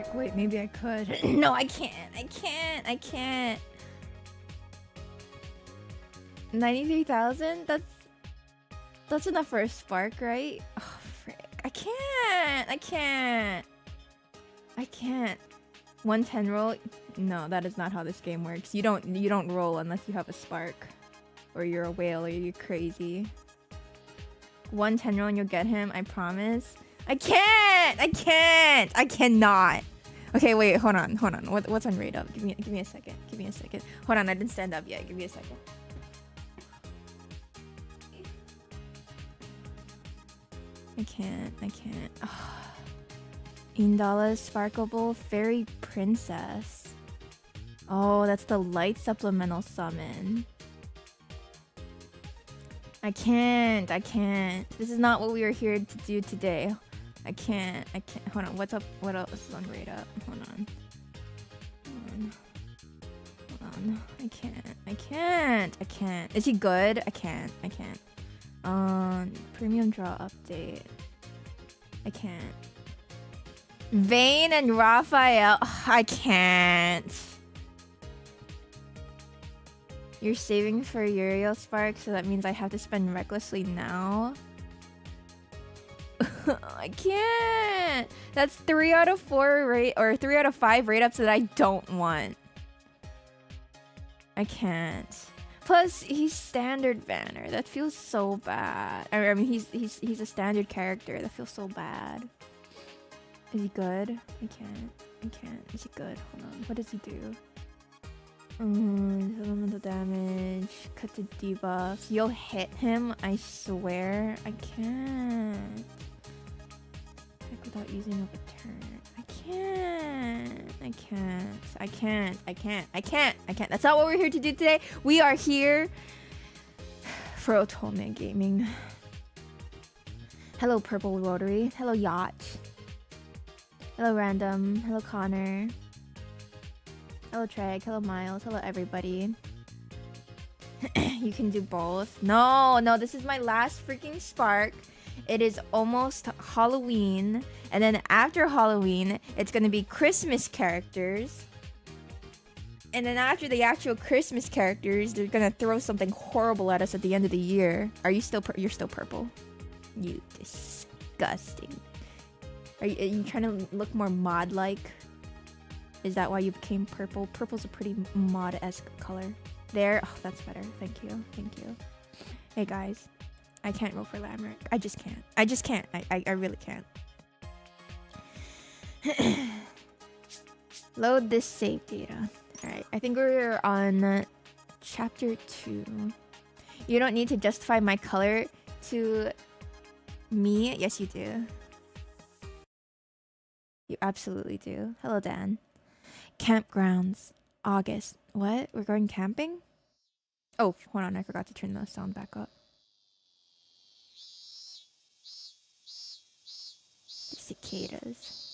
spark. Wait, maybe I could. No, I can't. I can't. 93,000? That's enough for a spark, right? Oh, frick. I can't. 110 roll? No, that is not how this game works. You don't roll unless you have a spark. Or you're a whale or you're crazy. 110 roll and you'll get him, I promise. I cannot. Okay, wait, hold on. What's on rate up? Give me a second. Hold on, I didn't stand up yet. Give me a second. I can't. Oh. Indala Sparkable Fairy Princess. Oh, that's the light supplemental summon. I can't. This is not what we were here to do today. I can't. Hold on, what's up? What else is on rate up? Hold on. I can't. Is he good? I can't. Premium draw update. I can't. Vayne and Raphael. Ugh, I can't. You're saving for Uriel Spark, so that means I have to spend recklessly now. I can't. That's 3 out of 4 rate or 3 out of 5 rate ups that I don't want. I can't. Plus, he's standard banner. That feels so bad. I mean, he's a standard character. That feels so bad. Is he good? I can't. Is he good? Hold on. What does he do? Elemental damage. Cut to debuffs. You'll hit him, I swear. I can't. Heck, without using up a turn. I can't. That's not what we're here to do today. We are here for Otome Gaming. Hello, Purple Rotary. Hello, Yacht. Hello, Random. Hello, Connor. Hello, Treg. Hello, Miles. Hello, everybody. You can do both. No, this is my last freaking spark. It is almost Halloween. And then after Halloween, it's going to be Christmas characters. And then after the actual Christmas characters, they're going to throw something horrible at us at the end of the year. Are you still you're still purple? You disgusting. Are you trying to look more mod-like? Is that why you became purple? Purple's a pretty mod-esque color. There. Oh, that's better. Thank you. Hey, guys. I can't roll for Lamric. I just can't. I really can't. Load this save data. Alright, I think we're on chapter 2. You don't need to justify my color to me. Yes, you do. You absolutely do. Hello, Dan. Campgrounds. August. What? We're going camping? Oh, hold on. I forgot to turn the sound back up. The cicadas.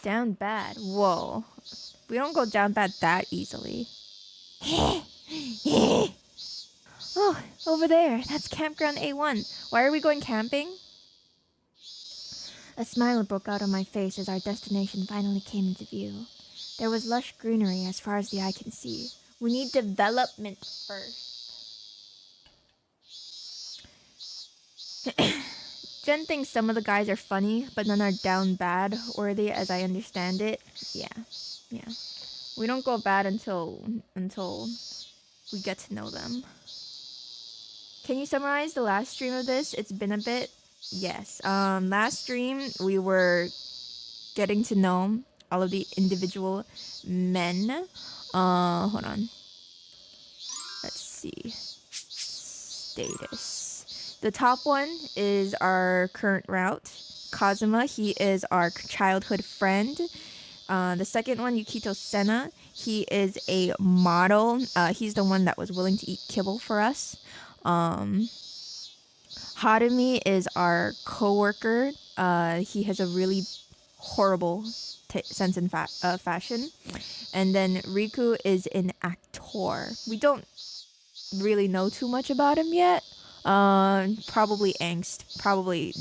Down bad. Whoa. We don't go down bad that easily. Oh, over there. That's Campground A1. Why are we going camping? A smile broke out on my face as our destination finally came into view. There was lush greenery as far as the eye can see. We need development first. Jen thinks some of the guys are funny, but none are down bad worthy as I understand it. Yeah. We don't go bad until we get to know them. Can you summarize the last stream of this? It's been a bit. Yes. Last stream we were getting to know all of the individual men. Hold on. Let's see. Status. The top one is our current route. Kazuma, he is our childhood friend. The second one, Yukito Senna, he is a model. He's the one that was willing to eat kibble for us. Harumi is our co-worker. He has a really horrible sense in fashion. And then Riku is an actor. We don't really know too much about him yet. Probably angst, probably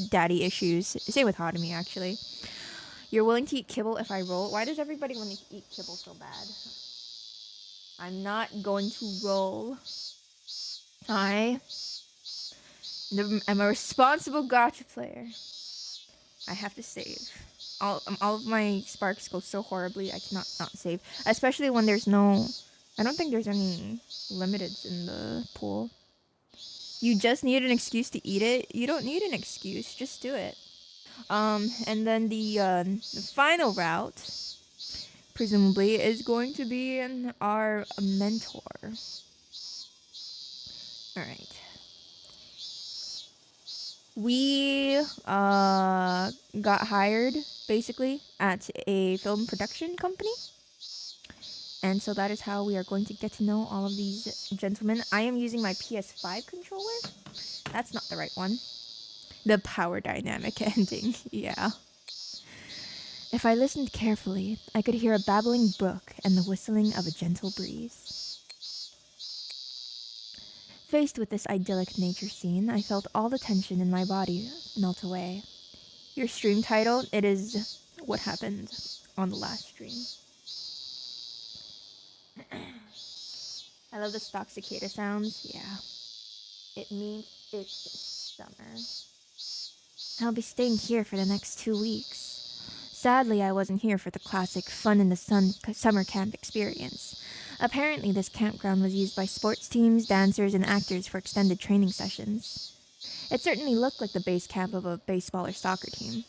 daddy issues. Same with Harumi, actually. You're willing to eat kibble if I roll? Why does everybody want to eat kibble so bad? I'm not going to roll. I'm a responsible gacha player. I have to save. All of my sparks go so horribly, I cannot not save. Especially when there's no... I don't think there's any limiteds in the pool. You just need an excuse to eat it. You don't need an excuse. Just do it. And then the final route, presumably, is going to be our mentor. Alright. We got hired, basically, at a film production company. And so that is how we are going to get to know all of these gentlemen. I am using my PS5 controller. That's not the right one. The power dynamic ending, yeah. If I listened carefully, I could hear a babbling brook and the whistling of a gentle breeze. Faced with this idyllic nature scene, I felt all the tension in my body melt away. Your stream title, it is what happened on the last stream. I love the stock cicada sounds. Yeah. It means it's summer. I'll be staying here for the next 2 weeks. Sadly, I wasn't here for the classic fun in the sun summer camp experience. Apparently, this campground was used by sports teams, dancers, and actors for extended training sessions. It certainly looked like the base camp of a baseball or soccer team.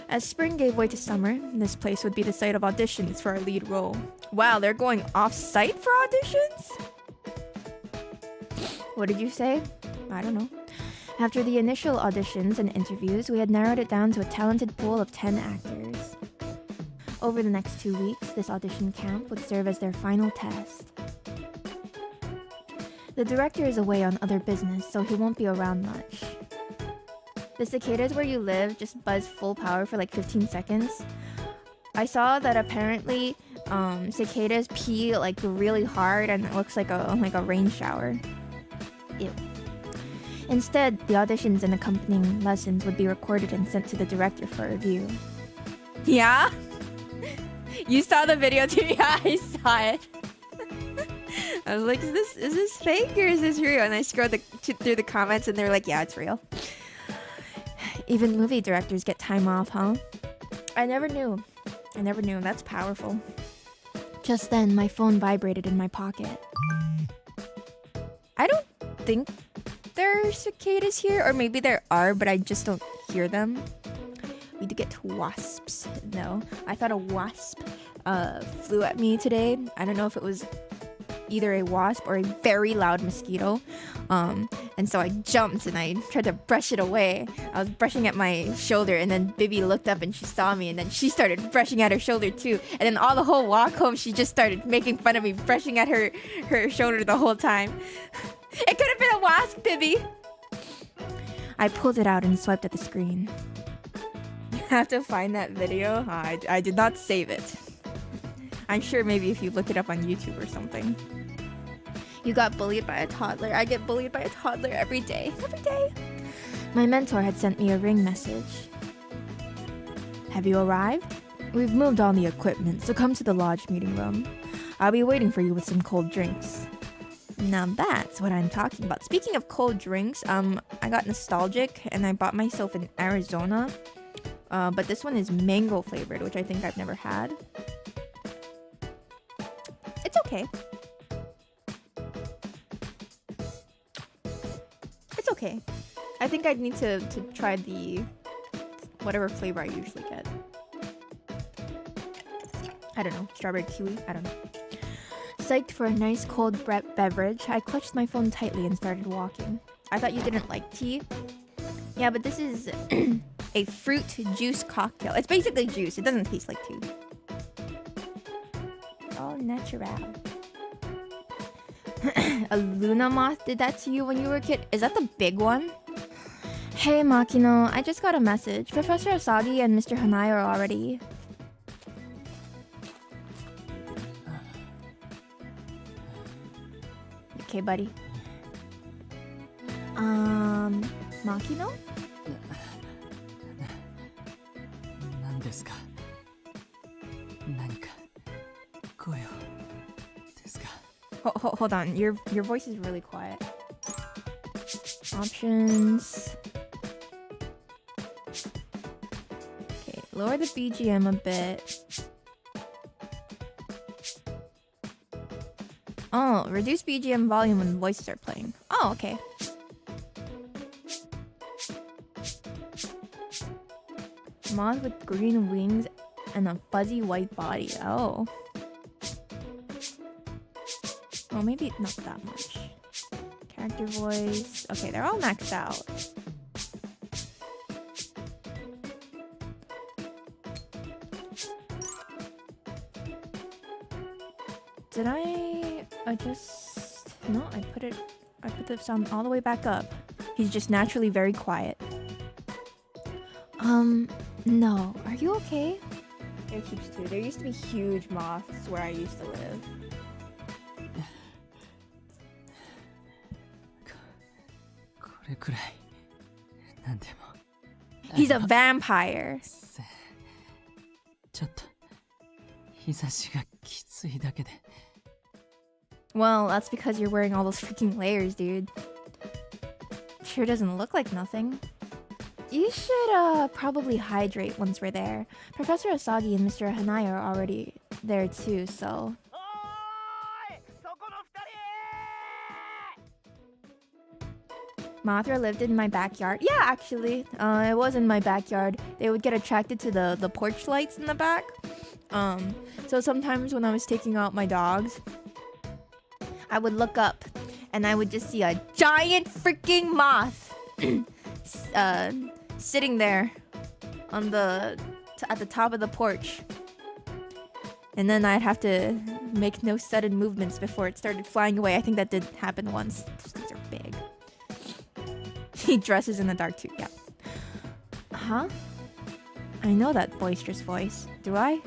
As spring gave way to summer, this place would be the site of auditions for our lead role. Wow, they're going off-site for auditions? What did you say? I don't know. After the initial auditions and interviews, we had narrowed it down to a talented pool of 10 actors. Over the next 2 weeks, this audition camp would serve as their final test. The director is away on other business, so he won't be around much. The cicadas where you live just buzz full power for like 15 seconds. I saw that apparently cicadas pee like really hard and it looks like a rain shower. Ew. Instead, the auditions and accompanying lessons would be recorded and sent to the director for review. Yeah? You saw the video too? Yeah, I saw it. I was like, is this fake or is this real? And I scrolled through the comments and they're like, yeah, it's real. Even movie directors get time off, huh? I never knew. That's powerful. Just then, my phone vibrated in my pocket. I don't think there are cicadas here, or maybe there are, but I just don't hear them. We do get wasps, though. I thought a wasp flew at me today. I don't know if it was either a wasp or a very loud mosquito. And so I jumped and I tried to brush it away. I was brushing at my shoulder and then Bibi looked up and she saw me and then she started brushing at her shoulder too. And then all the whole walk home she just started making fun of me, brushing at her shoulder the whole time. It could have been a wasp, Bibi! I pulled it out and swiped at the screen. You have to find that video. I did not save it. I'm sure maybe if you look it up on YouTube or something. You got bullied by a toddler. I get bullied by a toddler every day. Every day. My mentor had sent me a ring message. Have you arrived? We've moved all the equipment, so come to the lodge meeting room. I'll be waiting for you with some cold drinks. Now that's what I'm talking about. Speaking of cold drinks, I got nostalgic and I bought myself an Arizona. But this one is mango flavored, which I think I've never had. It's okay. It's okay. I think I'd need to try the whatever flavor I usually get. I don't know. Strawberry kiwi? I don't know. Psyched for a nice cold beverage, I clutched my phone tightly and started walking. I thought you didn't like tea? Yeah, but this is a fruit juice cocktail. It's basically juice. It doesn't taste like tea. All natural. A Luna moth did that to you when you were a kid? Is that the big one? Hey, Makino. I just got a message. Professor Asagi and Mr. Hanai are already... Okay, buddy. Makino? 何か声をですか? Hold on, your voice is really quiet. Options. Okay, lower the BGM a bit. Oh, reduce BGM volume when voices are playing. Oh, okay. Moth with green wings and a fuzzy white body. Oh. Well, maybe not that much. Character voice. Okay, they're all maxed out. Did I adjust? No, I put the sound all the way back up. He's just naturally very quiet. No. Are you okay? There keeps too. There used to be huge moths where I used to live. He's a vampire. Well, that's because you're wearing all those freaking layers, dude. Sure doesn't look like nothing. You should probably hydrate once we're there. Professor Asagi and Mr. Hanai are already there too, so... Mothra lived in my backyard. Yeah, actually. It was in my backyard. They would get attracted to the porch lights in the back. So sometimes when I was taking out my dogs, I would look up and I would just see a giant freaking moth sitting there on at the top of the porch. And then I'd have to make no sudden movements before it started flying away. I think that did happen once. Those things are big. He dresses in the dark too, yeah. Huh? I know that boisterous voice. Do I?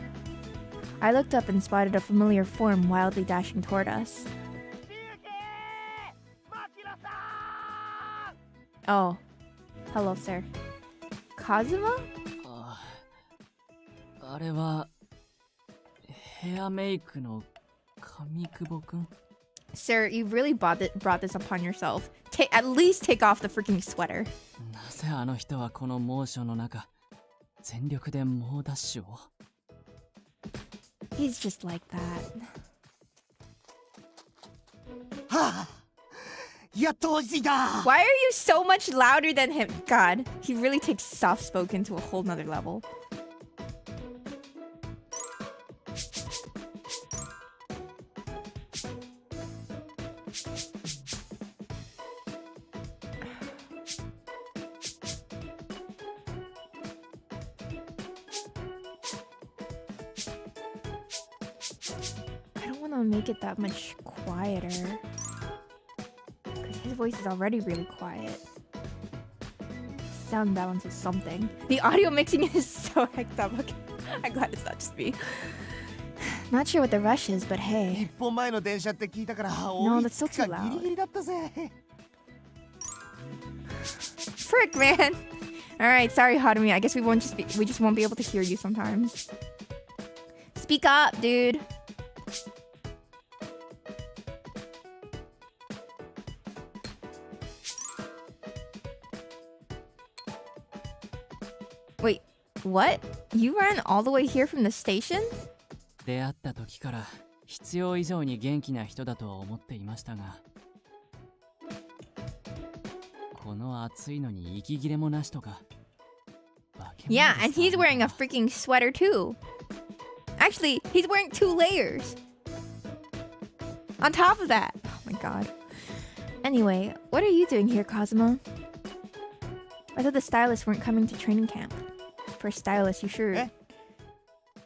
I looked up and spotted a familiar form wildly dashing toward us. Oh. Hello, sir. Kazuma? Sir, you really brought this upon yourself. At least take off the freaking sweater. He's just like that. Why are you so much louder than him? God, he really takes soft-spoken to a whole nother level. I don't want to make it that much quieter. His voice is already really quiet. Sound balance is something. The audio mixing is so hecked up. Okay. I'm glad it's not just me. Not sure what the rush is, but hey. No, that's still too loud. Frick, man. Alright, sorry, Harumi. I guess we just won't be able to hear you sometimes. Speak up, dude. Wait, what? You ran all the way here from the station? Yeah, and he's wearing a freaking sweater too. Actually, he's wearing 2 layers. On top of that. Oh my god. Anyway, what are you doing here, Kazuma? I thought the stylists weren't coming to training camp. For a stylist, you sure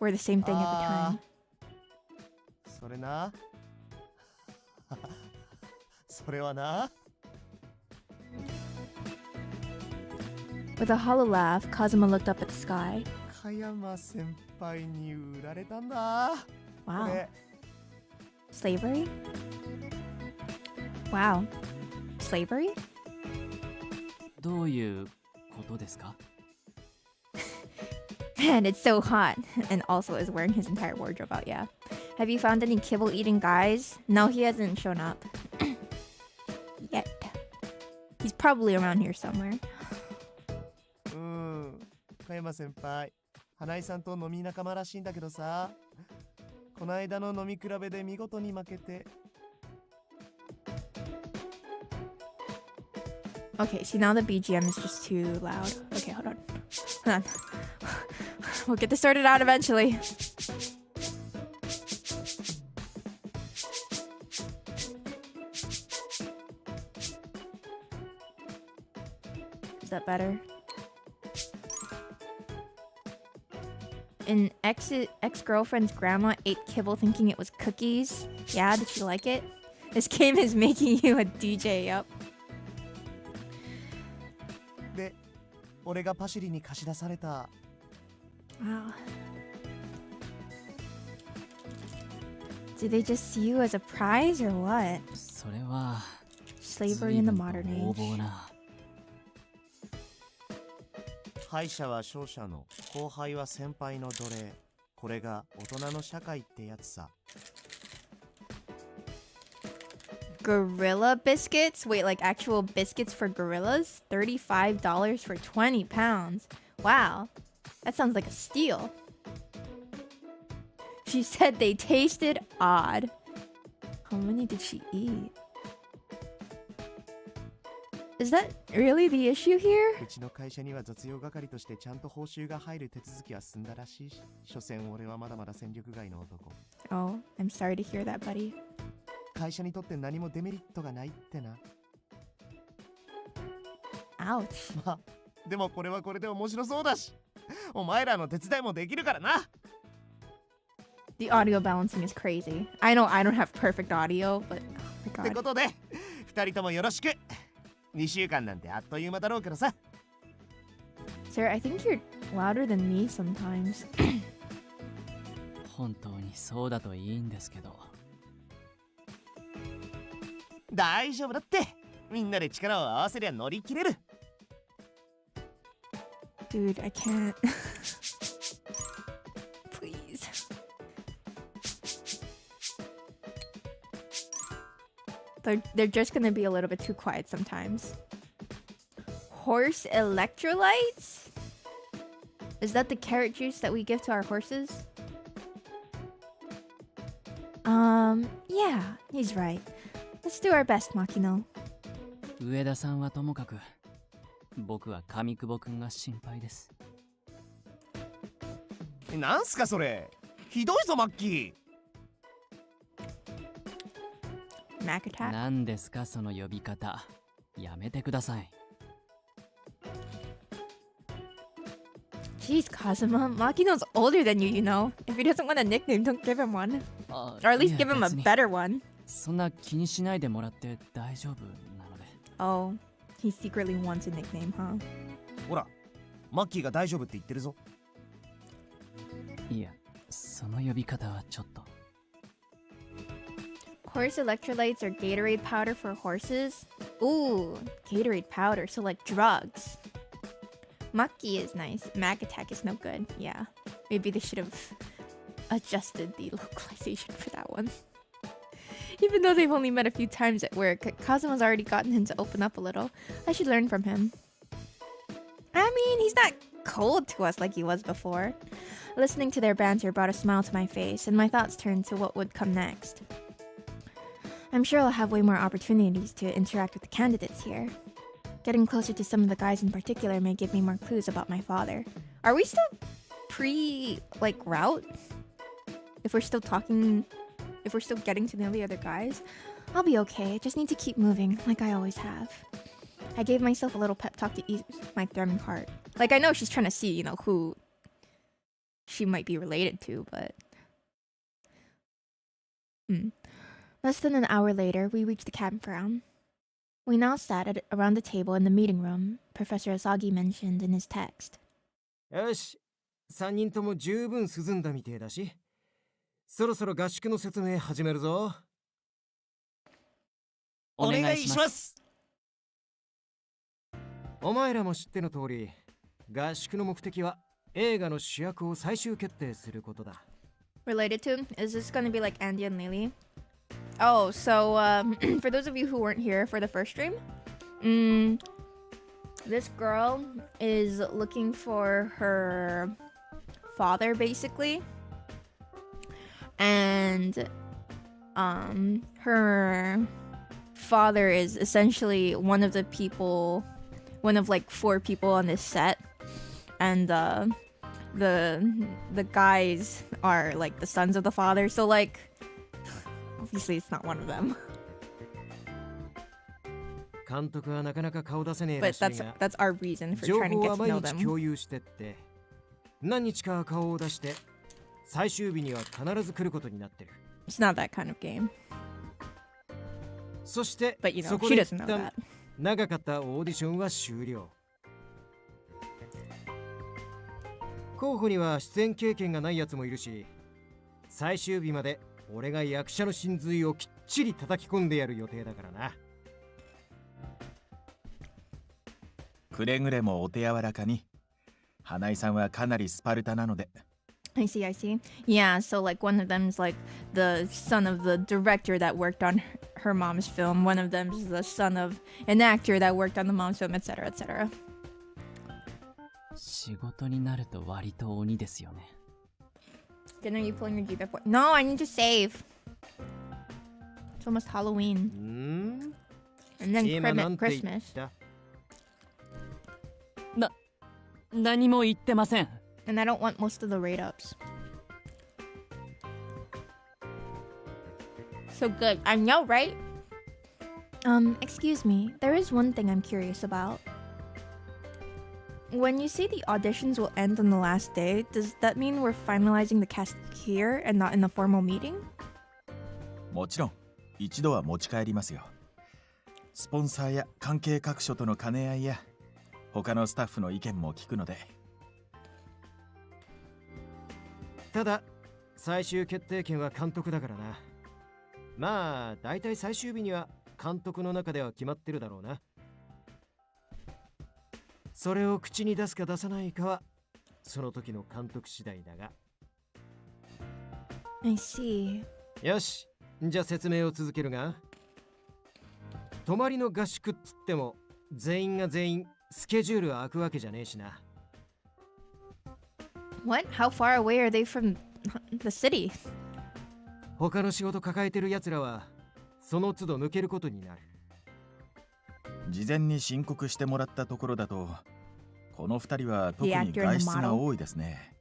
wear the same thing every time. With a hollow laugh, Kazuma looked up at the sky. Wow. Slavery? Wow. Slavery? Man, it's so hot. And also is wearing his entire wardrobe out, yeah. Have you found any kibble eating guys? No, he hasn't shown up. Yet. He's probably around here somewhere. 小山先輩、花井さんと飲み仲間らしいんだけどさ、この間の飲み比べで見事に負けて。Okay, see now the BGM is just too loud. Okay, hold on. Hold on. We'll get this sorted out eventually. Is that better? An ex-girlfriend's grandma ate kibble thinking it was cookies. Yeah, did she like it? This game is making you a DJ up. で、俺がパシリに貸し出された。Wow. Do they just see you as a prize or what? それは Slavery in the modern 横 age. 暴な。敗者は勝者の、後輩は先輩の奴隷。これが大人の社会ってやつさ。Gorilla biscuits? Wait, like actual biscuits for gorillas? $35 for 20 pounds. Wow. That sounds like a steal. She said they tasted odd. How many did she eat? Is that really the issue here? うちの会社には雑用係としてちゃんと報酬が入る手続きは済んだらしいし、所詮俺はまだまだ戦力外の男。Oh, I'm sorry to hear that, buddy. 会社にとって何もデメリットがないってな。Ouch. まあ、でもこれはこれで面白そうだし、お前らの手伝いもできるからな。The audio balancing is crazy. I know I don't have perfect audio, but oh っ my て god. ことで、二人ともよろしく。2週間なんてあっという間だろうけどさ。Sir, I think you're louder than me sometimes. 本当にそうだといいんですけど。大丈夫だって。みんなで力を合わせりゃ乗り切れる。Dude, I can't. Please. They're just gonna be a little bit too quiet sometimes. Horse electrolytes? Is that the carrot juice that we give to our horses? Yeah, he's right. Let's do our best, Makino. 上田さんはともかく、僕は上久保くんが心配です。なんすかそれ。ひどいぞマッキー。Mac attack. 何ですかその呼び方。やめてください。Jeez, Kazuma. Makino's older than you, you know. If he doesn't want a nickname, don't give him one. あ、 Or at least い give や him a 別に better one. そんな気にしないでもらって大丈夫なので。Oh, he secretly wants a nickname, huh? ほら、マッキーが大丈夫って言ってるぞ。いや、その呼び方はちょっと。Horse electrolytes or Gatorade powder for horses? Ooh, Gatorade powder, so like drugs. Maki is nice. Mac attack is no good. Yeah. Maybe they should have adjusted the localization for that one. Even though they've only met a few times at work, Kazuma's already gotten him to open up a little. I should learn from him. I mean, he's not cold to us like he was before. Listening to their banter brought a smile to my face, and my thoughts turned to what would come next. I'm sure I'll have way more opportunities to interact with the candidates here. Getting closer to some of the guys in particular may give me more clues about my father. Are we still route? If we're still getting to know the other guys, I'll be okay. I just need to keep moving, like I always have. I gave myself a little pep talk to ease my throbbing heart. Like, I know she's trying to see, you know, who she might be related to, but... Less than an hour later, we reached the campground. We now sat around the table in the meeting room Professor Asagi mentioned in his text. よし、3人とも十分涼んだみてえだし、そろそろ合宿の説明始めるぞ。お願いします。お前らも知っての通り、合宿の目的は映画の主役を最終決定することだ。Related to? Is this gonna be like Andy and Lily? Oh, so for those of you who weren't here for the first stream, this girl is looking for her father basically, and her father is essentially one of like 4 people on this set, and the guys are like the sons of the father, so like obviously it's not one of them. 監督はなかなか顔出せねえ But らしいが、 that's our reason for 情 trying to 報 get は to 毎 know 日 them. 共有してって、何日か顔を出して、最終日には必ず来ることになってる。It's not that kind of game. そして、 But you know, そこ she で doesn't 一 know 旦 that. 長かったオーディションは終了。候補には出演経験がないやつもいるし、最終日まで俺が役者の真髄をきっちり叩き込んでやる予定だからな。くれぐれもお手柔らかに。花井さんはかなりスパルタなので。I see, I see. Yeah, so like one of them is like the son of the director that worked on her mom's film. One of them is the son of an actor that worked on the mom's film, etc., etc. 仕事になると割と鬼ですよね。 Then are you pulling your Jeep for? No, I need to save. It's almost Halloween. And then 今なんて言っ Christmas. た？何も言ってません。 And I don't want most of the rate ups. So good. I know, right? Excuse me. There is one thing I'm curious about. When you say the auditions will end on the last day, does that mean we're finalizing the cast here and not in a formal meeting? もちろん、一度は持ち帰りますよ。スポンサーや関係各所との兼ね合いや、他のスタッフの意見も聞くので。ただ、最終決定権は監督だからな。まあ、だいたい最終日には監督の中では決まってるだろうな。それを口に出すか出さないかは、その時の監督次第だが。I see. よし、じゃあ説明を続けるが。泊まりの合宿っつっても、全員が全員スケジュールは空くわけじゃねえしな。What? How far away are they from the city? 他の仕事抱えてる奴らは、その都度抜けることになる。事前に申告してもらったところだと、この2人は特に外出が多いですね。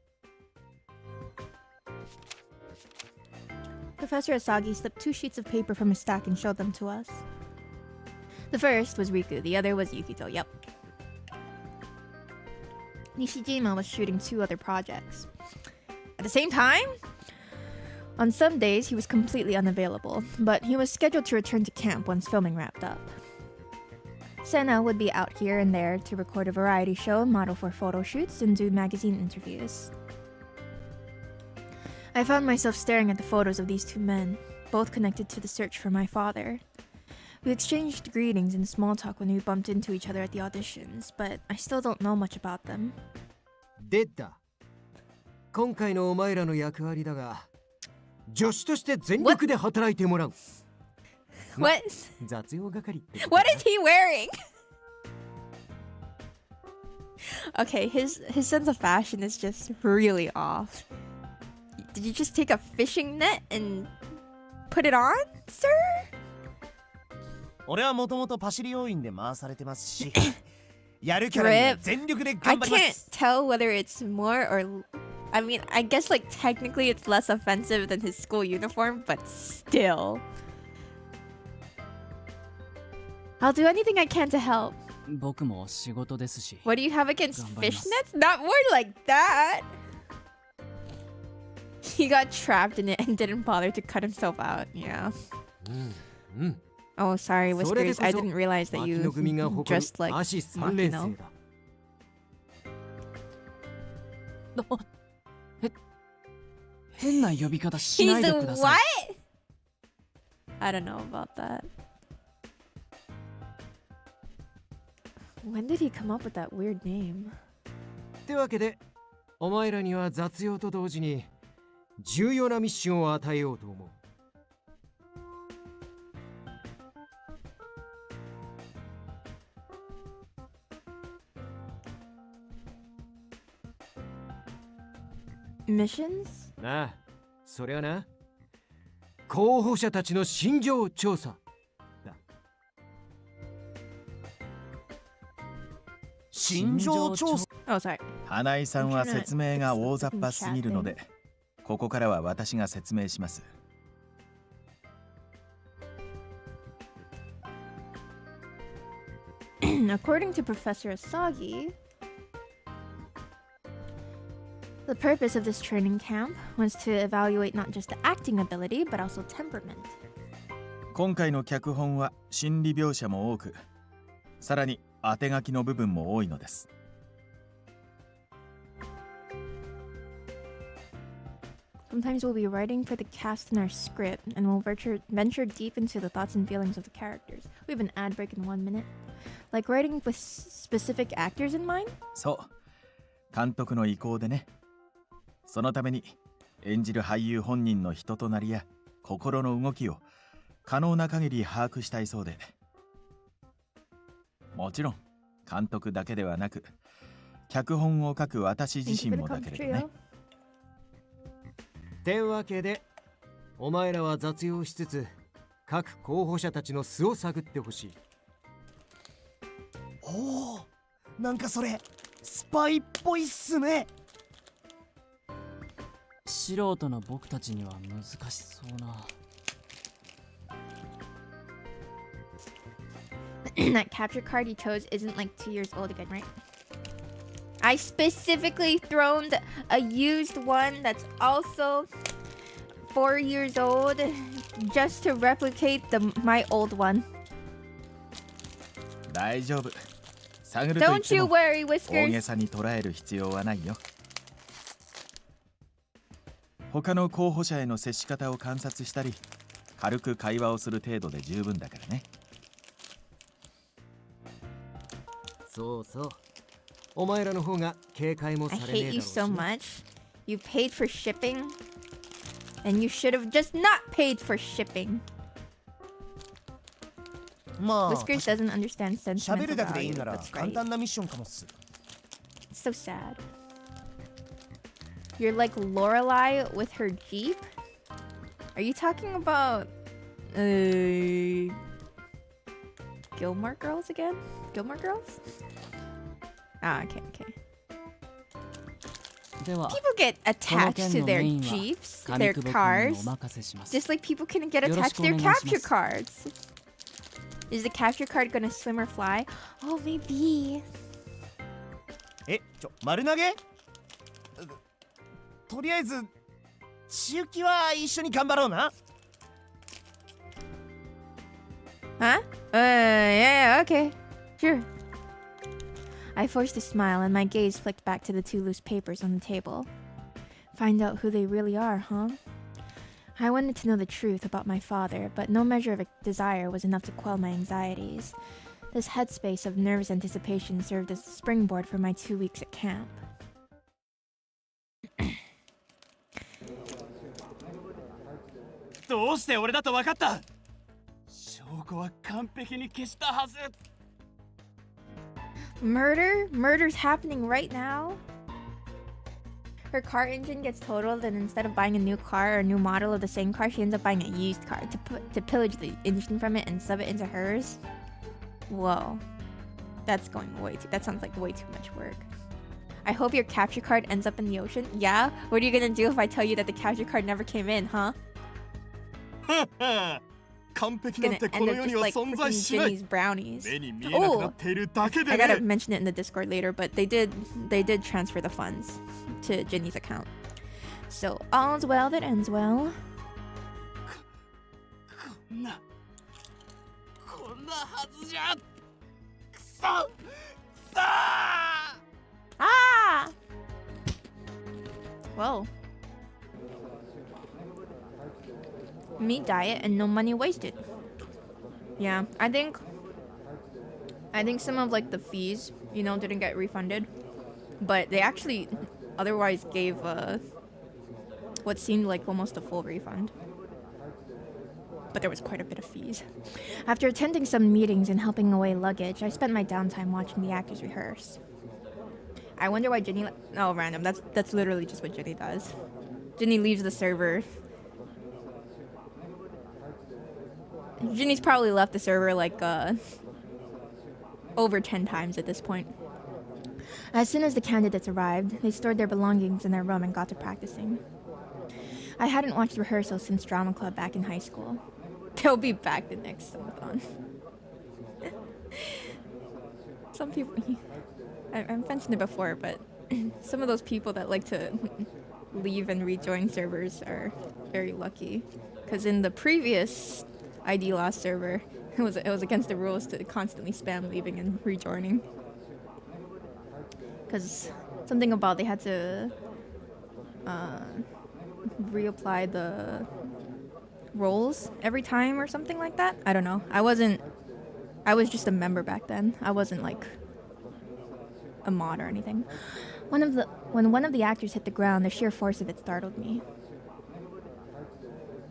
Professor Asagi slipped 2 sheets of paper from his stack and showed them to us. The first was Riku, the other was Yukito, yep. Nishijima was shooting 2 other projects. At the same time? On some days, he was completely unavailable, but he was scheduled to return to camp once filming wrapped up. Senna would be out here and there to record a variety show, model for photo shoots, and do magazine interviews. I found myself staring at the photos of these 2 men, both connected to the search for my father. We exchanged greetings and small talk when we bumped into each other at the auditions, but I still don't know much about them. 出た。今回のお前らの役割だが、助手として全力で働いてもらう。What? 雑用係って。What is he wearing? Okay, his sense of fashion is just really off. Did you just take a fishing net and put it on, sir? 俺はもともとパシリ要員で回されてますし、やるキャラには全力で I 頑張りま can't す。 tell whether it's more or... I mean, I guess like technically it's less offensive than his school uniform, but still. I'll do anything I can to help. 僕も仕事ですし。 What do you have against 頑張ります fishnets? Not more like that. He got trapped in it and didn't bother to cut himself out. Yeah. Oh, sorry, それで Whiskers. こそ I didn't realize that 牧野組が you 誇る dressed like 足3連 Makino. 星だ。変な呼び方しな He's いで a くだ what? さい。 I don't know about that. When did he come up with that weird name? ってわけで、お前らには雑用と同時に重要なミッションを与えようと思う。Missions? なあ、それはな、候補者たちの心情調査だ。心情調査。 Oh, sorry. 花井さんは説明が大雑把すぎるので、ここからは私が説明します。According to Professor Asagi, the purpose of this training camp was to evaluate not just the acting ability, but also temperament. 今回の脚本は心理描写も多く、さらに当て書きの部分も多いのです。Sometimes we'll be writing for the cast in our script, and we'll venture deep into the thoughts and feelings of the characters. We have an ad break in 1 minute. Like writing with specific actors in mind? そう、監督の意向でね。そのために演じる俳優本人の人となりや心の動きを可能な限り把握したいそうで。もちろん監督だけではなく、脚本を書く私自身もだけれどね。てわけで、お前らは雑用しつつ各候補者たちの素を探ってほしい。おお、なんかそれスパイっぽいっすね。素人の僕たちには難しそうな。That capture card you chose isn't like 2 years old again, right? I specifically thrown a used one that's also 4 years old just to replicate my old one. 大丈夫。探ると言っ Don't て you も worry, 大げ Whiskers. さに捉える必要はないよ。他の候補者への接し方を観察したり、軽く会話をする程度で十分だからね。そうそう。お前らの方が警戒も I されねえ hate だろ you うし so ね。 much. You paid for shipping, and you should have just not paid for shipping. まあ Whiskers doesn't understand 喋 sentimental るだけでいい value. なら That's 簡 right. 単なミッションかもっす。 It's so sad. You're like Lorelai with her Jeep? Are you talking about Gilmore Girls again? Gilmore Girls? Ah, okay, okay. では、 People get この attached 件 to の their メインは Jeeps, 上 their 久保君に cars, お任せします。 just like people can get よろし attached く to お their 願いします capture cards. Is the capture card gonna swim or fly? Oh, maybe. 丸投げ？とりあえず千雪は一緒に頑張ろうな。 Huh? Yeah, okay. Sure. I forced a smile and my gaze flicked back to the 2 loose papers on the table. Find out who they really are, huh? I wanted to know the truth about my father, but no measure of desire was enough to quell my anxieties. This headspace of nervous anticipation served as a springboard for my 2 weeks at camp. どうして俺だと分かった？証拠は完璧に消したはず。 Murder? Murder's happening right now? Her car engine gets totaled, and instead of buying a new car or a new model of the same car, she ends up buying a used car to pillage the engine from it and sub it into hers. Whoa. That's going way too... That sounds like way too much work. I hope your capture card ends up in the ocean. Yeah? What are you gonna do if I tell you that the capture card never came in, huh? 完璧 It's なん gonna てこ end の up 世に just は like 存在 freaking しない。 Ginny's brownies. 目に見えなくなっているだけで I ね。 gotta mention it in the Discord later, but they did transfer the funds to Ginny's account. So all's well that ends well. こんなはずじゃ。くそ。 Ah! Whoa. Meat diet and no money wasted. Yeah, I think some of like the fees, didn't get refunded, but they actually otherwise gave what seemed like almost a full refund. But there was quite a bit of fees. After attending some meetings and helping away luggage, I spent my downtime watching the actors rehearse. I wonder why Ginny... Oh, random. That's literally just what Ginny does. Ginny leaves the server. Ginny's probably left the server like over 10 times at this point. As soon as the candidates arrived, they stored their belongings in their room and got to practicing. I hadn't watched rehearsals since drama club back in high school. They'll be back the next summon. Some people... I've mentioned it before, but some of those people that like to leave and rejoin servers are very lucky. Because in the previous ID Lost server, it was against the rules to constantly spam leaving and rejoining. Because something about they had to reapply the roles every time or something like that. I don't know. I was just a member back then. I wasn't like a mod or anything. When one of the actors hit the ground, the sheer force of it startled me.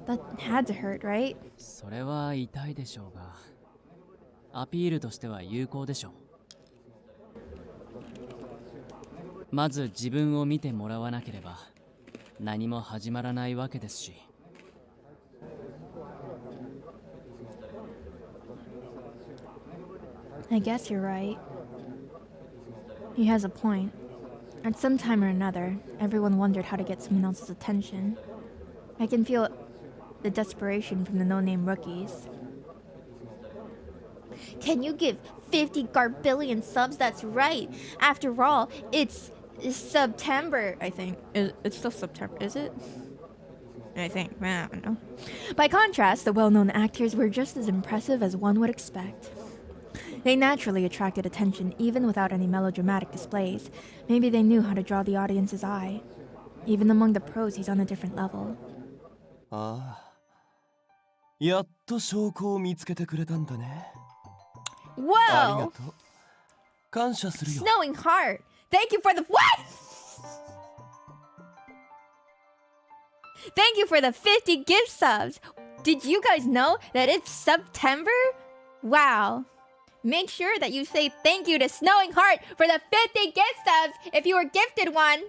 That had to hurt, right? それは痛いでしょうが、アピールとしては有効でしょう。まず自分を見てもらわなければ何も始まらないわけですし。I guess you're right. He has a point. At some time or another, everyone wondered how to get someone else's attention. I can feel the desperation from the no-name rookies. Can you give 50 garbillion subs? That's right. After all, it's September, I think. It's still September, is it? I think. I don't know. By contrast, the well-known actors were just as impressive as one would expect. They naturally attracted attention even without any melodramatic displays. Maybe they knew how to draw the audience's eye. Even among the pros, he's on a different level. ああ、やっと証拠を見つけてくれたんだね。ありが Whoa! とう。感謝するよ。 Snowing heart! Thank you for the... What?! Thank you for the 50 gift subs! Did you guys know that it's September? Wow. Make sure that you say thank you to Snowing Heart for the 50 gift subs if you were gifted one.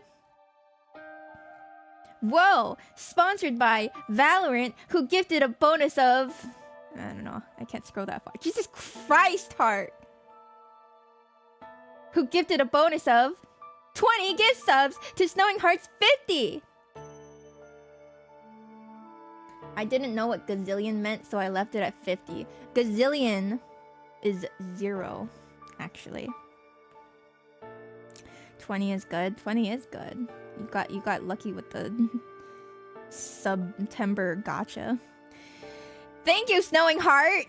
Whoa, sponsored by Valorant, who gifted a bonus of... I don't know, I can't scroll that far. Jesus Christ, Heart. Who gifted a bonus of 20 gift subs to Snowing Heart's 50. I didn't know what gazillion meant, so I left it at 50. Gazillion is 0, actually. 20 is good. 20 is good. You got lucky with the September gotcha. Thank you, Snowing Heart.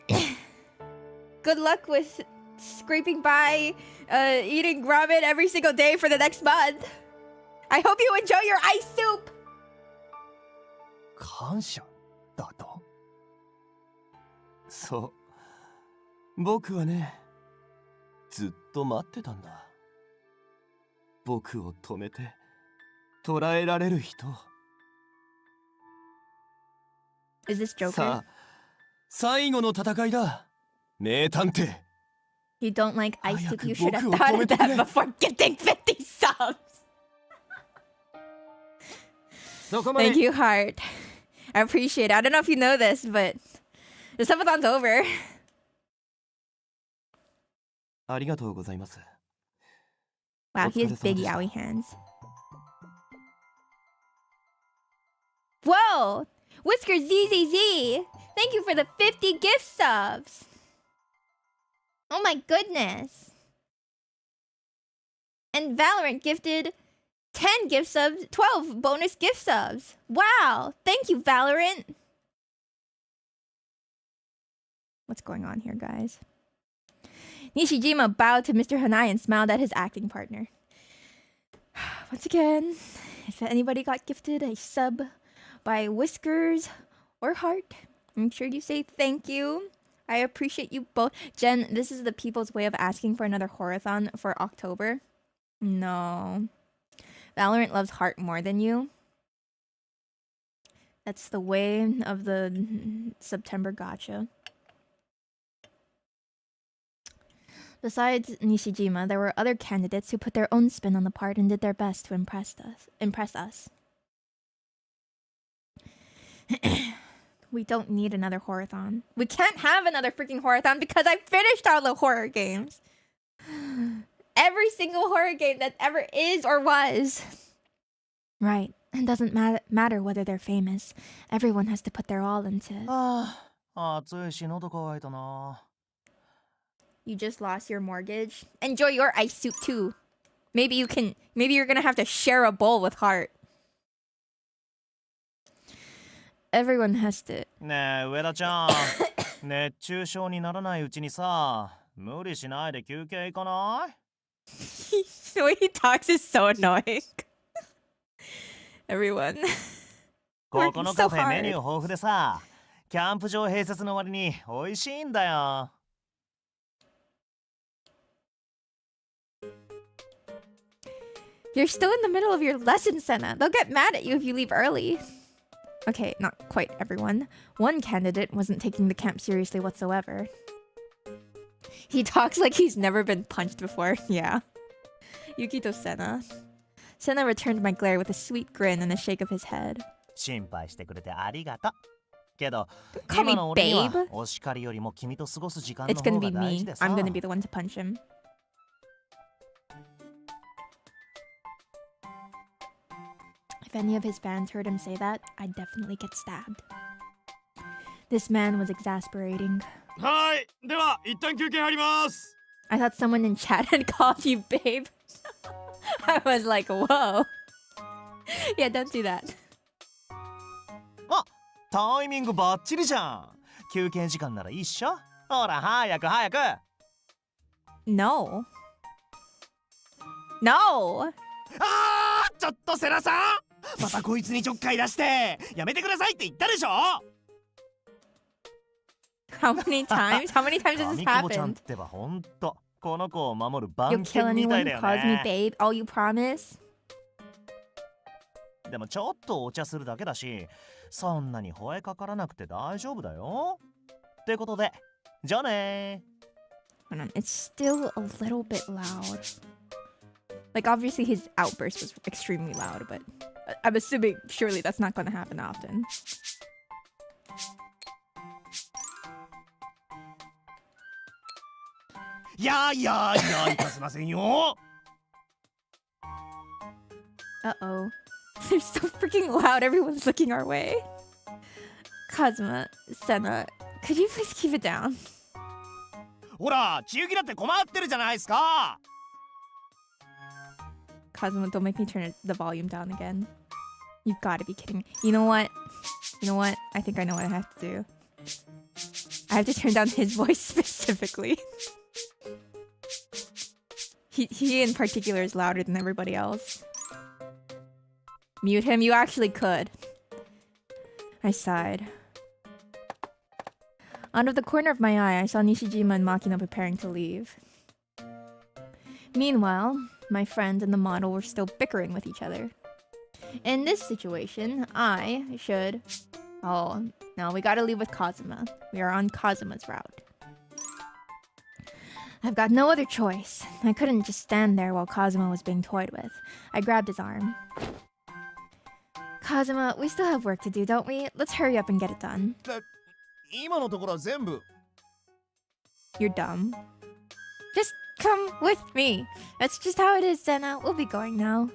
Good luck with scraping by, eating ramen every single day for the next month. I hope you enjoy your ice soup. 感謝だと。そう。僕はね、ずっと待ってたんだ。僕を止めて、捕らえられる人。Is this Joker? さあ、最後の戦いだ。名探偵。You don't like ice soup? You should have thought of that before getting 50 subs. Thank you, Heart. I appreciate it. I don't know if you know this, but the subathon's over. ありがとうございます。 Wow, he has big yaoi hands. Whoa! Whisker ZZZ! Thank you for the 50 gift subs! Oh my goodness! And Valorant gifted 10 gift subs, 12 bonus gift subs. Wow! Thank you, Valorant! What's going on here, guys? Nishijima bowed to Mr. Hanai and smiled at his acting partner. Once again, if anybody got gifted a sub by Whiskers or Heart, make sure you say thank you. I appreciate you both. Jen, this is the people's way of asking for another horathon for October. No. Valorant loves heart more than you. That's the way of the September gacha. Besides Nishijima, there were other candidates who put their own spin on the part and did their best to impress us. We don't need another horathon. We can't have another freaking horathon because I finished all the horror games. Every single horror game that ever is or was. Right. It doesn't matter whether they're famous. Everyone has to put their all into it. You just lost your mortgage. Enjoy your ice suit too. Maybe you're gonna have to share a bowl with Heart. Everyone has to. ねえ上田ちゃん熱中症にならないうちにさ無理しないで休憩行かない The way he talks is so annoying. Everyone. ここのカフェ so メニュー豊富でさキャンプ場併設の割に美味しいんだよ You're still in the middle of your lesson, Senna. They'll get mad at you if you leave early. Okay, not quite everyone. One candidate wasn't taking the camp seriously whatsoever. He talks like he's never been punched before. Yeah. Yukito Senna. Senna returned my glare with a sweet grin and a shake of his head. 心配してくれてありがとうけど Call me 今の俺には babe. お叱りよりも君と過ごす時間の It's gonna 方 be が大 me. 事でさ I'm gonna be the one to punch him. If any of his fans heard him say that, I'd definitely get stabbed. This man was exasperating. はいでは一旦休憩入ります I thought someone in chat had called you babe. I was like, whoa. Yeah, don't do that. あタイミングバッチリじゃん休憩時間なら一緒ほら早く早く No. No! ちょっとセラさんまたこいつにちょっかい出してやめてくださいって言ったでしょ How many times? How many times has this 神久保ちゃん happened? ってばほんとこの子を守る番 You'll kill 犬みた anyone いだ who よ calls me ね babe? Oh, you promise? でもちょっとお茶するだけだしそんなに吠えかからなくて大丈夫だよってことでじゃあね Hold on, it's still a little bit loud. Like, obviously his outburst was extremely loud, but I'm assuming surely that's not gonna happen often. Yeah, いかせませんよ Uh-oh. They're so freaking loud, everyone's looking our way. Kazuma, Senna, could you please keep it down? ほら千雪だって困ってるじゃないですか Kazuma, don't make me turn the volume down again. You've got to be kidding me. You know what? I think I know what I have to do. I have to turn down his voice specifically. He in particular is louder than everybody else. Mute him? You actually could. I sighed. Out of the corner of my eye, I saw Nishijima and Makino preparing to leave. Meanwhile, my friend and the model were still bickering with each other. In this situation, I should... Oh, no, we gotta leave with Kazuma. We are on Kazuma's route. I've got no other choice. I couldn't just stand there while Kazuma was being toyed with. I grabbed his arm. Kazuma, we still have work to do, don't we? Let's hurry up and get it done. 今のところは全部 You're dumb. Just come with me. That's just how it is, Senna. We'll be going now.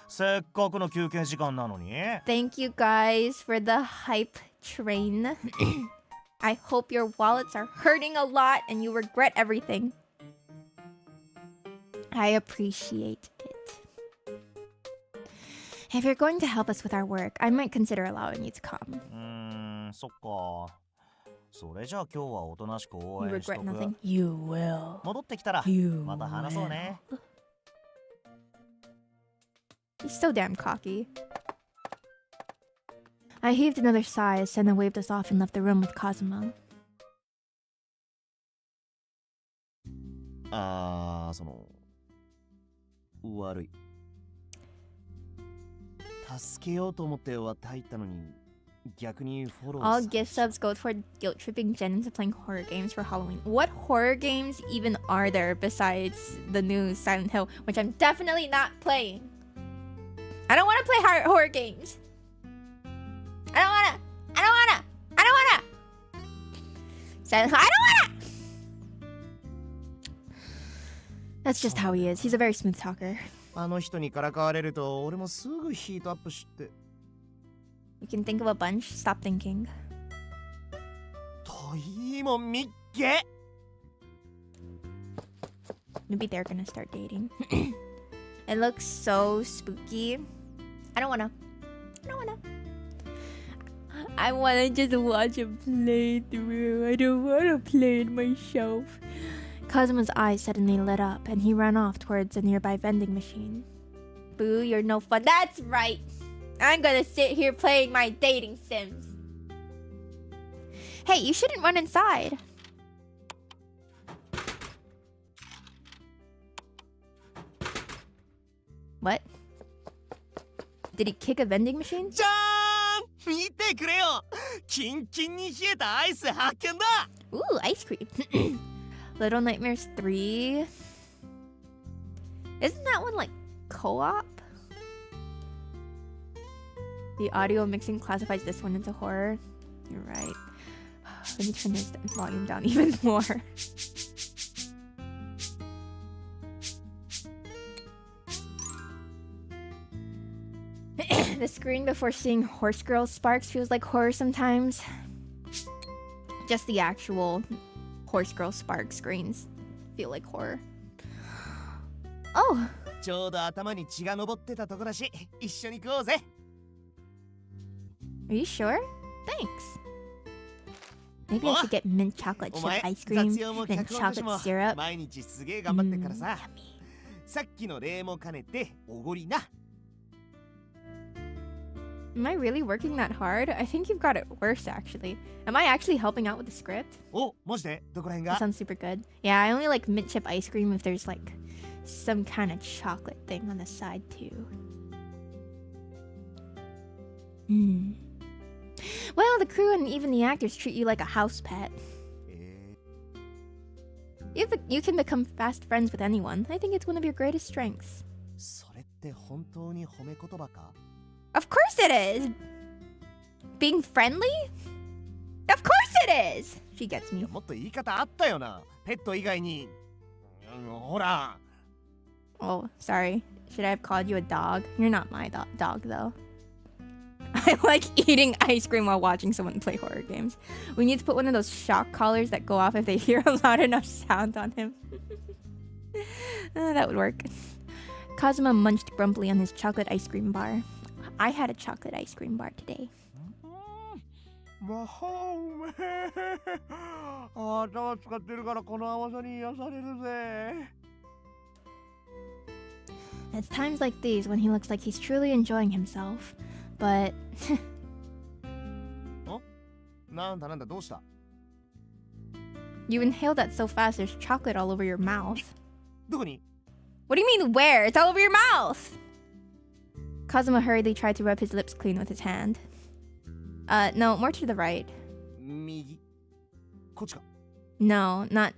せっかくの休憩時間なのに Thank you guys for the hype train. I hope your wallets are hurting a lot and you regret everything. I appreciate it. If you're going to help us with our work, I might consider allowing you to come. そっかそれじゃあ今日はおとなしく応 You 援しと regret く nothing? You will. 戻ってきたら You また話そうね He's so damn cocky. I heaved another sigh as Senna waved us off and left the room with Kazuma. その悪い助けようと思って割って入ったのに逆にフォロー All さ gift subs go toward guilt tripping Jen into playing horror games for Halloween. What horror games even are there besides the new Silent Hill, which I'm definitely not playing? I don't want to play horror games. I don't wanna. Silent Hill, I don't wanna. That's just how he is. He's a very smooth talker. あの人にからかわれると俺もすぐヒートアップして You can think of a bunch. Stop thinking. といいもんみっけ Maybe they're gonna start dating. It looks so spooky. I don't wanna. I wanna just watch a playthrough. I don't wanna play it myself. Kazuma's eyes suddenly lit up and he ran off towards a nearby vending machine. Boo, you're no fun. That's right. I'm gonna sit here playing my dating sims. Hey, you shouldn't run inside. What? Did he kick a vending machine? じゃーん見てくれよキンキンに冷えたアイス発見だ Ooh, ice cream. Little Nightmares 3. Isn't that one like co-op? The audio mixing classifies this one into horror. You're right. Let me turn this volume down even more. The screen before seeing Horse Girl Sparks feels like horror sometimes. Just the actual Horse Girl Sparks screens feel like horror. Oh! ちょうど頭に血が昇ってたとこだし一緒に食おうぜ Are you sure? Thanks. Maybe I should get mint chocolate chip ice cream, then chocolate syrup. 毎日すげえ頑張ってっからさ Yummy. さっきの礼も兼ねておごりな Am I really working that hard? I think you've got it worse, actually. Am I actually helping out with the script? おマジでどこらへん That が sounds super good. Yeah, I only like mint chip ice cream if there's like some kind of chocolate thing on the side too. Well, the crew and even the actors treat you like a house pet. You can become fast friends with anyone. I think it's one of your greatest strengths. それって本当に褒め言葉か Of course it is! Being friendly? Of course it is! She gets いや me. もっと言い方あったよなペット以外にほら Oh, sorry. Should I have called you a dog? You're not my dog, though. I like eating ice cream while watching someone play horror games. We need to put one of those shock collars that go off if they hear a loud enough sound on him. That would work. Kazuma munched grumpily on his chocolate ice cream bar. I had a chocolate ice cream bar today. 魔法うめえ頭使ってるからこの甘さに癒されるぜ It's times like these when he looks like he's truly enjoying himself. But... なんだどうした You inhaled that so fast there's chocolate all over your mouth. どこに What do you mean where? It's all over your mouth! Kazuma hurriedly tried to rub his lips clean with his hand. No, more to the right. 右こっちか No, not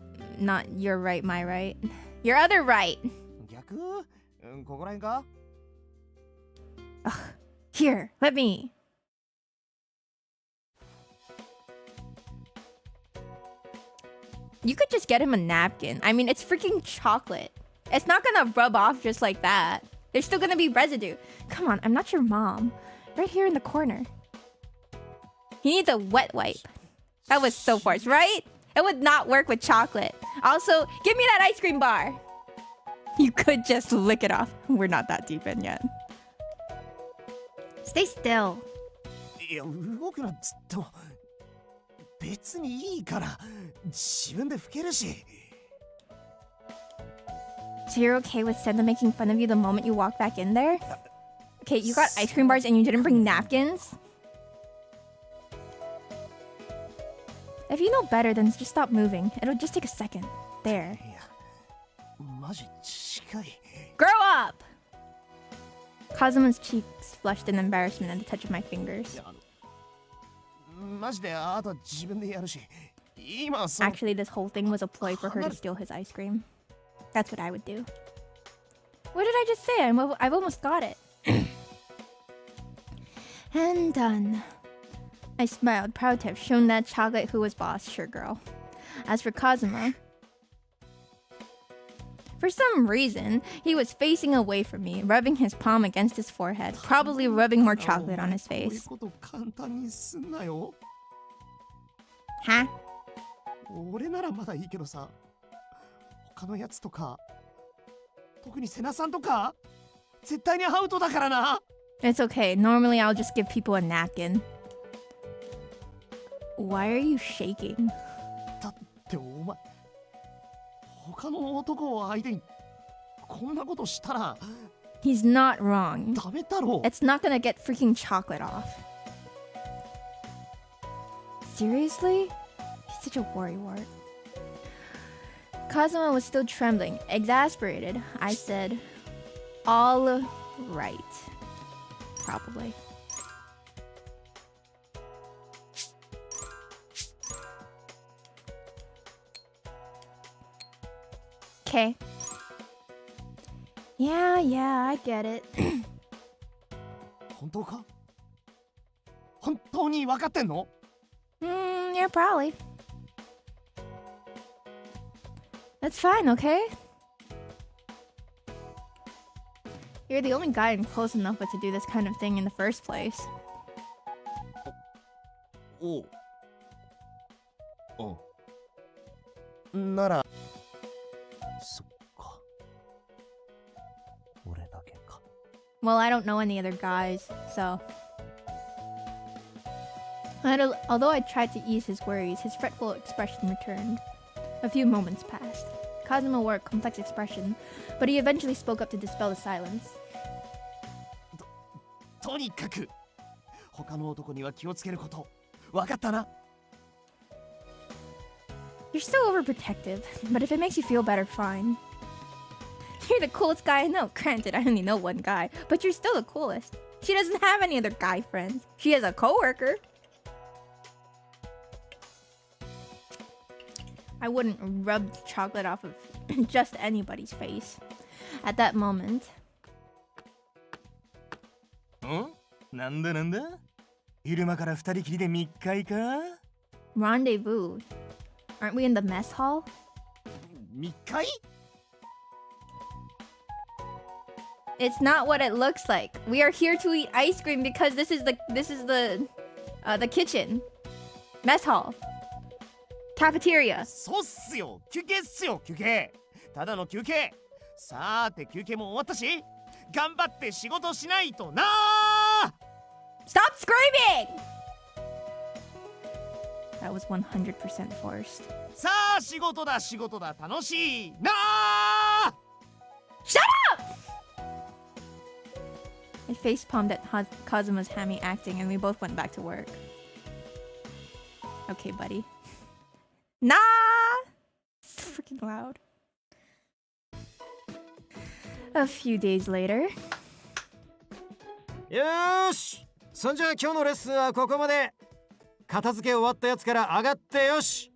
your right, my right. Your other right! 逆ここらへんか Ugh. Here, let me. You could just get him a napkin. I mean, it's freaking chocolate. It's not gonna rub off just like that. There's still gonna be residue. Come on, I'm not your mom. Right here in the corner. He needs a wet wipe. That was so forced, right? It would not work with chocolate. Also, give me that ice cream bar. You could just lick it off. We're not that deep in yet. Stay still. いや動くなっつっても別にいいから自分で拭けるし So you're okay with Senda making fun of you the moment you walk back in there? Okay, you got ice cream bars and you didn't bring napkins? If you know better, then just stop moving. It'll just take a second. There. いやマジ近い Grow up! Kazuma's cheeks flushed in embarrassment at the touch of my い fingers. やマジであとは自分でやるし今はその Actually, this whole thing was a ploy for her to steal his ice cream. That's what I would do. What did I just say? I've almost got it. And done. I smiled, proud to have shown that chocolate who was boss. Sure, girl. As for Kazuma, for some reason, he was facing away from me, rubbing his palm against his forehead, probably rubbing more chocolate on his こういう face. こと簡単にすんなよ Huh? 俺ならまだいいけどさ他のやつとか特にセナさんとか絶対にアウトだからな It's okay. Normally, I'll just give people a napkin. Why are you shaking? だってお前他の男を相手にこんなことしたら He's not wrong. ダメだろ It's not gonna get freaking chocolate off. Seriously? He's such a worrywart. Kazuma was still trembling, exasperated. I said, all right. Probably. Okay. Yeah, I get it. 本当か本当に分かってんの Yeah, probably. That's fine, okay? You're the only guy I'm close enough with to do this kind of thing in the first place. おうおうならそっか俺だけか Well, I don't know any other guys, so... Although I tried to ease his worries, his fretful expression returned. A few moments passed. Kazuma wore a complex expression, but he eventually spoke up to dispel the silence. とにかく他の男には気をつけること分かったな You're still overprotective, but if it makes you feel better, fine. You're the coolest guy I know. Granted, I only know one guy, but you're still the coolest. She doesn't have any other guy friends. She has a coworker. I wouldn't rub chocolate off of just anybody's face. At that moment, んなんだなんだ昼間から二人きりで密会か rendezvous. Aren't we in the mess hall? 密会 It's not what it looks like. We are here to eat ice cream because this is the kitchen, mess hall, cafeteria. そうっすよ休憩っすよ休憩ただの休憩さーて休憩も終わったし頑張って仕事しないとな Stop screaming! That was 100% forced. さあ仕事だ仕事だ楽しいな Shut up! I face palmed at Kazuma's hammy acting, and we both went back to work. Okay, buddy. Nah! So freaking loud. A few days later. よーし、そんじゃ今日のレッスンはここまで。片付け終わったやつから上がってよし。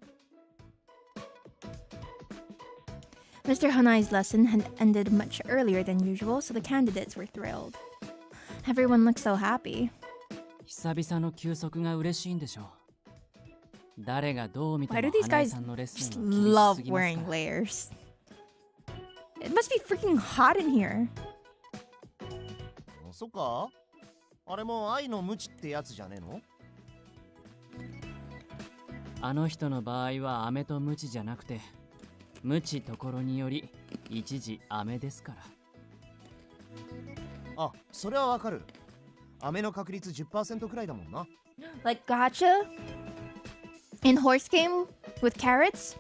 Mr. Hanai's lesson had ended much earlier than usual, so the candidates were thrilled. Everyone looked so happy. 久々の休息が嬉しいんでしょう。誰がどう見ても Why do these 花井 guys さんのレッス just ンは厳し love すぎます wearing から layers? It must be freaking hot in here. そっかあれも愛の無知ってやつじゃねえのあの人の場合は飴とムチじゃなくて無知ところにより一時飴ですからあそれはわかる飴の確率 10% くらいだもんな Like gotcha? In horse game with carrots?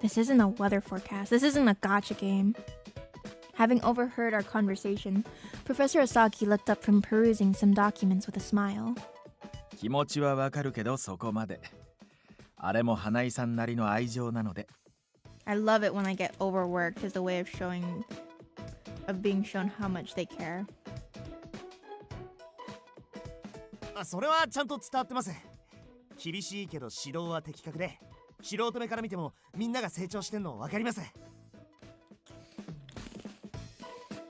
This isn't a weather forecast. This isn't a gotcha game. Having overheard our conversation, Professor Asaki looked up from perusing some documents with a smile. 気持ちはわかるけどそこまであれも花井さんなりの愛情なので I love it when I get overworked as a way of being shown how much they care. それはちゃんと伝わってます。厳しいけど指導は的確で、素人目から見てもみんなが成長してんの分かります。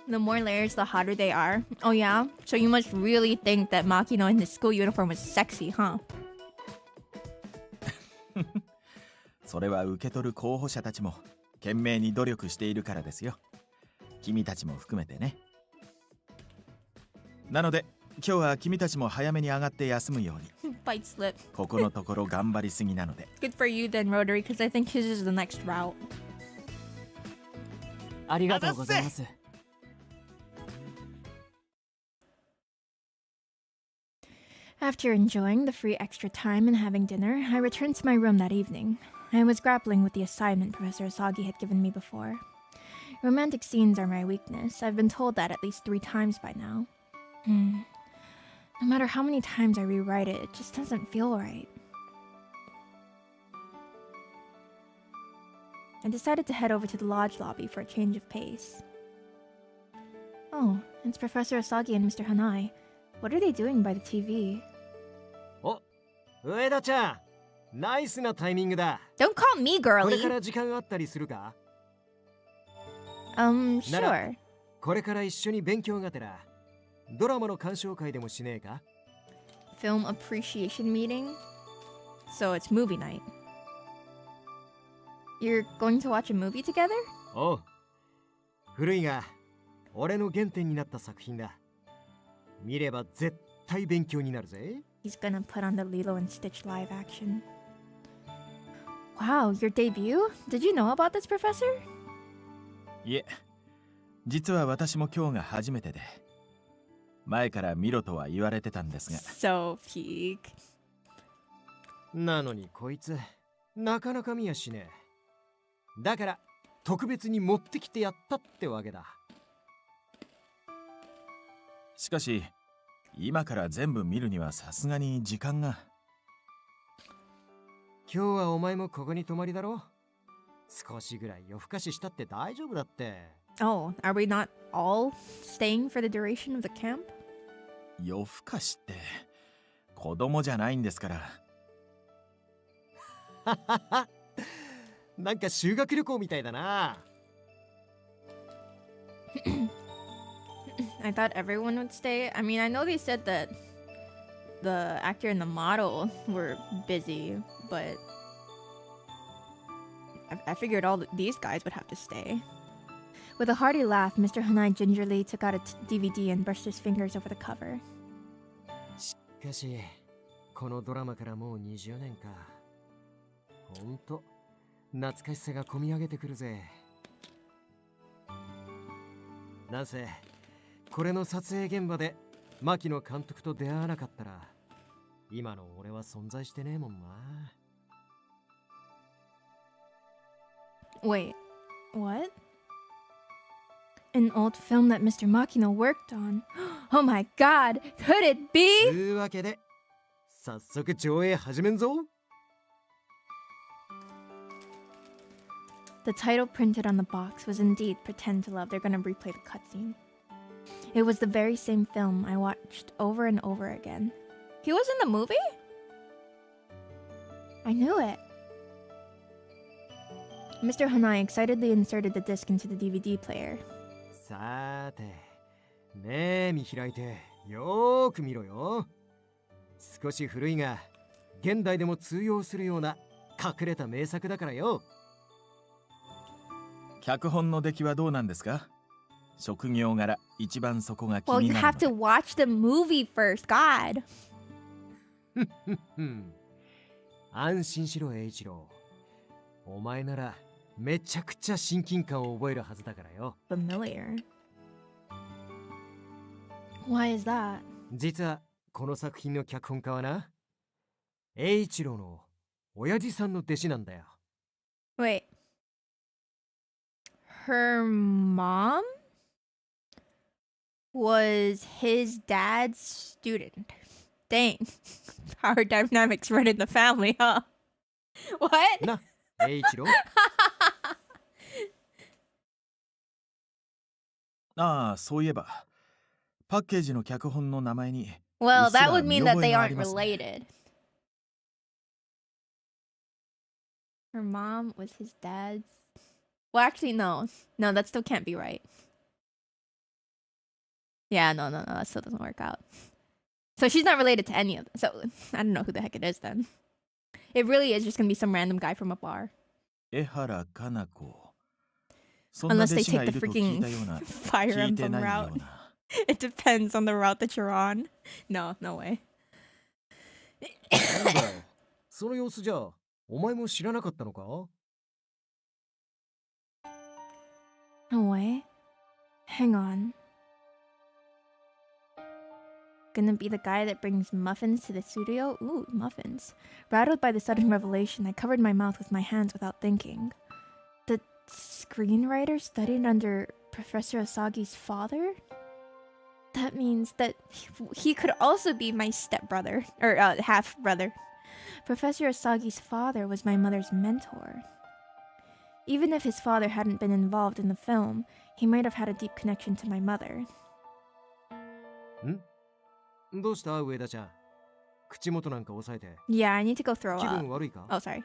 The more layers, the hotter they are. Oh yeah? So you must really think that Makino in his school uniform was sexy, huh? それは受け取る候補者たちも懸命に努力しているからですよ。君たちも含めてね。なので今日は君たちも早めに上がって休むように。Bite slip. ここのところ頑張りすぎなので。Good for you then, Rotary, because I think his is the next route. ありがとうございます。After enjoying the free extra time and having dinner, I returned to my room that evening. I was grappling with the assignment Professor Asagi had given me before. Romantic scenes are my weakness. I've been told that at least 3 times by now. No matter how many times I rewrite it, it just doesn't feel right. I decided to head over to the lodge lobby for a change of pace. Oh, it's Professor Asagi and Mr. Hanai. What are they doing by the TV? お、上田ちゃん、ナイスなタイミングだ。 Don't call me これか girly! ら時間あったりするか？ Sure. これから一緒に勉強がてらドラマの鑑賞会でもしねえか？ Film appreciation meeting? So it's movie night. You're going to watch a movie together? おう。古いが俺の原点になった作品だ。見れば絶対勉強になるぜ。 He's gonna put on the Lilo and Stitch live action. Wow, your debut? Did you know about this, Professor? いえ、実は私も今日が初めてで、前から見ろとは言われてたんですが。 So peak. なのにこいつなかなか見やしねえ。だから特別に持ってきてやったってわけだ。しかし今から全部見るにはさすがに時間が。今日はお前もここに泊まりだろ。少しぐらい夜更かししたって大丈夫だって。 Oh, are we not all staying for the duration of the camp? 夜更かしって子供じゃないんですから。なんか修学旅行みたいだな。I thought everyone would stay. I mean, I know they said that the actor and the model were busy, but I figured these guys would have to stay. With a hearty laugh, Mr. Hanai gingerly took out a DVD and brushed his fingers over the cover. しかしこのドラマからもう20年か。ほんと懐かしさがこみ上げてくるぜ。なんせこれの撮影現場で牧野監督と出会わなかったら今の俺は存在してねえもんな。 Wait, what? An old film that Mr. Makino worked on. Oh my god, could it be? というわけで早速上映始めんぞ。 The title printed on the box was indeed Pretend to Love. They're gonna replay the cutscene. It was the very same film I watched over and over again. He was in the movie? I knew it. Mr. Hanai excitedly inserted the disc into the DVD player. さーて、ねえ見開いてよーく見ろよ。少し古いが現代でも通用するような隠れた名作だからよ。脚本の出来はどうなんですか？職業柄一番そこが気 Well, に you な have る to ので。 watch the movie first. God. 安心しろ栄一郎。お前ならめちゃくちゃ親近感を覚えるはずだからよ。 Familiar. Why is that? 実はこの作品の脚本家はな、栄一郎の親父さんの弟子なんだよ。 Wait. Her mom was his dad's student. Dang. Power dynamics run in the family, huh? What? な、栄一郎。ああ、そういえばパッケージの脚本の名前に Well, that うっすら would 見 mean that 覚え they があ aren't りますね。 related. Her mom was his dad's. Well, actually, no. No, that still can't be right. Yeah, no, that still doesn't work out. So she's not related to any of them. So I don't know who the heck it is then. It really is just gonna be some random guy from a bar. 江原かな子。そんな Unless 弟 they 子が take い the ると聞い freaking たような、 Fire 聞いて Emblem ないよ route. うな。It depends on the route that you're on. No way. なんだよ、その様子じゃお前も知らなかったのか？ No way. Hang on. Gonna be the guy that brings muffins to the studio? Ooh, muffins. Rattled by the sudden revelation, I covered my mouth with my hands without thinking. The screenwriter studied under Professor Asagi's father? That means that he could also be my stepbrother, or half-brother. Professor Asagi's father was my mother's mentor. Even if his father hadn't been involved in the film, he might have had a deep connection to my mother. どうした上田ちゃん？口元なんか押さえて。 Yeah, I need to go throw 気 up. 分悪いか？ Oh, sorry.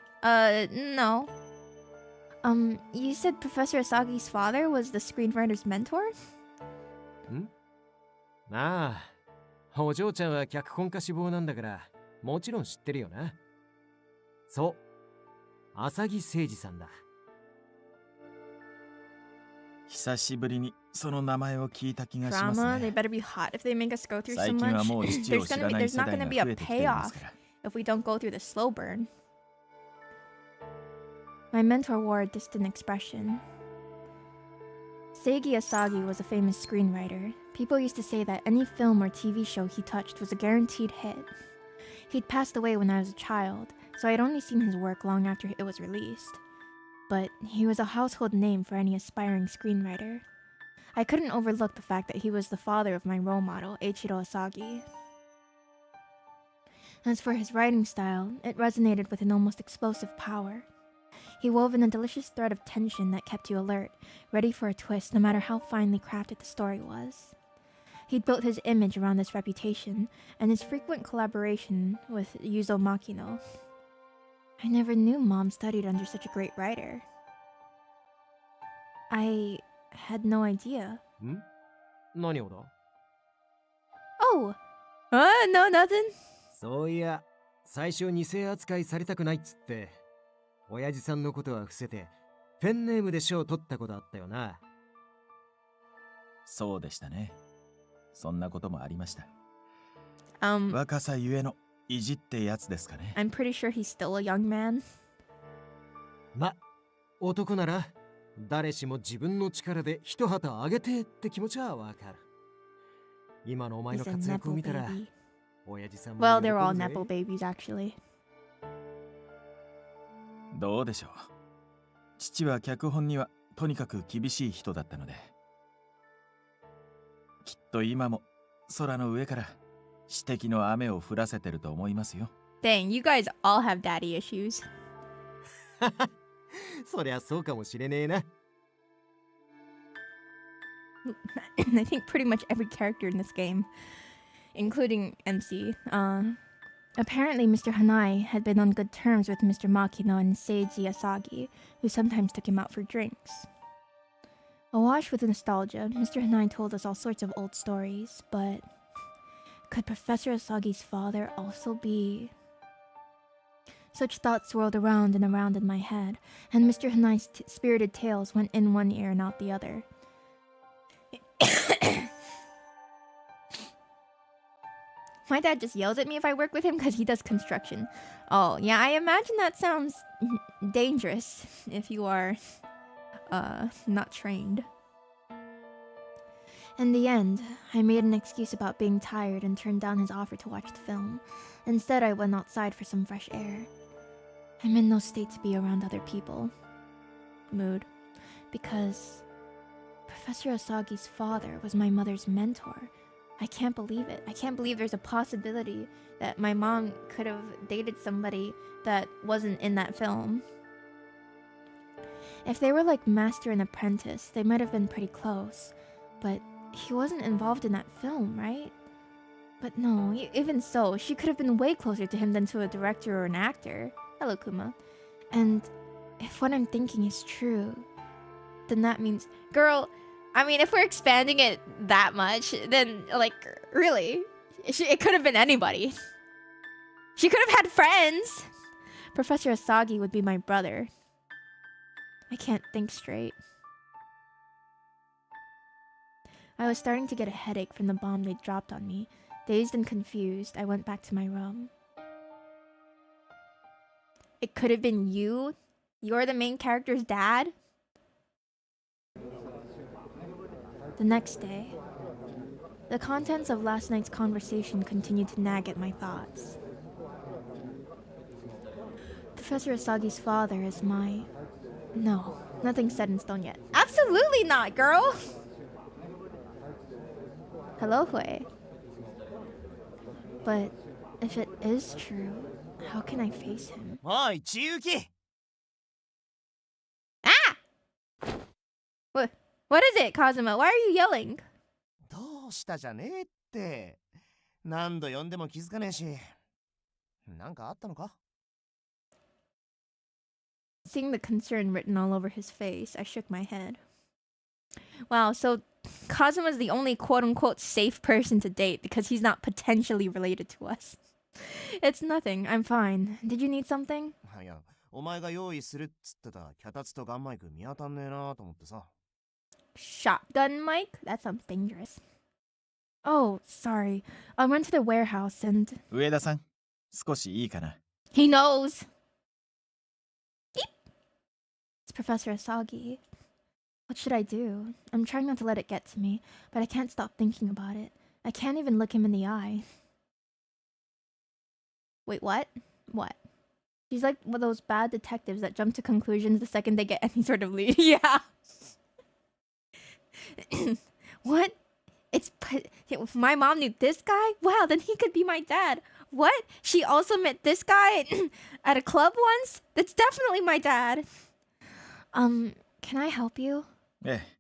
No. You said Professor Asagi's father was the screenwriter's mentor? ああ、お嬢ちゃんは脚本家志望なんだから、もちろん知ってるよな。そう、浅木誠二さんだ。久しぶりにその名前を聞いた気がします Drama, they ね。 better be hot if they make us go through so 最近は much. もう父を知らない There's 世 not 代 gonna が be 増 a えてきていま payoff すから。 if we don't go through the slow burn. My mentor wore a distant expression. Seiji Asagi was a famous screenwriter. People used to say that any film or TV show he touched was a guaranteed hit. He'd passed away when I was a child, so I'd only seen his work long after it was released. But he was a household name for any aspiring screenwriter. I couldn't overlook the fact that he was the father of my role model, Eiichiro Asagi. As for his writing style, it resonated with an almost explosive power. He wove in a delicious thread of tension that kept you alert, ready for a twist no matter how finely crafted the story was. He'd built his image around this reputation, and his frequent collaboration with Yuzo Makino. I never knew Mom studied under such a great writer. I had no idea. 何をだ？ Oh! No, nothing. そういや、最初偽扱いされたくないっつって、親父さんのことは伏せて、ペンネームで賞を取ったことあったよな。そうでしたね。そんなこともありました。 Um, 若さゆえの意地ってやつですかね。 I'm pretty sure he's still a young man. ま、男なら誰しも自分の力で一旗あげてって気持ちはわかる。今のお前 He's の a 活躍を nepo 見たら、 baby. 親父さんも Well, 喜 they're all ぶぜ。 nepo babies, actually. どうでしょう。父は脚本にはとにかく厳しい人だったので、きっと今も空の上から指摘の雨を降らせてると思いますよ。Dang, you guys all have daddy issues. そりゃそうかもしれねえな。I think pretty much every character in this game, including MC. Apparently, Mr. Hanai had been on good terms with Mr. Makino and Seiji Asagi, who sometimes took him out for drinks. Awash with nostalgia, Mr. Hanai told us all sorts of old stories, but could Professor Asagi's father also be... Such thoughts swirled around and around in my head, and Mr. Hanai's spirited tales went in one ear and out the other. My dad just yells at me if I work with him because he does construction. Oh, yeah, I imagine that sounds dangerous if you are, not trained. In the end, I made an excuse about being tired and turned down his offer to watch the film. Instead, I went outside for some fresh air. I'm in no state to be around other people. Mood. Because Professor Asagi's father was my mother's mentor. I can't believe it. I can't believe there's a possibility that my mom could have dated somebody that wasn't in that film. If they were like master and apprentice, they might have been pretty close. But he wasn't involved in that film, right? But no, even so, she could have been way closer to him than to a director or an actor. Hello, Kuma. And if what I'm thinking is true, then that means... Girl, I mean, if we're expanding it that much, then, like, really, it could have been anybody. She could have had friends. Professor Asagi would be my brother. I can't think straight. I was starting to get a headache from the bomb they dropped on me. Dazed and confused, I went back to my room. It could have been you? You're the main character's dad? The next day, the contents of last night's conversation continued to nag at my thoughts. Professor Asagi's father is my... No, nothing's set in stone yet. Absolutely not, girl! Hello, Hui. But if it is true, how can I face him? おい、千雪 Ah! What is it, Kazuma? Why are you yelling? どうしたじゃねえって。何度呼んでも気づかねえし。なんかあったのか Seeing the concern written all over his face, I shook my head. Wow, so Kazuma's the only quote-unquote safe person to date because he's not potentially related to us. It's nothing. I'm fine. Did you need something? いや、お前が用意するっつってた脚立とガンマイク見当たんねえなと思ってさ。Shotgun mic? That sounds dangerous. Oh, sorry. I went to the warehouse and... 上田さん、少しいいかな。 He knows! Beep! It's Professor Asagi. What should I do? I'm trying not to let it get to me, but I can't stop thinking about it. I can't even look him in the eye. Wait, what? What? She's like one of those bad detectives that jump to conclusions the second they get any sort of lead. Yeah. What? If my mom knew this guy? Wow, then he could be my dad. What? She also met this guy at a club once? That's definitely my dad. Can I help you? ええ。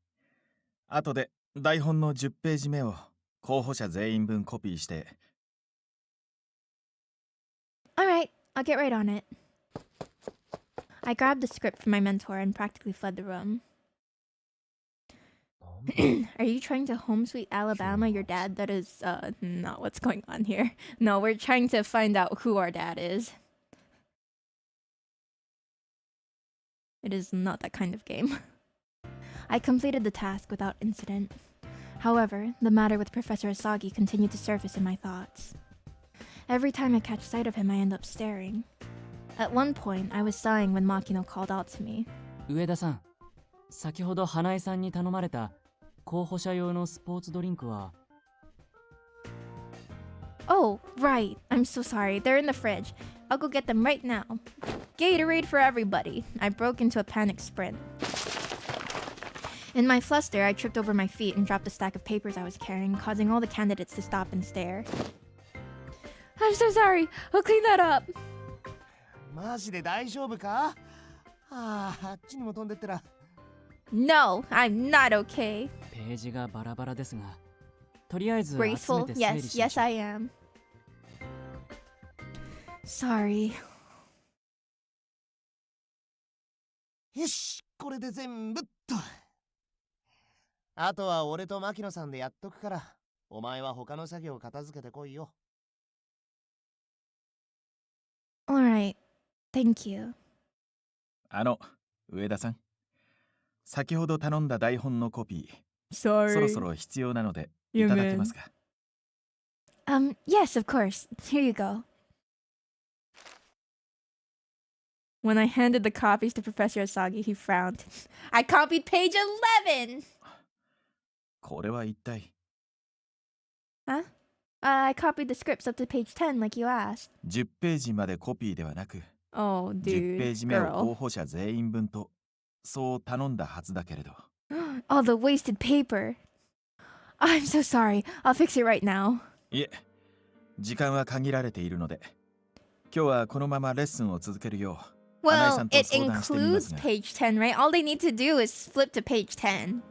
後で台本の10ページ目を候補者全員分コピーして。Alright, I'll get right on it. I grabbed the script from my mentor and practically fled the room. Are you trying to home sweet Alabama your dad? That is, not what's going on here. No, we're trying to find out who our dad is. It is not that kind of game. I completed the task without incident. However, the matter with Professor Asagi continued to surface in my thoughts. Every time I catch sight of him, I end up staring. At one point, I was sighing when Makino called out to me. 上田さん、先ほど花江さんに頼まれた候補者用のスポーツドリンクは Oh, right. I'm so sorry. They're in the fridge. I'll go get them right now. Gatorade for everybody. I broke into a panic sprint. In my fluster, I tripped over my feet and dropped a stack of papers I was carrying, causing all the candidates to stop and stare. I'm so sorry. I'll clean that up. マジで大丈夫かあっちにも飛んでったら。No, I'm not okay. ページがバラバラですが、とりあえず集め Graceful? て整理 Yes, しま yes しょう。 I am. Sorry. よし、これで全部っと。あとは俺と牧野さんでやっとくから、お前は他の作業を片付けてこいよ。Alright. Thank you. 上田さん。先ほど頼んだ台本のコピー、Sorry. そろそろ必要なのでいただけますか？ Yes, of course. Here you go. When I handed the copies to Professor Asagi, he frowned. I copied page 11! これは一体 Huh? I copied the scripts up to page 10 like you asked. 10ページまでコピーではなく、 Oh, 10 ペー dude. ジ目を Girl. 候補者全員分とそう頼んだはずだけれど。All the wasted paper. I'm so sorry. I'll fix it right now. いえ、時間は限られているので、今日はこのままレッスンを続けるよう。 Well, it includes page 10, right? All they need to do is flip to page 10.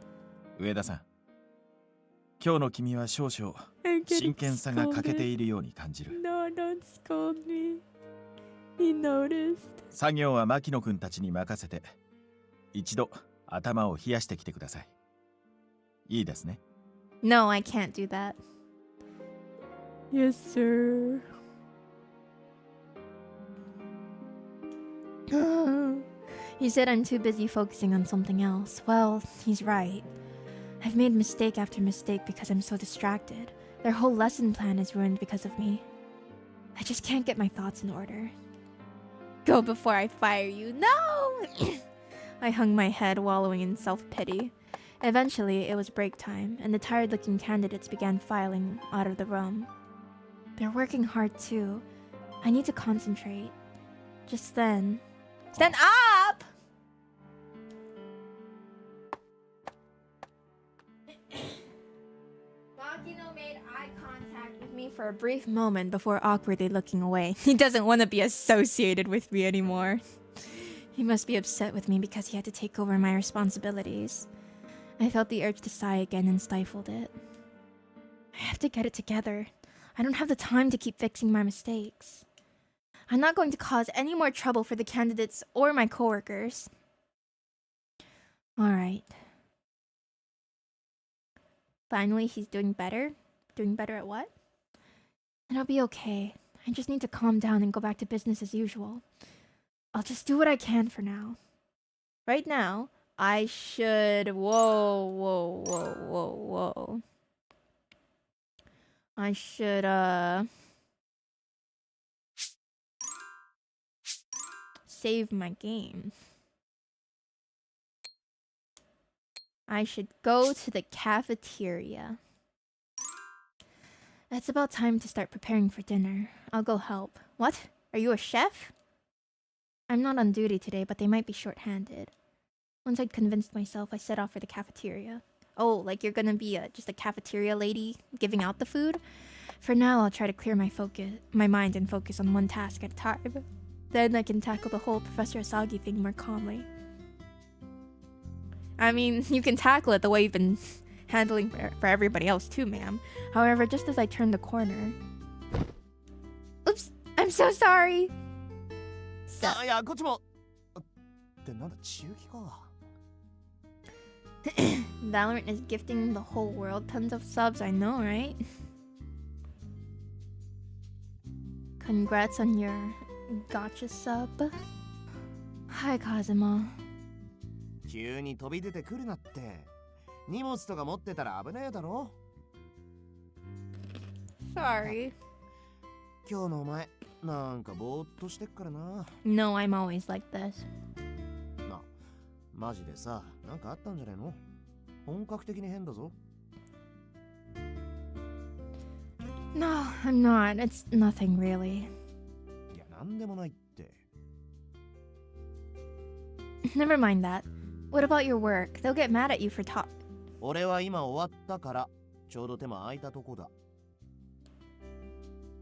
上田さん、今日の君は少々 I'm getting 真剣さが欠けて scolded. いるように感じる。 No, don't scold me. He noticed. 作業は牧野くんたちに任せて、一度頭を冷やしてきてください。いいですね。 No, I can't do that. Yes, sir. He said I'm too busy focusing on something else. Well, he's right. I've made mistake after mistake because I'm so distracted. Their whole lesson plan is ruined because of me. I just can't get my thoughts in order. Go before I fire you. No! I hung my head, wallowing in self-pity. Eventually, it was break time, and the tired-looking candidates began filing out of the room. They're working hard too. I need to concentrate. Just then... Stand up! Makino made eye contact with me for a brief moment before awkwardly looking away. He doesn't want to be associated with me anymore. He must be upset with me because he had to take over my responsibilities. I felt the urge to sigh again and stifled it. I have to get it together. I don't have the time to keep fixing my mistakes. I'm not going to cause any more trouble for the candidates or my coworkers. Alright. Finally, he's doing better. Doing better at what? It'll be okay. I just need to calm down and go back to business as usual. I'll just do what I can for now. Right now, I should... Whoa. I should, save my game. I should go to the cafeteria. It's about time to start preparing for dinner. I'll go help. What? Are you a chef? I'm not on duty today, but they might be short-handed. Once I'd convinced myself, I set off for the cafeteria. Oh, like you're gonna be just a cafeteria lady giving out the food? For now, I'll try to clear my mind and focus on one task at a time. Then I can tackle the whole Professor Asagi thing more calmly. I mean, you can tackle it the way you've been handling for everybody else too, ma'am. However, just as I turned the corner... Oops! I'm so sorry! So... いや、こっちも。ってなんだ、中期か。Valorant is gifting the whole world tons of subs, I know, right? Congrats on your gotcha sub. Hi, Kazuma. 急に飛び出てくるなって。荷物とか持ってたら危ねえだろ。Sorry. 今日のお前、なんかぼーっとしてっからな。No, I'm always like this. マジでさ、なんかあったんじゃねえの？本格的に変だぞ。No, I'm not. It's nothing really. いや、なんでもないって。Never mind that. What about your work? They'll get mad at you for talk. 俺は今終わったから、ちょうど手間空いたとこだ。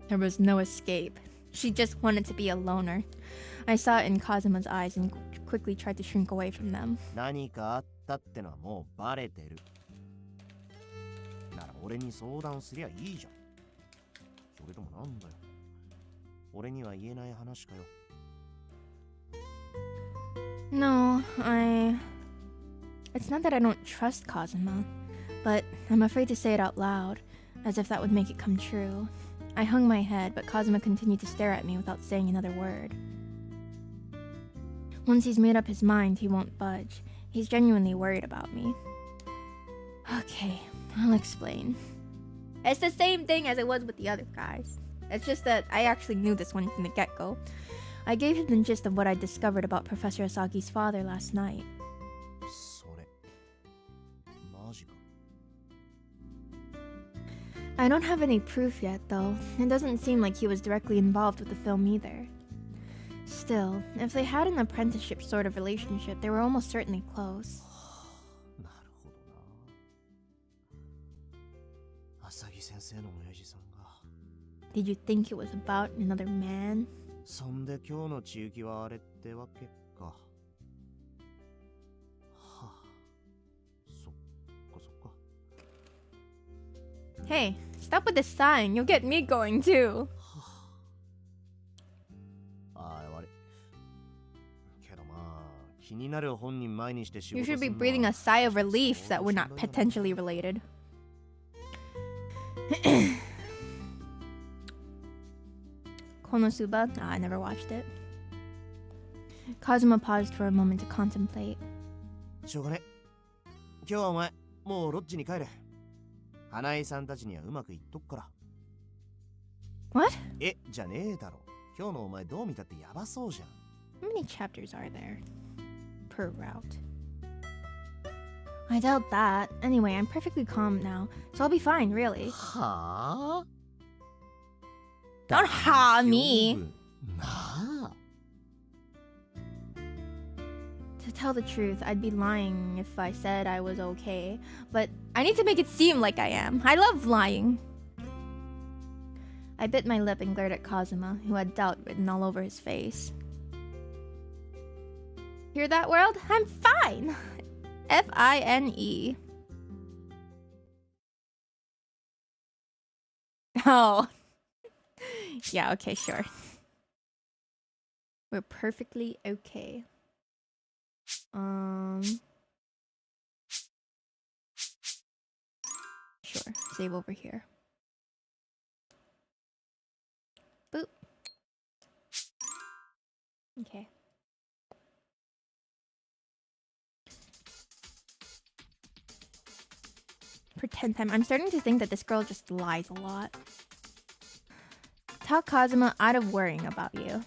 There was no escape. She just wanted to be a loner. I saw it in Kazuma's eyes and quickly tried to shrink away from them. 何かあったってのはもうバレてる。なら俺に相談すりゃいいじゃん。それともなんだよ。俺には言えない話かよ。No, It's not that I don't trust Kazuma, but I'm afraid to say it out loud, as if that would make it come true. I hung my head, but Kazuma continued to stare at me without saying another word. Once he's made up his mind, he won't budge. He's genuinely worried about me. Okay, I'll explain. It's the same thing as it was with the other guys. It's just that I actually knew this one from the get-go. I gave him the gist of what I discovered about Professor Asagi's father last night. それ、マジか。I don't have any proof yet, though. It doesn't seem like he was directly involved with the film either. Still, if they had an apprenticeship sort of relationship, they were almost certainly close. なるほどな。浅木先生の親父さんが。Did you think it was about another man? そんで今日の中期はあれってわけか。はあ、そっかそっか。Hey, stop with the sighing. You'll get me going too. ああ、悪い。けどまあ、気になる本人前にして仕 You 事 should す be るのは breathing a sigh of relief そう that we're しん not どいよな。 potentially related. Konosuba? Ah, I never watched it. Kazuma paused for a moment to contemplate. しょうがね。今日はお前、もうロッジに帰れ。花井さんたちにはうまくいっとくから。What? え、じゃねえだろ。今日のお前どう見たってヤバそうじゃん。How many chapters are there per route? I doubt that. Anyway, I'm perfectly calm now, so I'll be fine, really. はあ Don't ha me. なあ To tell the truth, I'd be lying if I said I was okay, but I need to make it seem like I am. I love lying. I bit my lip and glared at Kazuma, who had doubt written all over his face. Hear that, world? I'm fine! F-I-N-E. Oh. Yeah, okay, sure. We're perfectly okay. Sure. Save over here. Boop. Okay. Pretend time. I'm starting to think that this girl just lies a lot. Talk Kazuma out of worrying about you.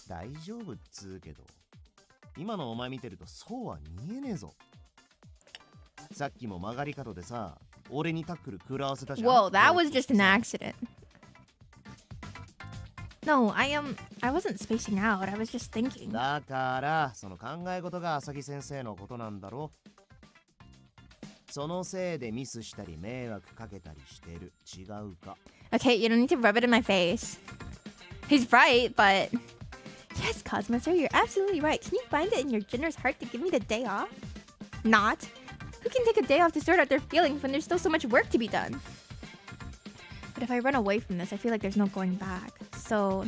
大丈夫っつうけど、今のお前見てるとそうは見えねえぞ。さっきも曲がり角でさ、俺にタックル食らわせたじゃん。 Whoa, that was just an accident. No, I wasn't spacing out. I was just thinking. だから、その考え事が浅木先生のことなんだろ。そのせいでミスしたり迷惑かけたりしてる。違うか。 Okay, you don't need to rub it in my face. He's right, but... Yes, Kazuma, sir, you're absolutely right. Can you find it in your generous heart to give me the day off? Not. Who can take a day off to sort out their feelings when there's still so much work to be done? But if I run away from this, I feel like there's no going back. So...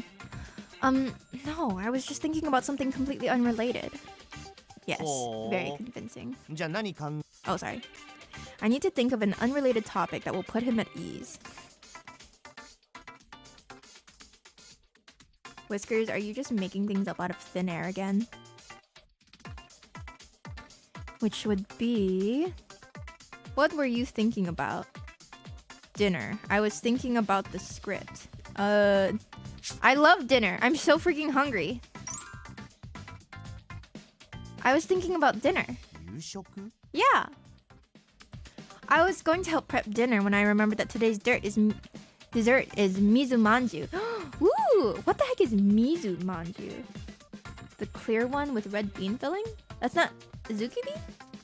no, I was just thinking about something completely unrelated. Yes, very convincing. じゃあ何考 Oh, sorry. I need to think of an unrelated topic that will put him at ease. Whiskers, are you just making things up out of thin air again? Which would be... What were you thinking about? Dinner. I was thinking about the script. I love dinner. I'm so freaking hungry. I was thinking about dinner. 夕食 Yeah. I was going to help prep dinner when I remembered that today's dessert is mizu manju. Ooh, what the heck is mizu manju? The clear one with red bean filling? That's not zucchini?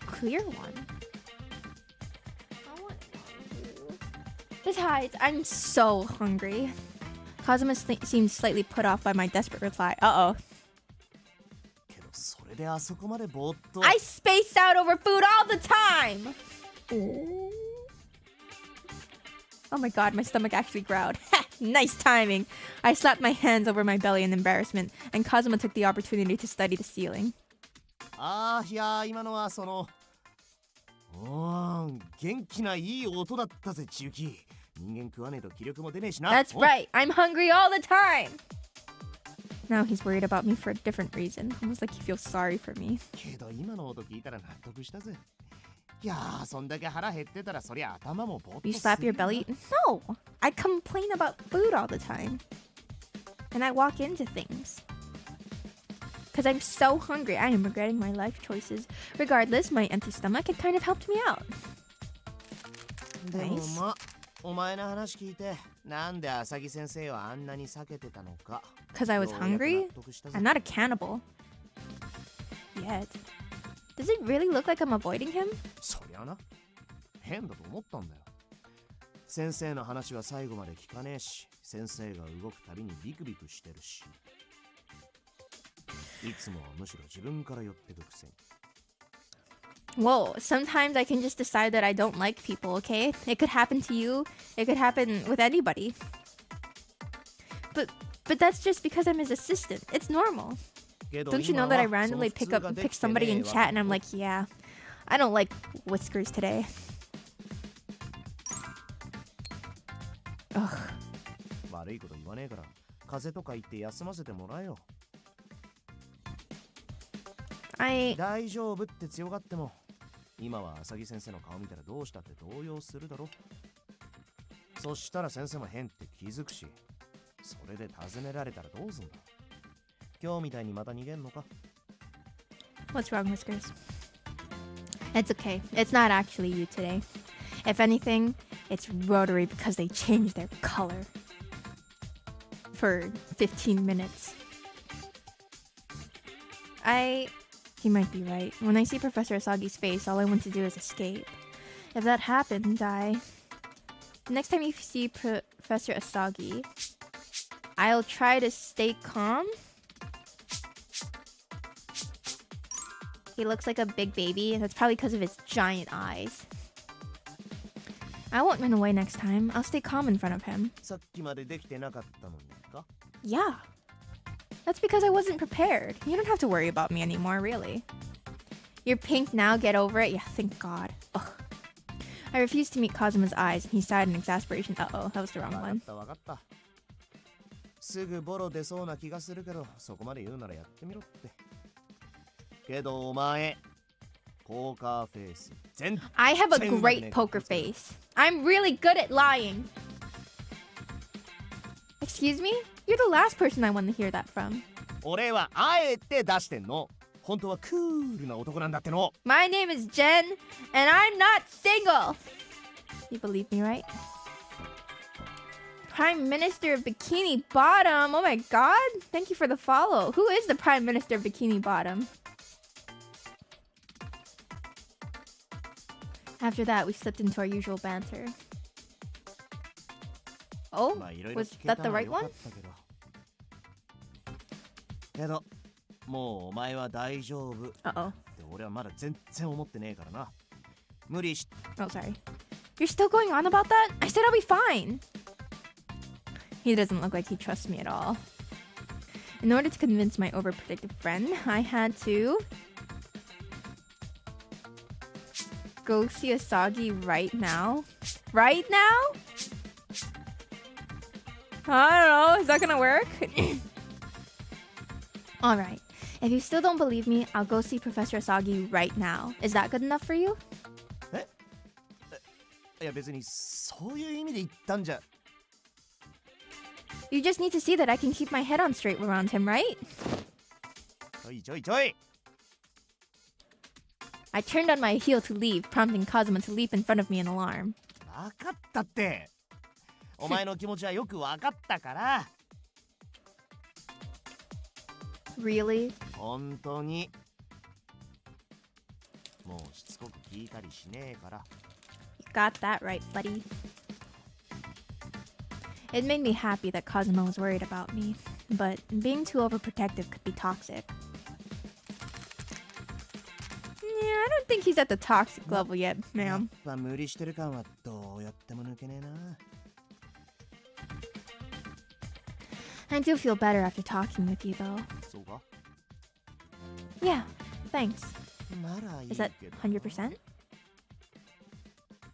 Clear one. I want manju. Besides, I'm so hungry. Kazuma seemed slightly put off by my desperate reply. Uh-oh. けどそれであそこまでぼーっと I space out over food all the time! Oh my god, my stomach actually growled. Nice timing! I slapped my hands over my belly in embarrassment, and Kazuma took the opportunity to study the ceiling. ああ、いや今のはその元気ないい音だったぜ、千雪。人間食わねえと気力も出ねえしな。 That's right, I'm hungry all the time! Now he's worried about me for a different reason. Almost like he feels sorry for me. けど今の音聞いたら納得したぜ。いやー、そんだけ腹減ってたらそりゃ頭もぼーっと You slap your belly? No! I complain about food all the time. And I walk into things. Because I'm so hungry, I am regretting my life choices. Regardless, my empty stomach had kind of helped me out. でも Nice. ま、お前の話聞いて、なんで浅木先生はあんなに避けてたのか。 Because I was ようやく hungry? 納得したぜ I'm not a cannibal. Yet. Does it really look like I'm avoiding him? そりゃな。変だと思ったんだよ。先生の話は最後まで聞かねえし、先生が動くたびにビクビクしてるし。いつもはむしろ自分から寄ってくくせに。Whoa, sometimes I can just decide that I don't like people, okay? It could happen to you. It could happen with anybody. But that's just because I'm his assistant. It's normal. Don't you know that I randomly pick somebody in chat and I'm like, yeah, I don't like whiskers today. Ugh. 悪いこと言わねえから風邪とか言って休ませてもらえよ。大丈夫って強がっても今は浅木先生の顔見たらどうしたって動揺するだろ。そしたら先生も変って気づくし、それで尋ねられたらどうすんだ。今日みたいにまた逃げんのか。 What's wrong, Whiskers? It's okay. It's not actually you today. If anything, it's Rotary because they changed their color for 15 minutes. He might be right. When I see Professor Asagi's face, all I want to do is escape. If that happened, next time you see Professor Asagi, I'll try to stay calm. He looks like a big baby, and that's probably because of his giant eyes. I won't run away next time. I'll stay calm in front of him. さっきまでできてなかったのにか。 Yeah. That's because I wasn't prepared. You don't have to worry about me anymore, really. You're pink now, get over it? Yeah, thank God. Ugh. I refused to meet Kazuma's eyes, and he sighed in exasperation. Uh-oh, that was the wrong one. わかった。すぐボロ出そうな気がするけど、そこまで言うならやってみろって。けどお前、ポーカーフェイス。I have a great poker face. I'm really good at lying. Excuse me? You're the last person I want to hear that from. 俺はあえて出してんの。本当はクールな男なんだっての。My name is Jen, and I'm not single. You believe me, right? Prime Minister of Bikini Bottom. Oh my God. Thank you for the follow. Who is the Prime Minister of Bikini Bottom? After that, we slipped into our usual banter. Oh, was that the right one? けど、もうお前は大丈夫。Uh-oh. って俺はまだ全然思ってねえからな。無理し。Oh, sorry. You're still going on about that? I said I'll be fine. He doesn't look like he trusts me at all. In order to convince my overprotective friend, I had to go see Asagi right now. Right now? I don't know. Is that gonna work? Alright. If you still don't believe me, I'll go see Professor Asagi right now. Is that good enough for you? いや別にそういう意味で言ったんじゃ。You just need to see that I can keep my head on straight around him, right? ちょい。 I turned on my heel to leave, prompting Kazuma to leap in front of me in alarm. わかったって。お前の気持ちはよくわかったから。Really? 本当に。もうしつこく聞いたりしねえから。You got that right, buddy. It made me happy that Kazuma was worried about me, but being too overprotective could be toxic. Yeah, I don't think he's at the toxic level yet, ma'am. やっぱ無理してる感はどうやっても抜けねえな。I do feel better after talking with you, though. そうか? Yeah, thanks. ならいい Is that けど。 100%?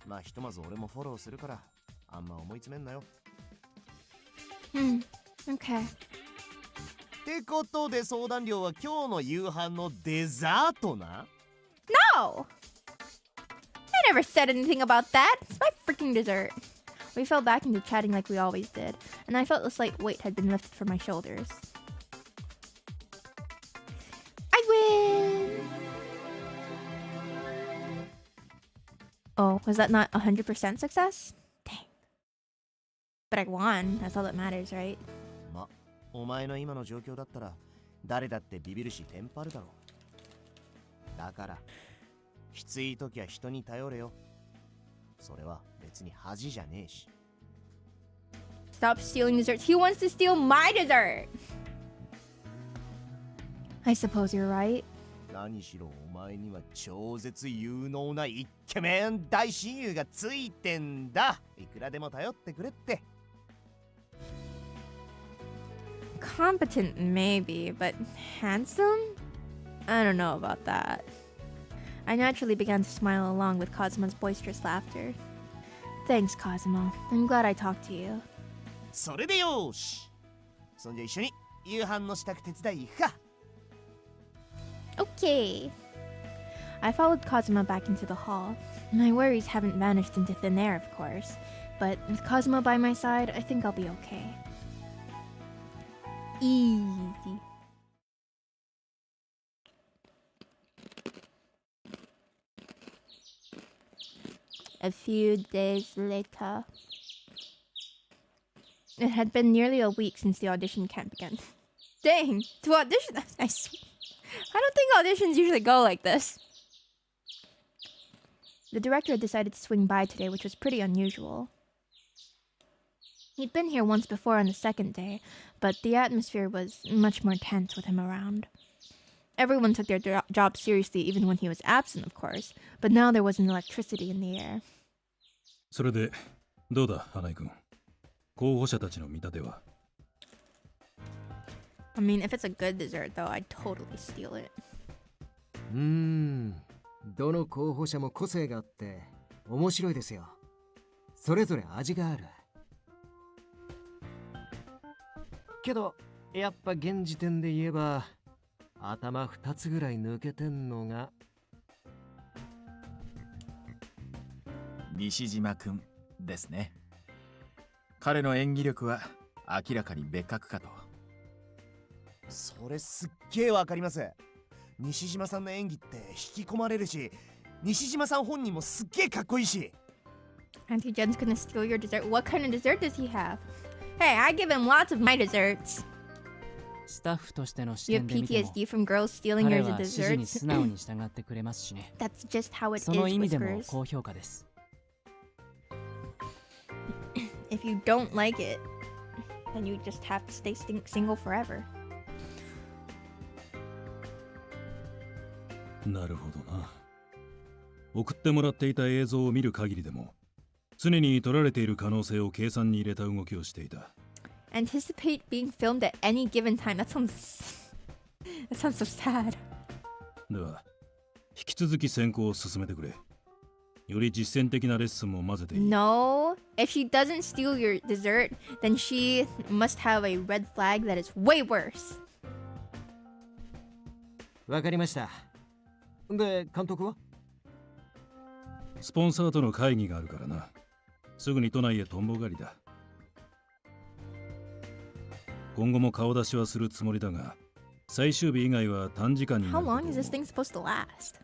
まあひとまず俺もフォローするからあんま思い詰めんなよ。Okay. ってことで相談料は今日の夕飯のデザートな。 No! I never said anything about that. It's my freaking dessert. We fell back into chatting like we always did, and I felt a slight weight had been lifted from my shoulders. I win! Oh, was that not 100% success? Dang. But I won. That's all that matters, right? ま、お前の今の状況だったら誰だってビビるしテンパるだろう。だからきつい時は人に頼れよ。それは別に恥じゃねえし。 Stop stealing desserts. He wants to steal my dessert! I suppose you're right. 何しろお前には超絶有能なイケメン大親友がついてんだ。いくらでも頼ってくれって。Competent, maybe, but handsome? I don't know about that. I naturally began to smile along with Kazuma's boisterous laughter. Thanks, Kazuma. I'm glad I talked to you. それでよーし。そんじゃ一緒に夕飯の支度手伝い行くか。Okay. I followed Kazuma back into the hall. My worries haven't vanished into thin air, of course, but with Kazuma by my side, I think I'll be okay. Easy. A few days later. It had been nearly a week since the audition camp began. Dang, to audition, I don't think auditions usually go like this. The director had decided to swing by today, which was pretty unusual. He'd been here once before on the second day, but the atmosphere was much more tense with him around. Everyone took their job seriously even when he was absent, of course, but now there was an electricity in the air. それでどうだ花井君、候補者たちの見立ては。 I mean, if it's a good dessert, though, I'd totally steal it. どの候補者も個性があって面白いですよ。それぞれ味がある。けどやっぱ現時点で言えば頭2つぐらい抜けてんのが西島くんですね。彼の演技力は明らかに別格かと。それすっげえわかります。西島さんの演技って引き込まれるし、西島さん本人もすっげえかっこいいし。Auntie Jen's gonna steal your dessert. What kind of dessert does he have? Hey, I give him lots of my desserts. スタッフとしての視 You have 点で見ても PTSD from girls stealing 彼 your は指示に desserts? 素直に従ってくれますしね。 That's just how it その is, 意味でも Whiskers. 高評価です。 If you don't like it, then you just have to stay single forever. なるほどな。送ってもらっていた映像を見る限りでも常に撮られている可能性を計算に入れた動きをしていた。 Anticipate being filmed at any given time. That sounds so sad. では引き続き選考を進めてくれ。より実践的なレッスンも混ぜていい。 No, if she doesn't steal your dessert, then she must have a red flag that is way worse. わかりました。で、監督は？スポンサーとの会議があるからな。すぐに都内へとんぼ狩りだ。今後も顔出しはするつもりだが、最終日以外は短時間にな How ると思う。 long is this thing supposed to last?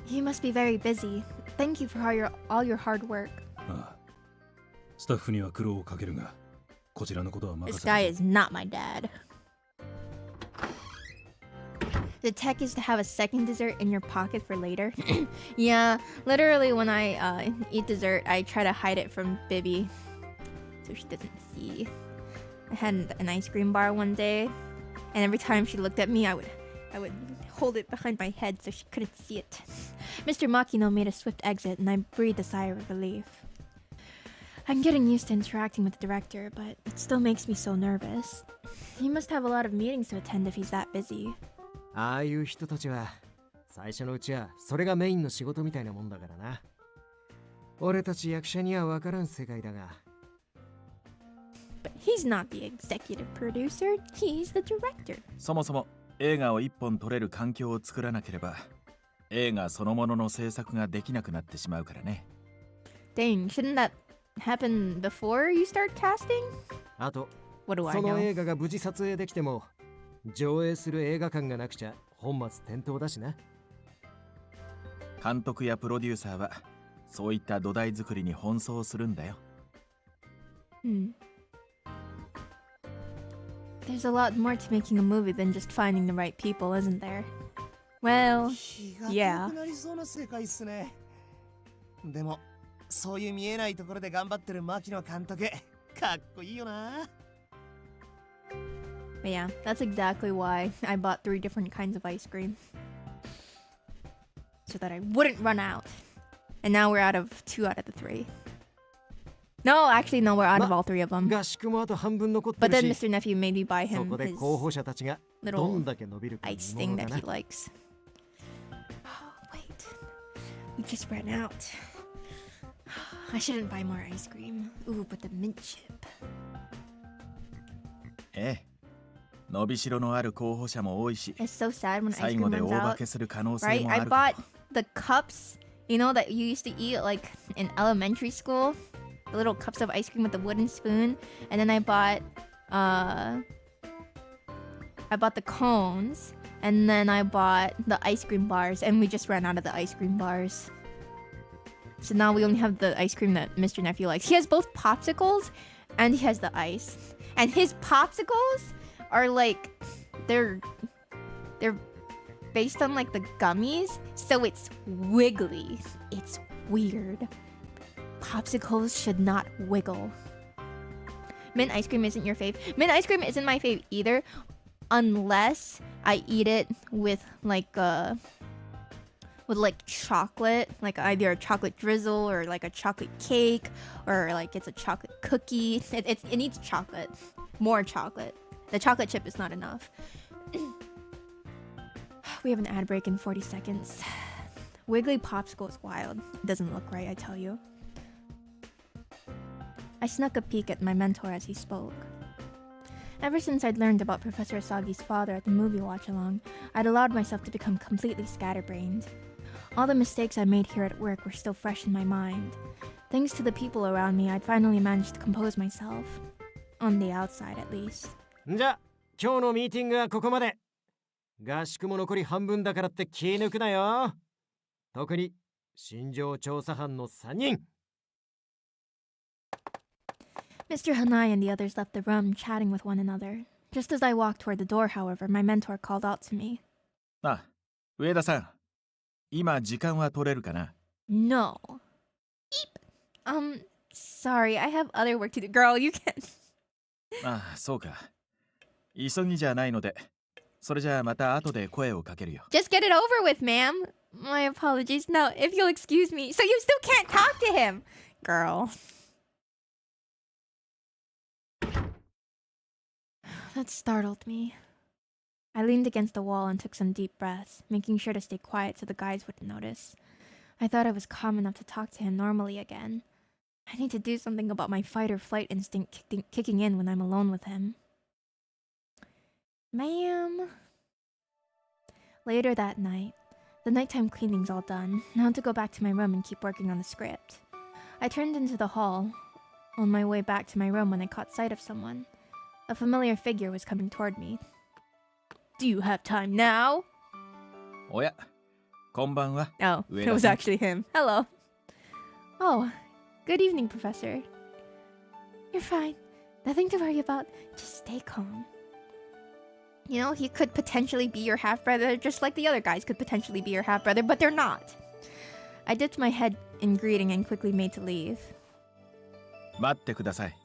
You must be very busy. Thank you for all your hard work. ああ、スタッフには苦労をかけるが、こちらのことは任 This せ guy て。 is not my dad. The tech is to have a second dessert in your pocket for later. Yeah, literally when I eat dessert, I try to hide it from Bibby so she doesn't see. I had an ice cream bar one day, and every time she looked at me, I would hold it behind my head so she couldn't see it. Mr. Makino made a swift exit, and I breathed a sigh of relief. I'm getting used to interacting with the director, but it still makes me so nervous. He must have a lot of meetings to attend if he's that busy. ああいう人たちは最初のうちはそれがメインの仕事みたいなもんだからな。俺たち役者には分からん世界だが。But he's not the executive producer, he's the director. そもそも映画を一本撮れる環境を作らなければ映画そのものの制作ができなくなってしまうからね。Dang, shouldn't that happen before you start casting? あと、 What do I その know? 映画が無事撮影できても上映する映画館がなくちゃ本末転倒だしな。監督やプロデューサーはそういった土台作りに奔走するんだよ。There's a lot more to making a movie than just finding the right people, isn't there? Well, 気が yeah. 遠くなりそうな世界っすね。でもそういう見えないところで頑張ってる牧野監督、かっこいいよな。But yeah, that's exactly why I bought 3 different kinds of ice cream. So that I wouldn't run out. And now we're out of 2 out of the 3. No, actually, no, we're out of all 3 of them. 合宿もあと半分残って But る then し Mr. Nephew made me buy そ him こで his 候補者たちがど little んだけ伸びるか見 ice も thing のだ that な he likes. Oh, wait. We just ran out. I shouldn't buy more ice cream. Ooh, but the mint chip. ええ、伸びしろのある候補者も多いし、 It's so sad when ice 最 cream 後で大 runs 化 out. けする可能性 Right? も I あるか bought the cups, you know, that you used to eat like in elementary school. The little cups of ice cream with the wooden spoon. And then I bought the cones. And then I bought the ice cream bars. And we just ran out of the ice cream bars. So now we only have the ice cream that Mr. Nephew likes. He has both popsicles and he has the ice. And his popsicles are like, they're based on like the gummies, so it's wiggly. It's weird. Popsicles should not wiggle. Mint ice cream isn't your fave. Mint ice cream isn't my fave either, unless I eat it with like chocolate, like either a chocolate drizzle or like a chocolate cake or like it's a chocolate cookie. It needs chocolate, more chocolate. The chocolate chip is not enough. We have an ad break in 40 seconds. Wiggly popsicle is wild. It doesn't look right, I tell you. I snuck a peek at my mentor as he spoke. Ever since I'd learned about Professor Asagi's father at the movie watch-along, I'd allowed myself to become completely scatterbrained. All the mistakes I made here at work were still fresh in my mind. Thanks to the people around me, I'd finally managed to compose myself. On the outside, at least. じゃあ今日のミーティングはここまで。合宿も残り半分だからって気抜くなよ。特に心情調査班の3人。Mr. Hanai and the others left the room, chatting with one another. Just as I walked toward the door, however, my mentor called out to me. あ、上田さん、今時間は取れるかな？ No. Eep. Sorry, I have other work to do. Girl, you can. ああ、そうか。急ぎじゃないので、それじゃあまた後で声をかけるよ。 Just get it over with, ma'am. My apologies. No, if you'll excuse me. So you still can't talk to him. Girl. That startled me. I leaned against the wall and took some deep breaths, making sure to stay quiet so the guys wouldn't notice. I thought I was calm enough to talk to him normally again. I need to do something about my fight or flight instinct kicking in when I'm alone with him. Ma'am. Later that night, the nighttime cleaning's all done. Now to go back to my room and keep working on the script. I turned into the hall, on my way back to my room when I caught sight of someone. A familiar figure was coming toward me. Do you have time now? おや、こんばんは。 Oh, it was actually him. Hello. Oh, good evening, Professor. You're fine. Nothing to worry about. Just stay calm. You know, he could potentially be your half-brother, just like the other guys could potentially be your half-brother, but they're not. I dipped my head in greeting and quickly made to leave. 待ってください。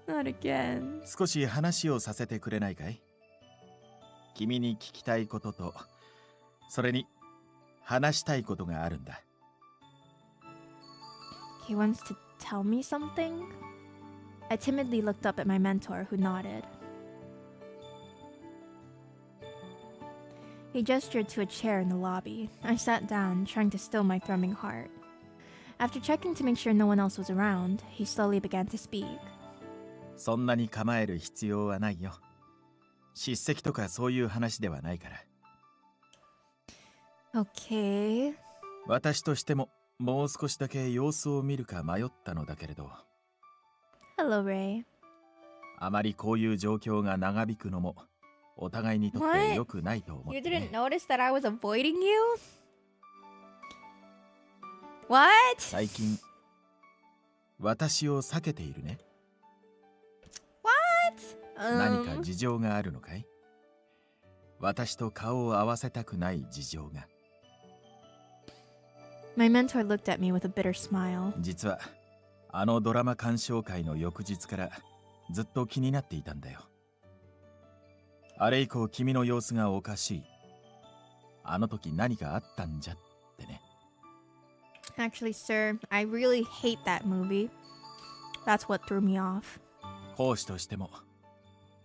Not again. 少し話をさせてくれないかい？君に聞きたいことと、それに話したいことがあるんだ。 He wants to tell me something? I timidly looked up at my mentor, who nodded. He gestured to a chair in the lobby. I sat down, trying to still my thrumming heart. After checking to make sure no one else was around, he slowly began to speak. そんなに構える必要はないよ。叱責とかそういう話ではないから。Okay. 私としてももう少しだけ様子を見るか迷ったのだけれど。 Hello, Ray. あまりこういう状況が長引くのもお互いにとって良くないと思っ You て、ね。 didn't notice that I was avoiding you? What? 最近私を避けているね。 何か事情があるのかい？私と顔を合わせたくない事情が。 My mentor looked at me with a bitter smile. 実はあのドラマ鑑賞会の翌日からずっと気になっていたんだよ。あれ以降君の様子がおかしい。あの時何かあったんじゃってね。Actually, sir, I really hate that movie. That's what threw me off. 講師としても、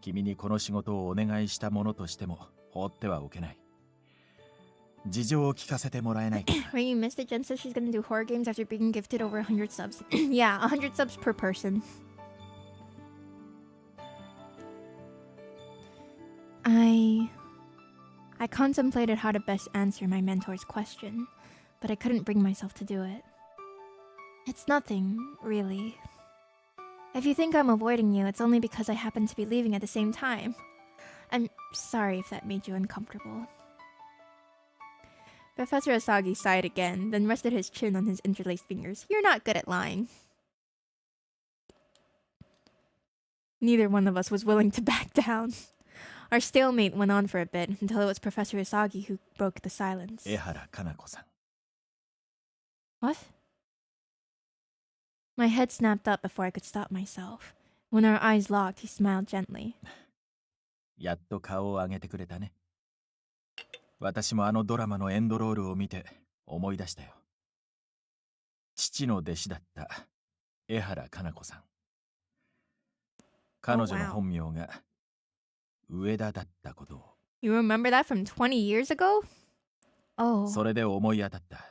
君にこの仕事をお願いしたものとしても放ってはおけない。事情を聞かせてもらえないか。Right, you missed it. Jen says she's gonna do horror games after being gifted over 100 subs. Yeah, 100 subs per person. I contemplated how to best answer my mentor's question, but I couldn't bring myself to do it. It's nothing, really. If you think I'm avoiding you, it's only because I happen to be leaving at the same time. I'm sorry if that made you uncomfortable. Professor Asagi sighed again, then rested his chin on his interlaced fingers. You're not good at lying. Neither one of us was willing to back down. Our stalemate went on for a bit until it was Professor Asagi who broke the silence. 江原かな子さん。 What? My head snapped up before I could stop myself. When our eyes locked, he smiled gently. やっと顔を上げてくれたね。私もあのドラマのエンドロールを見て思い出したよ。父の弟子だった江原かな子さん。彼女の本名が上田だったことを。You remember that from 20 years ago? Oh. それで思い当たった。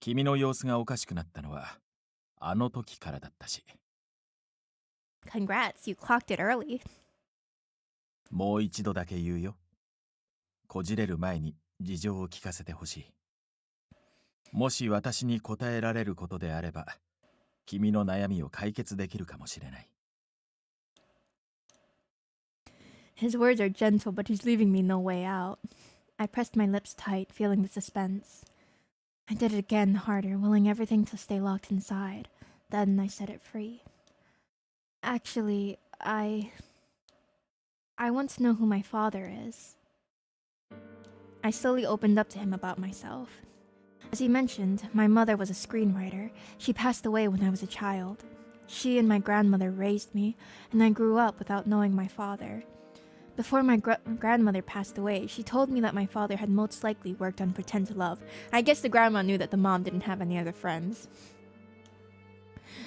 君の様子がおかしくなったのはあの時からだったし。Congrats, you clocked it early. もう一度だけ言うよ。こじれる前に事情を聞かせてほしい。もし私に答えられることであれば、君の悩みを解決できるかもしれない。His words are gentle, but he's leaving me no way out. I pressed my lips tight, feeling the suspense. I did it again harder, willing everything to stay locked inside. Then I set it free. Actually, I want to know who my father is. I slowly opened up to him about myself. As he mentioned, my mother was a screenwriter. She passed away when I was a child. She and my grandmother raised me, and I grew up without knowing my father. Before my grandmother passed away, she told me that my father had most likely worked on Pretend to Love. I guess the grandma knew that the mom didn't have any other friends.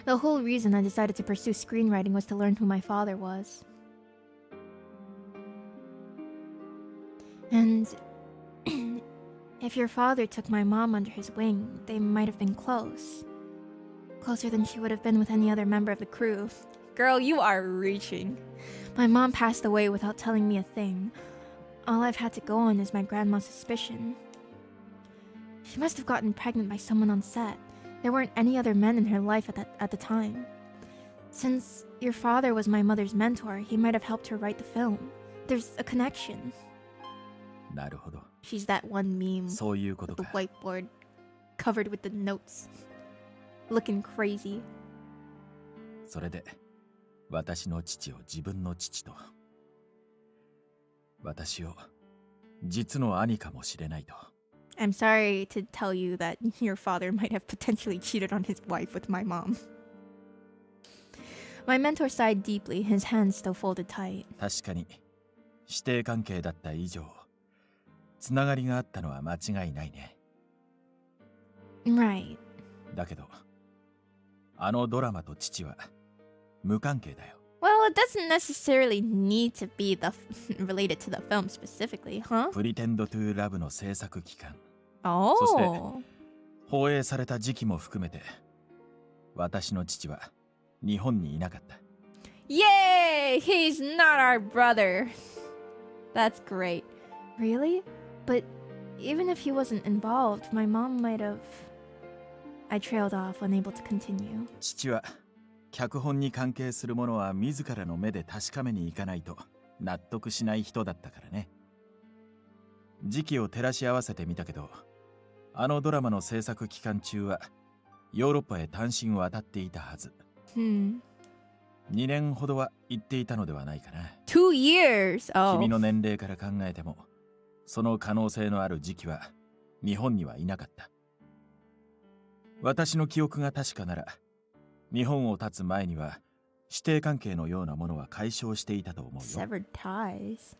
The whole reason I decided to pursue screenwriting was to learn who my father was. And if your father took my mom under his wing, they might have been close. Closer than she would have been with any other member of the crew. Girl, you are reaching. My mom passed away without telling me a thing. All I've had to go on is my grandma's suspicion. She must have gotten pregnant by someone on set. There weren't any other men in her life at the time. Since your father was my mother's mentor, he might have helped her write the film. There's a connection. なるほど。 She's that one meme そういうこと with the か。 whiteboard covered with the notes. Looking crazy. それで私の父を自分の父と、私を実の兄かもしれないと。I'm sorry to tell you that your father might have potentially cheated on his wife with my mom. My mentor sighed deeply, his hands still folded tight. 確かに師弟関係だった以上、つながりがあったのは間違いないね。Right. だけど、あのドラマと父は無関係だよ。Well, it doesn't necessarily need to be related to the film specifically, huh? プリテンドトゥーラブの制作期間、 Oh. そして放映された時期も含めて、私の父は日本にいなかった。Yay! He's not our brother. That's great. Really? But even if he wasn't involved, my mom might have... I trailed off, unable to continue. 父は脚本に関係するものは自らの目で確かめに行かないと納得しない人だったからね。時期を照らし合わせてみたけど、あのドラマの制作期間中はヨーロッパへ単身渡っていたはず。2年ほどは行っていたのではないかな。2 years! Oh. 君の年齢から考えても、その可能性のある時期は日本にはいなかった。私の記憶が確かなら、日本を立つ前には師弟関係のようなものは解消していたと思うよ。 Severed ties.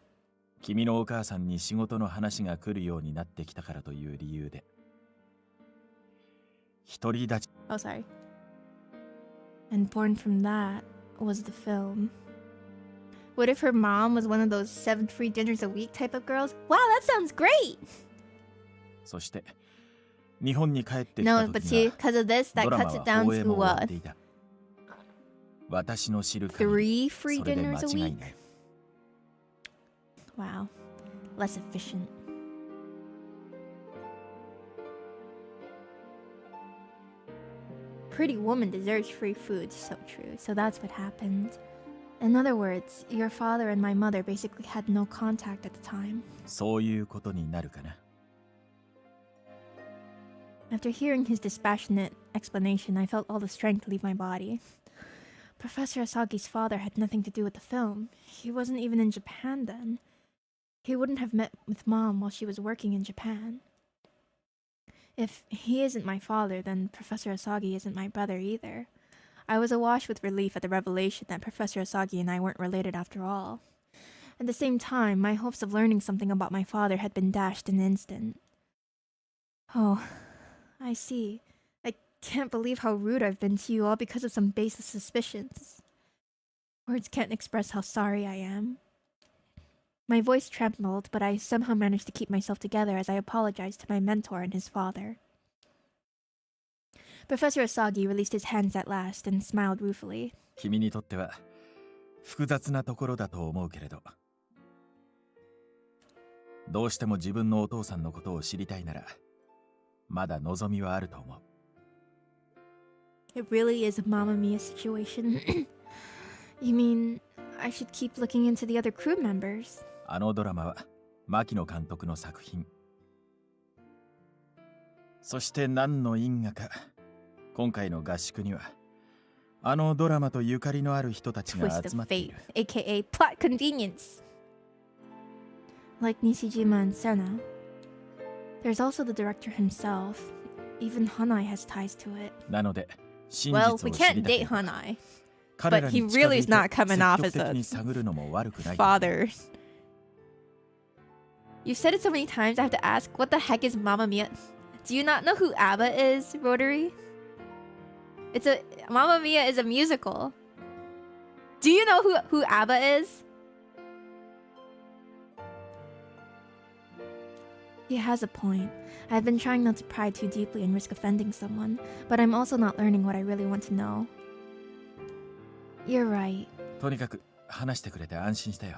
君のお母さんに仕事の話が来るようになってきたからという理由で。独り立ち。 Oh, sorry. And born from that was the film. What if her mom was one of those 7 free dinners a week type of girls? Wow, that sounds great! そして日本に帰ってき No, た but 時 see, に because of this, は that ドラマ cuts は it down 放映 to も終わっ what? ていた。私の知る限り 3 free それで dinners 間 a 違い week? ない。 Wow. Less efficient. Pretty woman deserves free food. So true. So that's what happened. In other words, your father and my mother basically had no contact at the time. そういうことになるかな。 After hearing his dispassionate explanation, I felt all the strength leave my body. Professor Asagi's father had nothing to do with the film. He wasn't even in Japan then. He wouldn't have met with Mom while she was working in Japan. If he isn't my father, then Professor Asagi isn't my brother either. I was awash with relief at the revelation that Professor Asagi and I weren't related after all. At the same time, my hopes of learning something about my father had been dashed in an instant. Oh, I see. I can't believe how rude I've been to you all because of some baseless suspicions. Words can't express how sorry I am. My voice trembled, but I somehow managed to keep myself together as I apologized to my mentor and his father. Professor Asagi released his hands at last and smiled ruefully. 君にとっては複雑なところだと思うけれど、どうしても自分のお父さんのことを知りたいなら、まだ望みはあると思う。 It really is a Mamma Mia situation. You mean I should keep looking into the other crew members? あのドラマは牧野監督の作品。そして何の因果か、今回の合宿にはあのドラマとゆかりのある人たちが Twist 集ま of ってい fate, る。 aka plot convenience. Like Nishijima and Sena, there's also the director himself. Even Hanai has ties to it. なので真実を Well, 知り we た can't けれ date ば Hanai. 彼ら but に he 近づ really い is て not coming off 積 as 極的 a に探るのも悪くない。 father. You said it so many times, I have to ask, what the heck is Mamma Mia? Do you not know who ABBA is, Rotary? Mamma Mia is a musical. Do you know who ABBA is? He has a point. I've been trying not to pry too deeply and risk offending someone, but I'm also not learning what I really want to know. You're right. とにかく話してくれて安心したよ。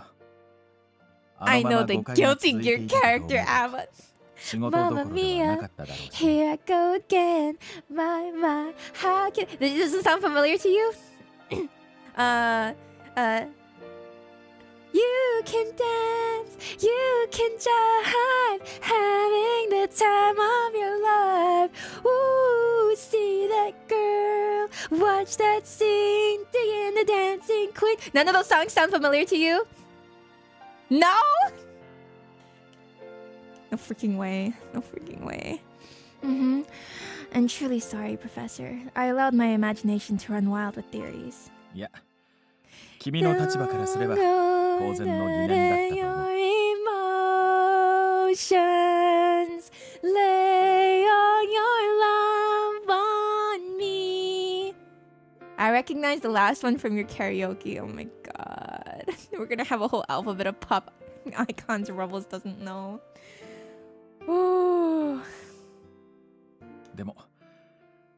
I know the guilty gear character ABBA. 仕事どころではなかっただろうし。 Here I go again. My, how can... Does this sound familiar to you? You can dance, you can jive, having the time of your life. Ooh, see that girl, watch that scene, digging the dancing queen. None of those songs sound familiar to you? No? No freaking way. No freaking way. I'm truly sorry, Professor. I allowed my imagination to run wild with theories. いや、君の立場からすれば当然の疑念だったと思う。 Emotions lay on your love on me. I recognize the last one from your karaoke. Oh my god. We're gonna have a whole alphabet of pop icons Rubbles doesn't know. Ooh. でも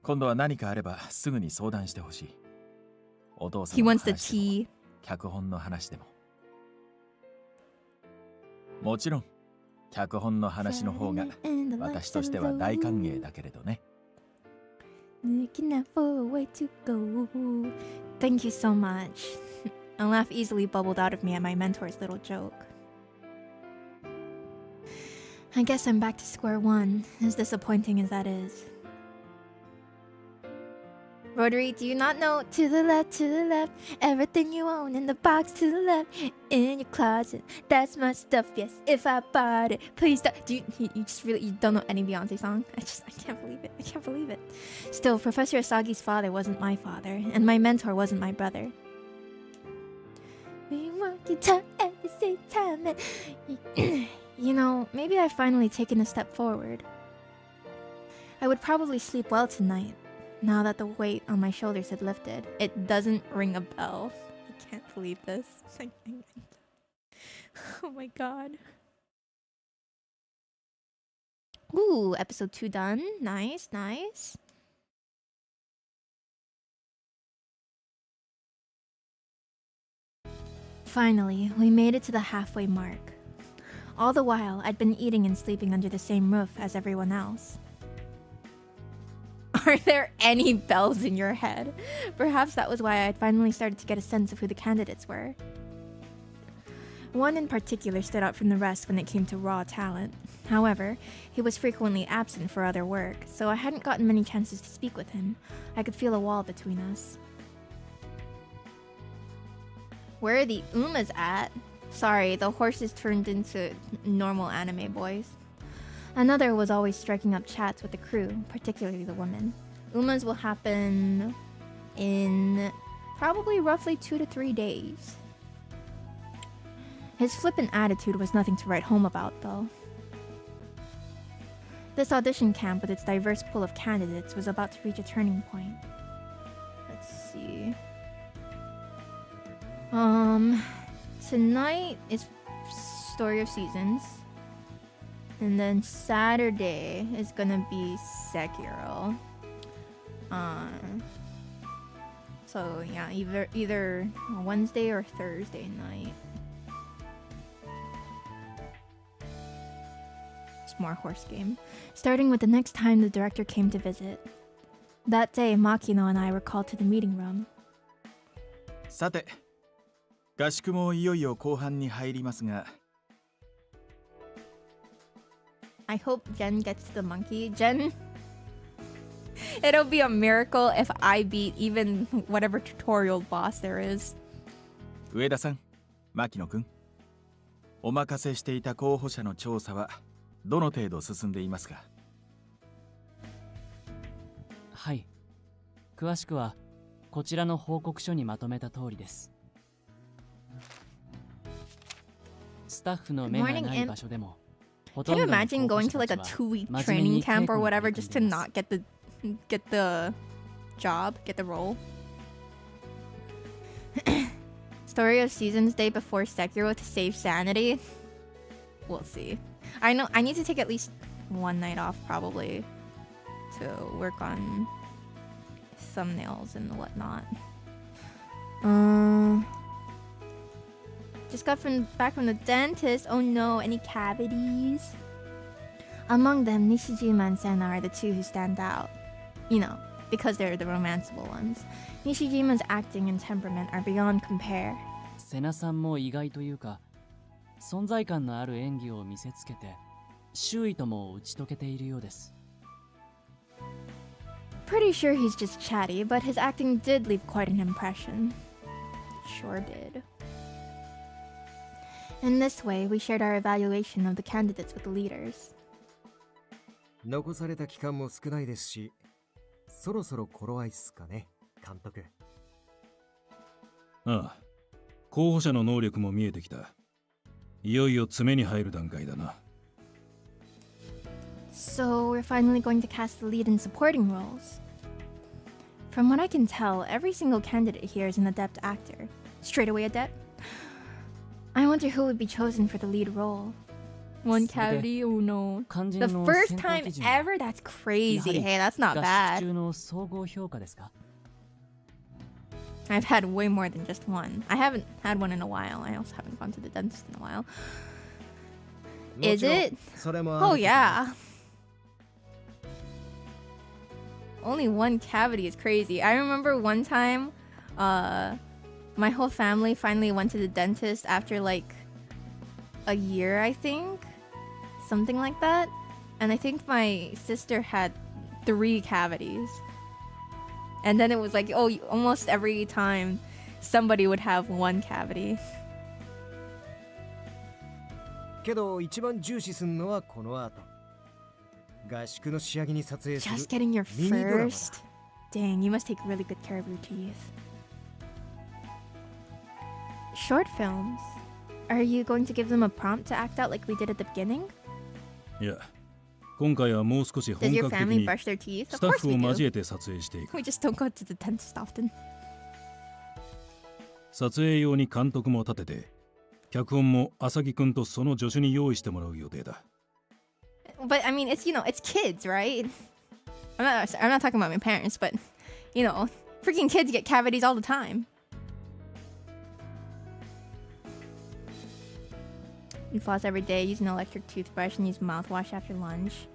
今度は何かあればすぐに相談してほしい。お父さん He の wants the 話でも tea. 脚本の話でも。もちろん脚本の話の方が私としては大歓迎だけれどね。 Looking out for a way to go. Thank you so much. A laugh easily bubbled out of me at my mentor's little joke. I guess I'm back to square one, as disappointing as that is. Rotary, do you not know? To the left, everything you own in the box to the left, in your closet. That's my stuff, yes. If I bought it, please don't. You just really, you don't know any Beyonce song? I can't believe it. I can't believe it. Still, Professor Asagi's father wasn't my father, and my mentor wasn't my brother. guitar at the same time. You know, maybe I've finally taken a step forward. I would probably sleep well tonight, now that the weight on my shoulders had lifted. It doesn't ring a bell. I can't believe this. Oh my god. Ooh, episode 2 done. Nice, nice. Finally, we made it to the halfway mark. All the while, I'd been eating and sleeping under the same roof as everyone else. Are there any bells in your head? Perhaps that was why I'd finally started to get a sense of who the candidates were. One in particular stood out from the rest when it came to raw talent. However, he was frequently absent for other work, so I hadn't gotten many chances to speak with him. I could feel a wall between us. Where are the Umas at? Sorry, the horses turned into normal anime boys. Another was always striking up chats with the crew, particularly the women. Umas will happen in probably roughly 2 to 3 days. His flippant attitude was nothing to write home about, though. This audition camp with its diverse pool of candidates was about to reach a turning point. Let's see. Tonight is Story of Seasons. And then Saturday is gonna be Sekiro. So yeah, either Wednesday or Thursday night. It's more horse game. Starting with the next time the director came to visit. That day, Makino and I were called to the meeting room. さて、合宿もいよいよ後半に入りますが、 I hope Jen gets to the monkey. Jen, it'll be a miracle if I beat even whatever tutorial boss there is. 上田さん、牧野くん、お任せしていた候補者の調査はどの程度進んでいますか？はい。詳しくはこちらの報告書にまとめた通りです。スタッフの目がない場所でも。Can you imagine going to like a 2-week training camp or whatever just to not get the job, get the role? Story of Seasons day before Sekiro to save sanity. We'll see. I know I need to take at least one night off probably to work on thumbnails and whatnot. Just got back from the dentist. Oh no, any cavities? Among them, Nishijima and Senna are the two who stand out. You know, because they're the romanceable ones. Nishijima's acting and temperament are beyond compare. セナさんも意外というか、存在感のある演技を見せつけて、周囲とも打ち解けているようです。Pretty sure he's just chatty, but his acting did leave quite an impression. Sure did. In this way, we shared our evaluation of the candidates with the leaders. 残された期間も少ないですし、そろそろ頃合いっすかね、監督。ああ、候補者の能力も見えてきた。いよいよ詰めに入る段階だな。So we're finally going to cast the lead and supporting roles. From what I can tell, every single candidate here is an adept actor. Straight away adept? I wonder who would be chosen for the lead role. One cavity? Oh no. The first time ever? That's crazy. Hey, that's not bad. I've had way more than just one. I haven't had one in a while. I also haven't gone to the dentist in a while. Is it? Oh yeah. Only one cavity is crazy. I remember one time, my whole family finally went to the dentist after like a year, I think. Something like that. And I think my sister had 3 cavities. And then it was like, oh, almost every time somebody would have 1 cavity. けど一番重視するのはこの後。合宿の仕上げに撮影する Just getting your ミニドラマだ。 first? Dang, you must take really good care of your teeth. Short films. Are you going to give them a prompt to act out like we did at the beginning? いや、今回はもう少し Does 本 your 格的 family に brush their teeth? ス Of タッ course フ we を do. 交えて撮影していく。 We just don't go to the dentist often. 撮影用に監督も立てて、脚本も浅木くんとその助手に用意してもらう予定だ。But I mean, it's it's kids, right? I'm not talking about my parents, but freaking kids get cavities all the time. You floss every day, use an electric toothbrush, and use mouthwash after lunch.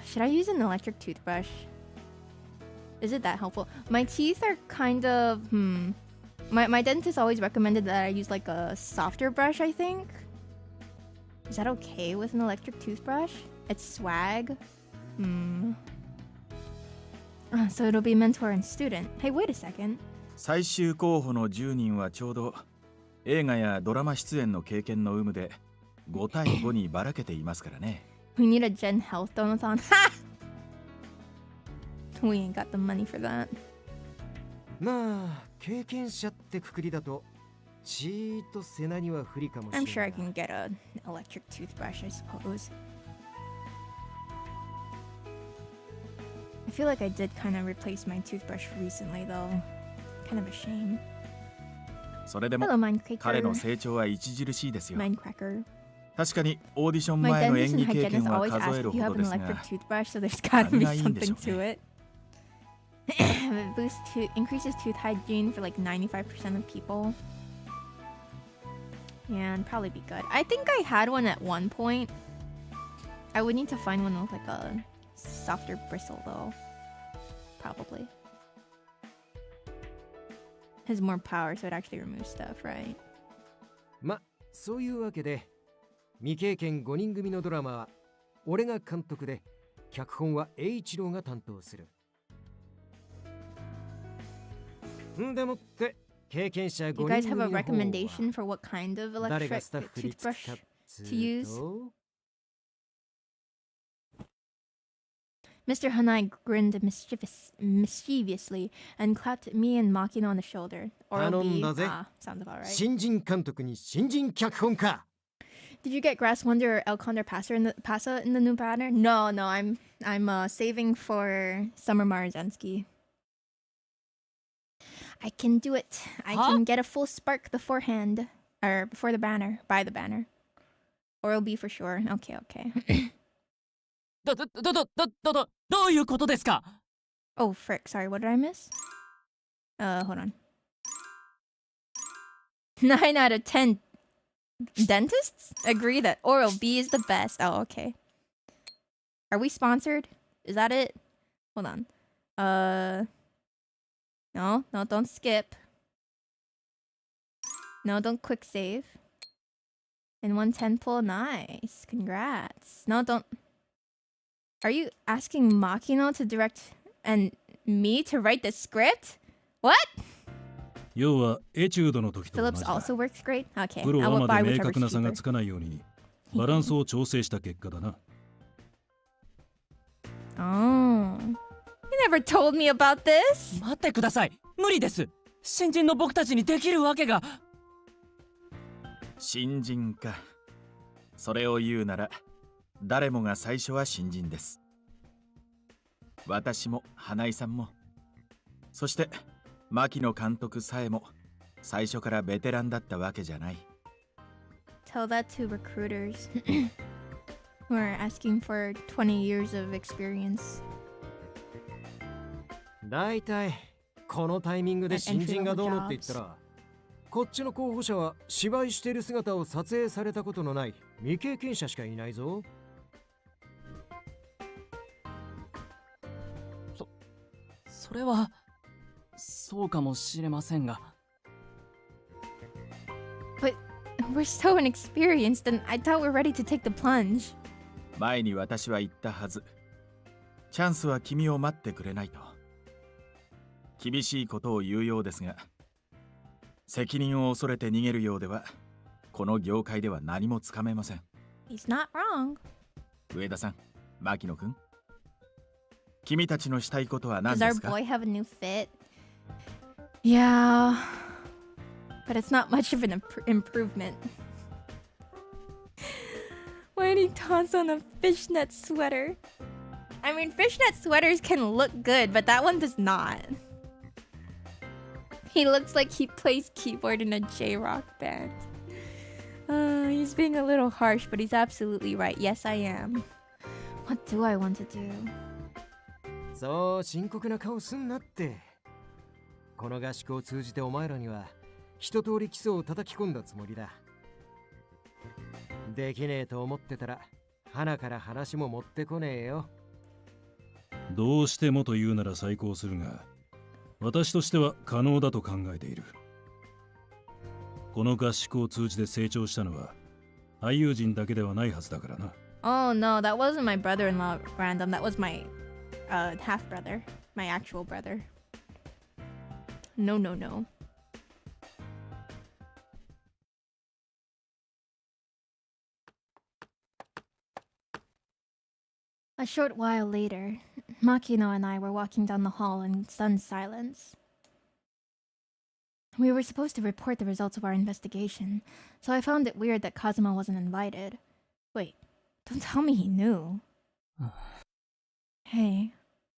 Should I use an electric toothbrush? Is it that helpful? My teeth are kind of My dentist always recommended that I use like a softer brush, I think. Is that okay with an electric toothbrush? It's swag. So it'll be mentor and student. Hey, wait a second. 最終候補の10人はちょうど映画やドラマ出演の経験の有無で5対5にばらけていますからね。We need a Gen Health donathon. Ha! We ain't got the money for that. まあ経験者ってくくりだとちーっと背中には不利かもしれな I'm い。 sure I can get an electric toothbrush, I suppose. I feel like I did kind of replace my toothbrush recently, though. Kind of a shame. それでも Hello, 彼の Mindcracker. 成長は著しいですよ。 Mindcracker. 確かにオーディション My 前の dentist 演技 and 経験 hygienist は always 数 ask える if you ほ have ど an ですが electric toothbrush, so there's gotta be 何がいいんでしょ something う to ね。 it. Increases tooth hygiene for like 95% of people. Yeah, and probably be good. I think I had one at one point. I would need to find one with like a softer bristle though. Probably. Has more power, so it actually removes stuff, right? ま、そういうわけで未経験5人組のドラマは俺が監督で脚本は栄一郎が担当する。んでもって経験者5 Do 人 you 組 guys の have 方 a は recommendation for what kind of 誰が electric スタッフに使 toothbrush っつ to use? うと Mr. Hanai grinned mischievously and clapped me and Makino on the shoulder. Oral B. 頼んだぜ。 Sounds about right. 新人監督に新人脚本家。 Did you get Grass Wonder or El Condor Pasa in the new banner? No, I'm saving for Summer Marzensky. I can do it. I can get a full spark beforehand. Or before the banner. By the banner. Oral B for sure. Okay. どういうことですか？ Oh, frick. Sorry, what did I miss? Hold on. 9 out of 10 dentists agree that Oral B is the best. Oh, okay. Are we sponsored? Is that it? Hold on. No, don't skip. No, don't quick save. And 110 pull. Nice. Congrats. No, don't. Are you asking Makino to direct and me to write the script? What? 要はエチュードの時と同 Phillips じだ。 also works great? Okay, プロ I は will ま buy で明 whichever's 確な差が cheaper. つかないようにバランスを調整した結果だな。 Oh. You never told me about this. 待ってください。無理です。新人の僕たちにできるわけが。新人か。それを言うなら誰もが最初は新人です。私も花井さんも、そして牧野監督さえも最初からベテランだったわけじゃない。 Tell that to recruiters who are asking for 20 years of experience. だいたいこのタイミングで新人がどうのって言ったらこっちの候補者は芝居してる姿を撮影されたことのない未経験者しかいないぞ。それはそうかもしれませんが。 But we're so inexperienced and I thought we're ready to take the plunge. 前に私は言ったはず。チャンスは君を待ってくれないと。厳しいことを言うようですが、責任を恐れて逃げるようでは、この業界では何もつかめません。 He's not wrong. 上田さん、牧野くん。君たちのしたいことは何 Does で our すか？ boy have a new fit? Yeah. but it's not much of an improvement. When he taunts on a fishnet sweater. I mean, fishnet sweaters can look good, but that one does not. He looks like he plays keyboard in a J-rock band. He's being a little harsh, but he's absolutely right. Yes, I am. What do I want to do? そう深刻な顔すんなって。この合宿を通じてお前らには一通り基礎を叩き込んだつもりだ。できねえと思ってたら花から話も持ってこねえよ。どうしてもと言うなら再考するが、私としては可能だと考えている。この合宿を通じて成長したのは俳優陣だけではないはずだからな。Oh no, that wasn't my brother-in-law random. That was my half brother, my actual brother. No, no, no. A short while later, Makino and I were walking down the hall in stunned silence. We were supposed to report the results of our investigation, so I found it weird that Kazuma wasn't invited. Wait, don't tell me he knew. Hey,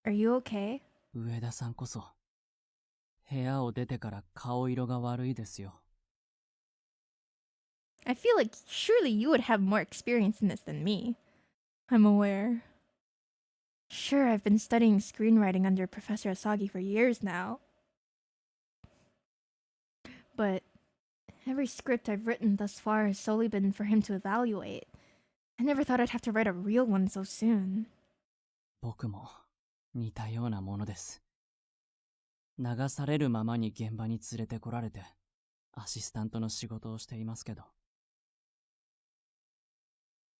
are you okay? 上田さんこそ部屋を出てから顔色が悪いですよ。I feel like surely you would have more experience in this than me. I'm aware. Sure, I've been studying screenwriting under Professor Asagi for years now. But every script I've written thus far has solely been for him to evaluate. I never thought I'd have to write a real one so soon. 僕も似たようなものです。流されるままに現場に連れてこられてアシスタントの仕事をしていますけど、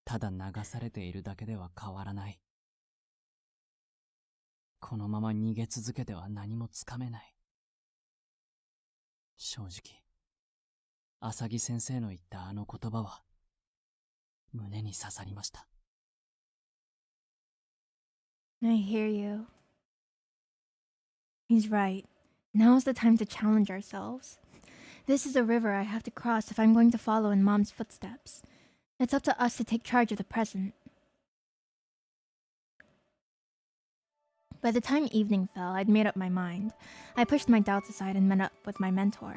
ただ流されているだけでは変わらない。このまま逃げ続けては何もつかめない。正直、浅木先生の言ったあの言葉は胸に刺さりました。I hear you. He's right. Now's the time to challenge ourselves. This is a river I have to cross if I'm going to follow in Mom's footsteps. It's up to us to take charge of the present. By the time evening fell, I'd made up my mind. I pushed my doubts aside and met up with my mentor.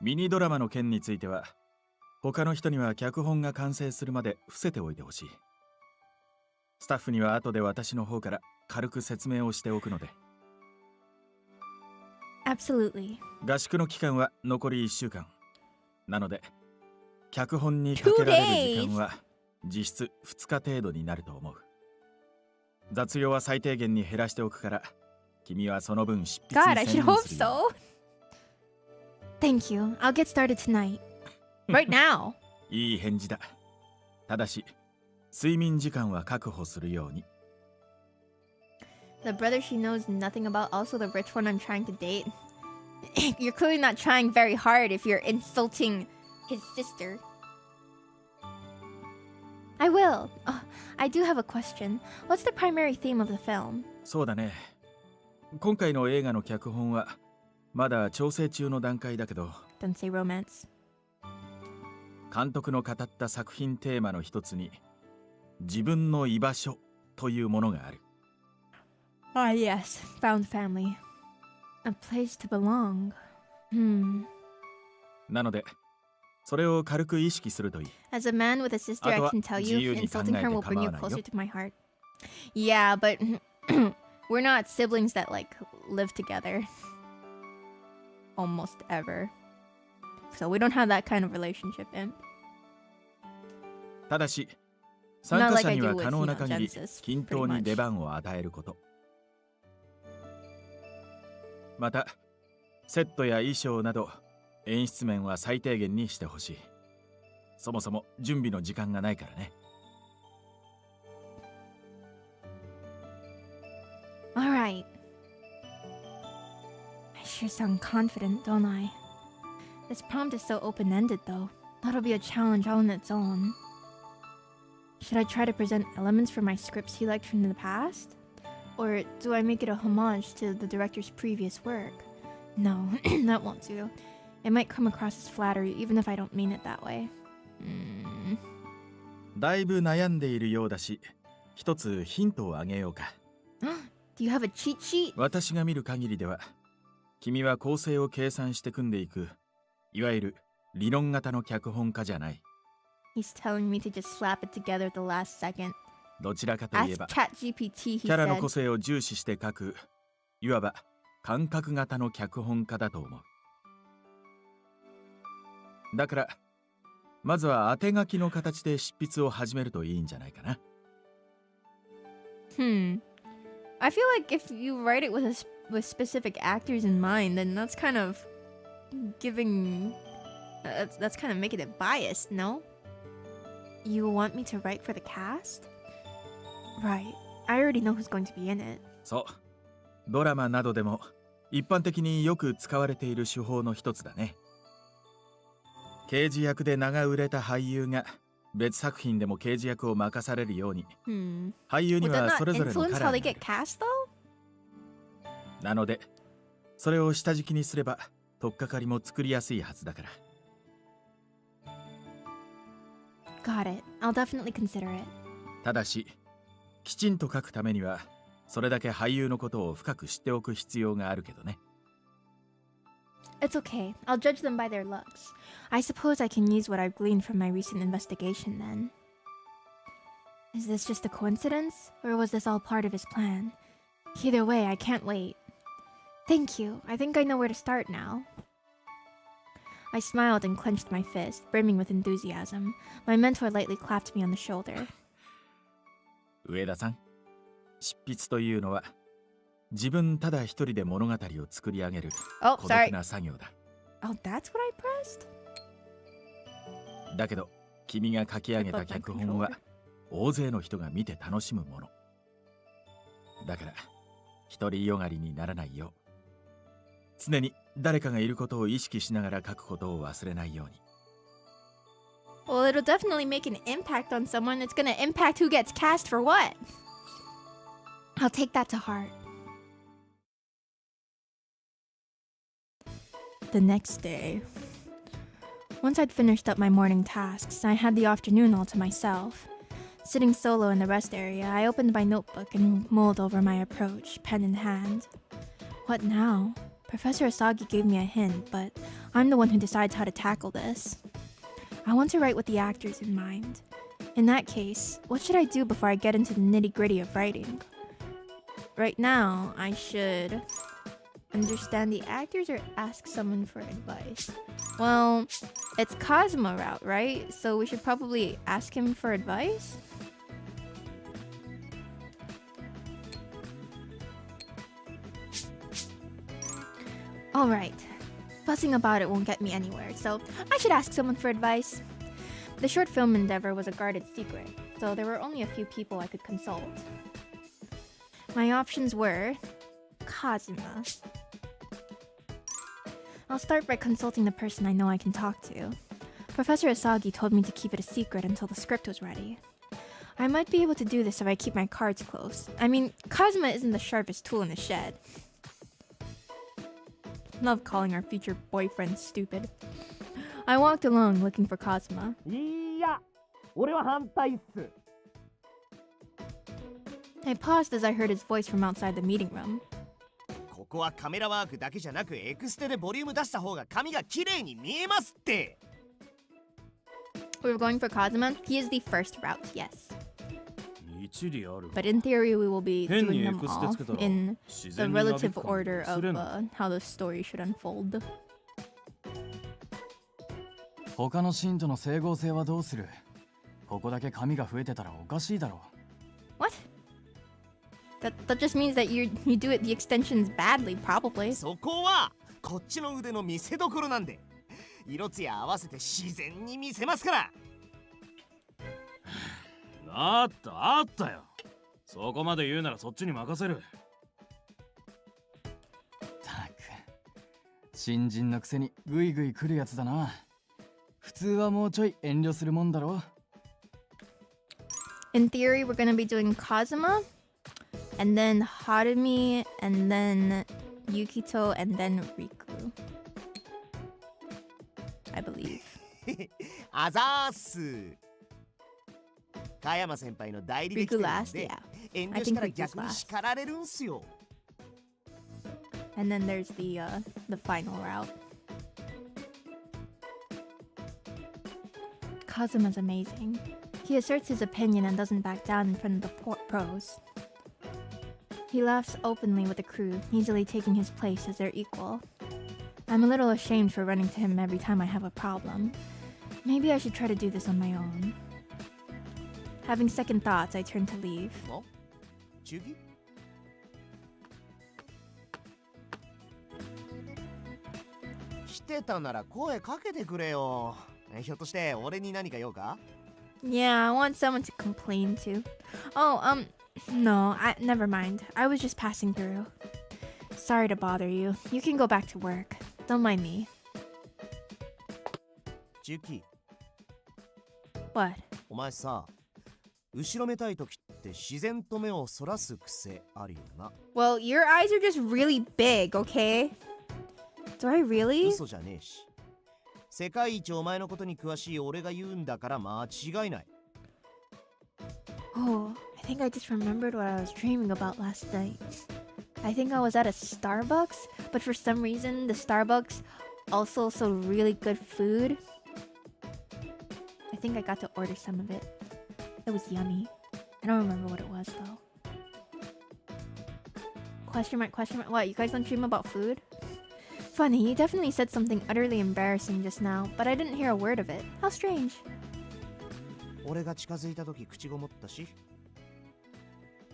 ミニドラマの件については、他の人には脚本が完成するまで伏せておいてほしい。スタッフには後で私の方から軽く説明をしておくので。Absolutely. 合宿の期間は残り1週間。なので、脚本にかけられる時間は実質2日程度になると思う。雑用は最低限に減らしておくから、君はその分執筆に God, I 専 should 念 hope するよ。so. Thank you. I'll get started tonight. Right now. いい返事だ。ただし、睡眠時間は確保するように。The brother she knows nothing about, also the rich one I'm trying to date. You're clearly not trying very hard if you're insulting his sister. I will. Oh, I do have a question. What's the primary theme of the film? そうだね。今回の映画の脚本はまだ調整中の段階だけど、 Don't say romance. 監督の語った作品テーマの一つに自分の居場所というものがある。Ah, yes. Found family. A place to belong. なので、それを軽く意識するといい。 As a man with a sister, I can tell you, insulting her will bring you closer to my heart. Yeah, but we're not siblings that, like, live together. Almost ever. So we don't have that kind of relationship, Imp. ただし、参加者には可能な限り均等に出番を与えること。また、セットや衣装など演出面は最低限にしてほしい。そもそも準備の時間がないからね。Alright. I sure sound confident, don't I? This prompt is so open-ended, though. That'll be a challenge all on its own. Should I try to present elements from my scripts he liked from the past? Or do I make it a homage to the director's previous work? No, that won't do. It might come across as flattery even if I don't mean it that way. だいぶ悩んでいるようだし、一つヒントをあげようか。Do you have a cheat sheet? 私が見る限りでは、君は構成を計算して組んでいく、いわゆる理論型の脚本家じゃない。He's telling me to just slap it together at the last second. どちらかとい Ask えば、 ChatGPT, キ he ャラの個 said. 性を重視して書く、いわば感覚型の脚本家だと思う。だから、まずは当て書きの形で執筆を始めるといいんじゃないかな。I feel like if you write it with specific actors in mind, then that's kind of giving... that's kind of making it biased, no? You want me to write for the cast? Right. I already know who's going to be in it. そう。ドラマなどでも一般的によく使われている手法の一つだね。刑事役で名が売れた俳優が別作品でも刑事役を任されるように、俳優に Would that は not それぞれの influence カラ how ー they があ get る。 cast, though? なので、それを下敷きにすれば取っかかりも作りやすいはずだから。Got it. I'll definitely consider it. ただし、きちんと書くためには、それだけ俳優のことを深く知っておく必要があるけどね。It's okay. I'll judge them by their looks. I suppose I can use what I've gleaned from my recent investigation then. Is this just a coincidence, or was this all part of his plan? Either way, I can't wait. Thank you. I think I know where to start now. I smiled and clenched my fist, brimming with enthusiasm. My mentor lightly clapped me on the shoulder. 上田さん、執筆というのは自分ただ一人で物語を作り上げる Oh, 孤 sorry. 独な作業だ。Oh, that's what I pressed? だけど、君が書き上げた脚本は大勢の人が見て楽しむもの。だから、一人よがりにならないよう、常に誰かがいることを意識しながら書くことを忘れないように。Well, it'll definitely make an impact on someone. It's gonna impact who gets cast for what. I'll take that to heart. The next day. Once I'd finished up my morning tasks, I had the afternoon all to myself. Sitting solo in the rest area, I opened my notebook and mulled over my approach, pen in hand. What now? Professor Asagi gave me a hint, but I'm the one who decides how to tackle this. I want to write with the actors in mind. In that case, what should I do before I get into the nitty-gritty of writing? Right now, I should understand the actors or ask someone for advice. Well, it's Kazuma route, right? So we should probably ask him for advice? Alright. Fussing about it won't get me anywhere, so I should ask someone for advice. The short film endeavor was a guarded secret, so there were only a few people I could consult. My options were Kazuma. I'll start by consulting the person I know I can talk to. Professor Asagi told me to keep it a secret until the script was ready. I might be able to do this if I keep my cards close. I mean, Kazuma isn't the sharpest tool in the shed. Love calling our future boyfriend stupid. I walked along looking for Kazuma. いや、俺は反対っす。 I paused as I heard his voice from outside the meeting room. ここはカメラワークだけじゃなくエクステでボリューム出した方が髪が綺麗に見えますって。 We were going for Kazuma. He is the first route, yes. 一理ある。 But in theory, we will be 変 doing にエ them クステ all つけたら in 自 the 然になび relative くか order も of しれない how the story should unfold. 他のシーンとの整合性はどうする？ここだけ髪が増えてたらおかしいだろ。 What? That just means that you do it the extensions badly, probably. そこはこっちの腕の見せ所なんで、色艶合わせて自然に見せますから。あったよ。そこまで言うならそっちに任せる。たく、新人のくせにグイグイ来るやつだな。普通はもうちょい遠慮するもんだろ。 In theory, we're gonna be doing Kazuma, and then Harumi, and then Yukito, and then Riku. I believe. あざーす。加山先輩の代理で来て Riku るん last, で yeah. 遠 I 慮したら think Riku's 逆に last. 叱られるんすよ。 And then there's the final route. Kazuma's amazing. He asserts his opinion and doesn't back down in front of the pros. He laughs openly with the crew, easily taking his place as their equal. I'm a little ashamed for running to him every time I have a problem. Maybe I should try to do this on my own. Having second thoughts, I turn to leave. お中期来てたなら声かけてくれよ。ひょっとして俺に何か用か？ Yeah, I want someone to complain to. Oh, no, never mind. I was just passing through. Sorry to bother you. You can go back to work. Don't mind me. 中期 What? お前さ、後ろめたい時って自然と目をそらす癖あるよな。 Well, your eyes are just really big, okay? Do I really? 嘘じゃねえし。世界一お前のことに詳しい俺が言うんだから間違いない。 Oh, I think I just remembered what I was dreaming about last night. I think I was at a Starbucks, but for some reason, the Starbucks also sold really good food. I think I got to order some of it. It was yummy. I don't remember what it was though. Question mark, question mark. What, you guys don't dream about food? Funny, you definitely said something utterly embarrassing just now, but I didn't hear a word of it. How strange. 俺が近づいた時口ごもったし。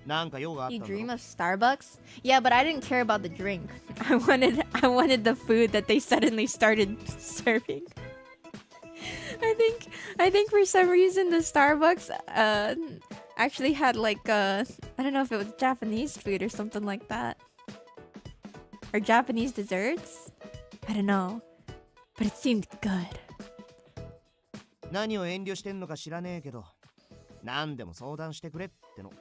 なんか用があった You んだろ dream of Starbucks? Yeah, but I didn't care about the drink. I wanted the food that they suddenly started serving. I think for some reason the Starbucks actually had like I don't know if it was Japanese food or something like that. Or Japanese desserts? I don't know. But it seemed good. 何を遠慮してんのか知らねえけど、何でも相談してくれっての。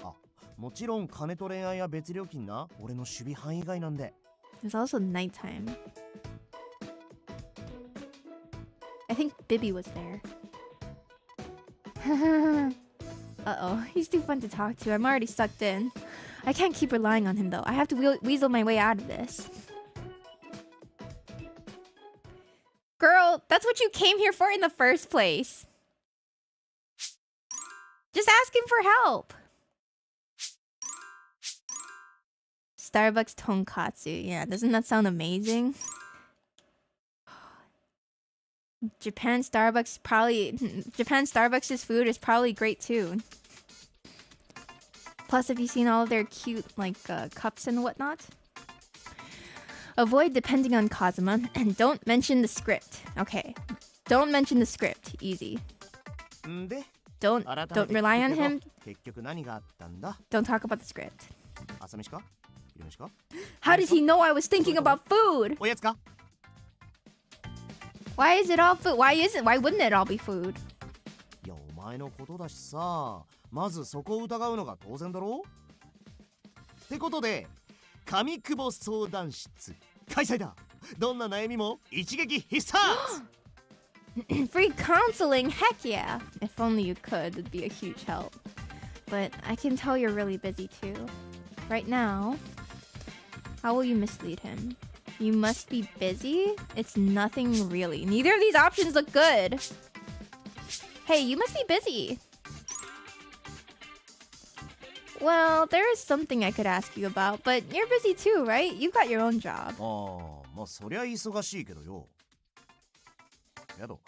あ、もちろん金と恋愛は別料金な。俺の守備範囲外なんで。 It was also nighttime. I think Bibby was there. Uh-oh, he's too fun to talk to. I'm already sucked in. I can't keep relying on him though. I have to weasel my way out of this. Girl, that's what you came here for in the first place. Just ask him for help. Starbucks tonkatsu. Yeah, doesn't that sound amazing? Japan Starbucks' food is probably great too. Plus, have you seen all of their cute cups and whatnot? Avoid depending on Kazuma and don't mention the script. Okay, don't mention the script. Easy. んで、 Don't 改めて don't rely on 聞くけど him. 結局何があったんだ？ Don't talk about the script. 朝飯か？昼飯か？ How does he know I was thinking about food? おやつか？ Why is it all food? Why wouldn't it all be food? いや、お前のことだしさ、まずそこを疑うのが当然だろ？ってことで、上久保相談室開催だ。どんな悩みも一撃必殺。Free counseling? Heck yeah. If only you could, it'd be a huge help. But I can tell you're really busy too. Right now, how will you mislead him? You must be busy? It's nothing really. Neither of these options look good. Hey, you must be busy. Well, there is something I could ask you about, but you're busy too, right? You've got your own job. ああ、まあそりゃ忙しいけどよ。やど、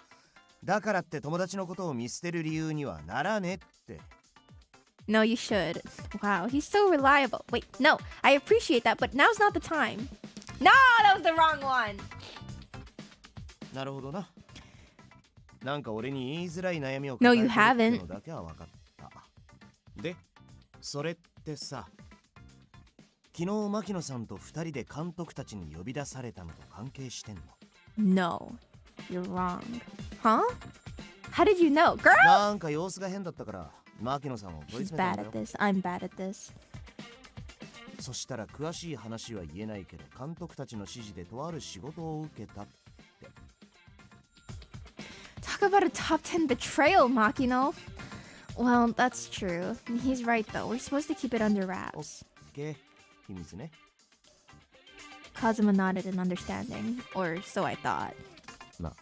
だからって友達のことを見捨てる理由にはならねって。No, you should. Wow, he's so reliable. Wait, no, I appreciate that, but now's not the time. No, that was the wrong one. なるほどな。なんか俺に言いづらい悩みを No, you 抱えてる haven't. ってのだけは分かった。で、それってさ、昨日牧野さんと二人で監督たちに呼び出されたのと関係してんの？ No, you're wrong. Huh? How did you know? Girl! なんか様子が変だったから牧野さんを問い He's 詰めたん bad だ at よ。 this. I'm bad at this. そしたら詳しい話は言えないけど、監督たちの指示でとある仕事を受けたって。 Talk about a top 10 betrayal, Makino. Well, that's true. He's right though. We're supposed to keep it under wraps. OK、 秘密ね。 Kazuma nodded in understanding, or so I thought. な、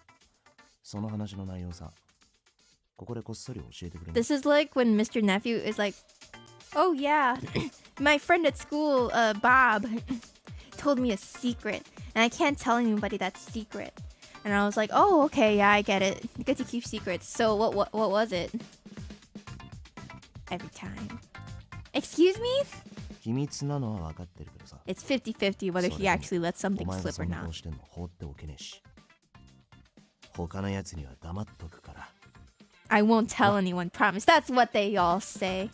その話の内容さ、ここでこっそり教えてくれる？ This is like when Mr. Nephew is like, oh yeah, my friend at school, Bob, told me a secret, and I can't tell anybody that secret. And I was like, oh, okay, yeah, I get it. You get to keep secrets. So what was it? Every time. Excuse me? 秘密なのは分かってるけどさ。 It's 50-50 whether he actually lets お something 前が slip そ or んな顔 not. してんの放っておけねえし。他のやつには黙っとくから。 I won't tell anyone, promise. That's what they all say.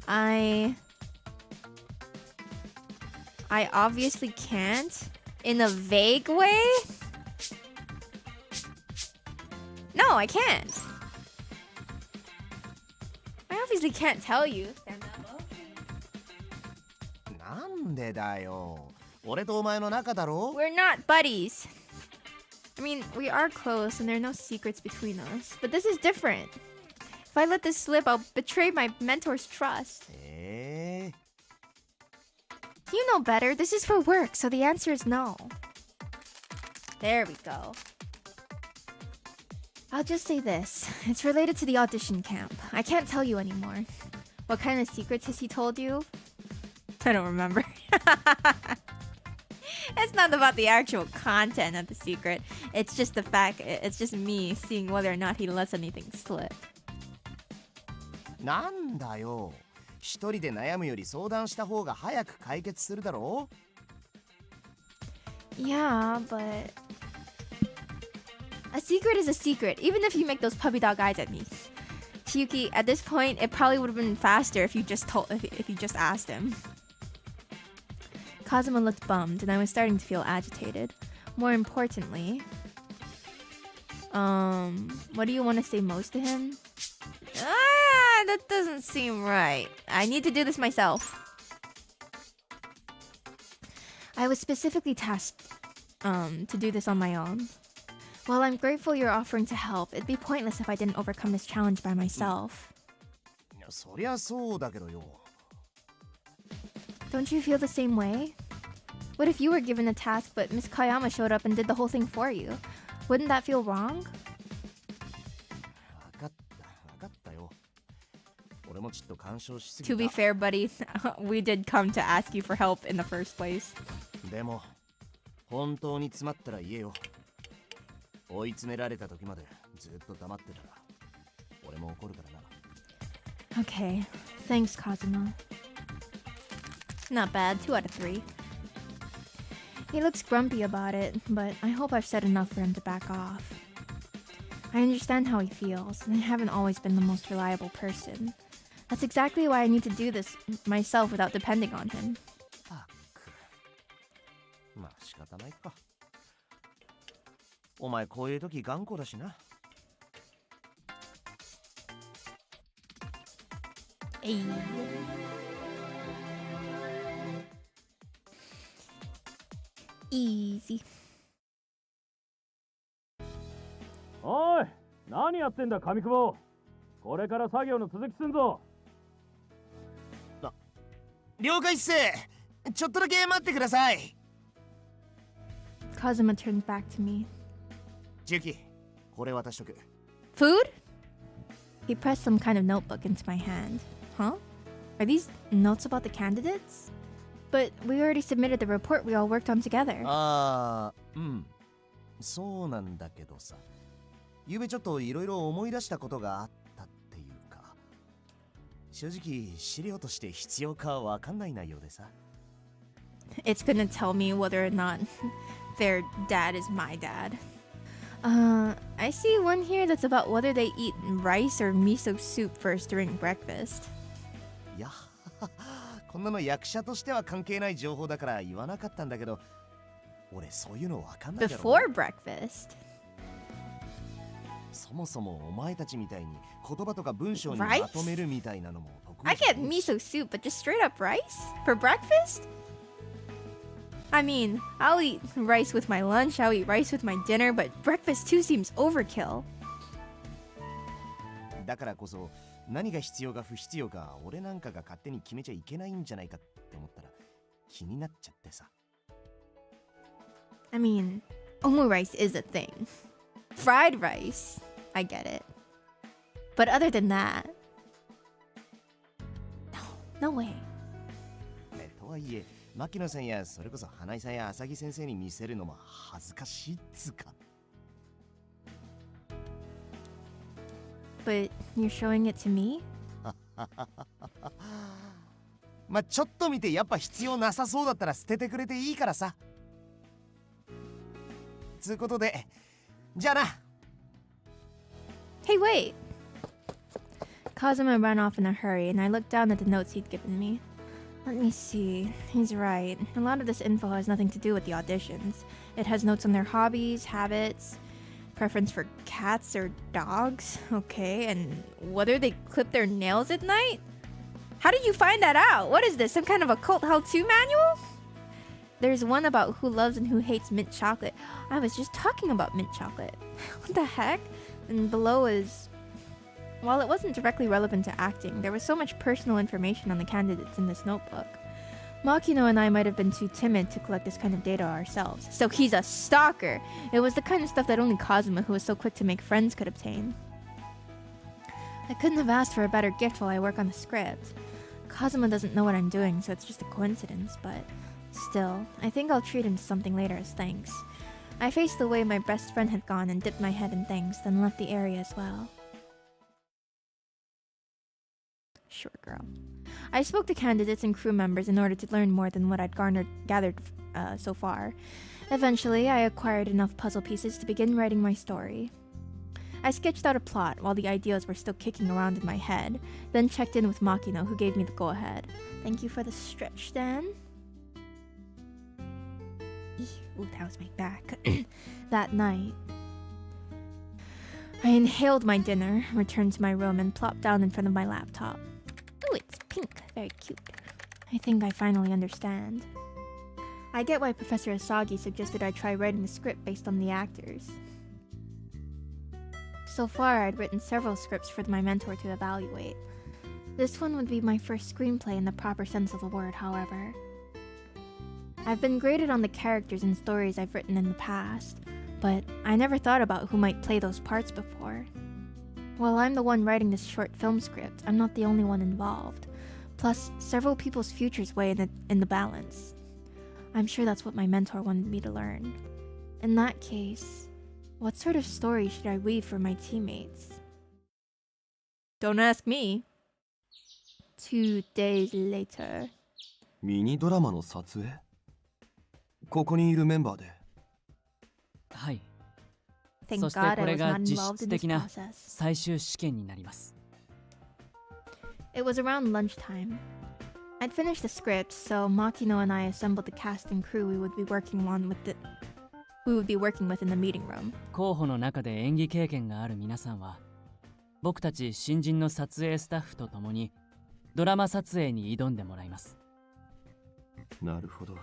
I obviously can't. In a vague way? No, I can't. I obviously can't tell you. なんでだよ。俺とお前の仲だろ？ We're not buddies. I mean, we are close and there are no secrets between us. But this is different. If I let this slip, I'll betray my mentor's trust. You know better. This is for work, so the answer is no. There we go. I'll just say this. It's related to the audition camp. I can't tell you anymore. What kind of secrets has he told you? I don't remember. It's not about the actual content of the secret. It's just the fact, it's just me seeing whether or not he lets anything slip. なんだよ。一人で悩むより相談した方が早く解決するだろう？ Yeah, but a secret is a secret, even if you make those puppy dog eyes at me. Chiyuki, at this point, it probably would have been faster if you just if you just asked him. Kazuma looked bummed, and I was starting to feel agitated. More importantly, what do you want to say most to him? That doesn't seem right. I need to do this myself. I was specifically tasked to do this on my own. While I'm grateful you're offering to help, it'd be pointless if I didn't overcome this challenge by myself. そりゃそうだけどよ。 Don't you feel the same way? What if you were given a task but Miss Kayama showed up and did the whole thing for you? Wouldn't that feel wrong? 分かったよ。俺もちょっと干渉しすぎ To た。 be fair, buddy, we did come to ask you for help in the first place. でも本当に詰まったら言えよ。追い詰められた時までずっと黙ってたら俺も怒るからな。 Okay, thanks, Kazuma. Not bad, 2 out of 3. He looks grumpy about it, but I hope I've said enough for him to back off. I understand how he feels, and I haven't always been the most reliable person. That's exactly why I need to do this myself without depending on him. まあ仕方ないか。お前こういう時頑固だしな。Hey. Easy. おい、何やってんだ神久保。これから作業の続きすんぞ。了解っす。ちょっとだけ待ってください。 Kazuma turned back to me. ジュキ、これ渡しとく。 Food? He pressed some kind of notebook into my hand. Huh? Are these notes about the candidates? But we already submitted the report we all worked on together. ああ、うん。そうなんだけどさ。ゆうべちょっといろいろ思い出したことがあったっていうか。正直資料として必要かわかんない内容でさ。 It's gonna tell me whether or not their dad is my dad. I see one here that's about whether they eat rice or miso soup first during breakfast. いや、こんなの役者としては関係ない情報だから言わなかったんだけど、俺そういうのわかんないだろ。 Before breakfast? そもそもお前たちみたいに言葉とか文章に Rice? まとめるみたいなのも得意 I じゃ get ねえ miso soup, but just straight up rice? For breakfast? I mean, I'll eat rice with my lunch, I'll eat rice with my dinner, but breakfast too seems overkill. だからこそ何が必要か不必要か俺なんかが勝手に決めちゃいけないんじゃないかって思ったら気になっちゃってさ。 I mean, omurice is a thing. Fried rice, I get it. But other than that, no way. とはいえ牧野さんやそれこそ花井さんや浅木先生に見せるのも恥ずかしいっつうか。 But you're showing it to me? まあちょっと見てやっぱ必要なさそうだったら捨ててくれていいからさ。つうことでじゃあな。 Hey, wait! Kazuma ran off in a hurry, and I looked down at the notes he'd given me. Let me see. He's right. A lot of this info has nothing to do with the auditions. It has notes on their hobbies, habits, preference for cats or dogs. Okay, and whether they clip their nails at night? How did you find that out? What is this, some kind of occult how-to manual? There's one about who loves and who hates mint chocolate. I was just talking about mint chocolate. What the heck? And below is... While it wasn't directly relevant to acting, there was so much personal information on the candidates in this notebook. Makino and I might have been too timid to collect this kind of data ourselves. So he's a stalker! It was the kind of stuff that only Kazuma, who was so quick to make friends, could obtain. I couldn't have asked for a better gift while I work on the script. Kazuma doesn't know what I'm doing, so it's just a coincidence, but... Still, I think I'll treat him to something later as thanks. I faced the way my best friend had gone and dipped my head in thanks, then left the area as well. Sure, girl. I spoke to candidates and crew members in order to learn more than what I'd gathered so far. Eventually, I acquired enough puzzle pieces to begin writing my story. I sketched out a plot while the ideas were still kicking around in my head, then checked in with Makino, who gave me the go-ahead. Thank you for the stretch, Dan. Ooh, that was my back. That night, I inhaled my dinner, returned to my room, and plopped down in front of my laptop. Ooh, it's pink. Very cute. I think I finally understand. I get why Professor Asagi suggested I try writing a script based on the actors. So far, I'd written several scripts for my mentor to evaluate. This one would be my first screenplay in the proper sense of the word, however. I've been graded on the characters and stories I've written in the past, but I never thought about who might play those parts before. While I'm the one writing this short film script, I'm not the only one involved. Plus, several people's futures weigh in the balance. I'm sure that's what my mentor wanted me to learn. In that case, what sort of story should I weave for my teammates? Don't ask me. 2 days later. ミニドラマの撮影？ここにいるメンバーで。はい。 Thank そして God こ I れ was が not 実 involved 質 in this 的な process. 最終試験になります。 It was around lunchtime. I'd finished the script, so Makino and I assembled the cast and crew we would be working with in the meeting room. 候補の中で演技経験がある皆さんは、僕たち新人の撮影スタッフと共にドラマ撮影に挑んでもらいます。なるほど。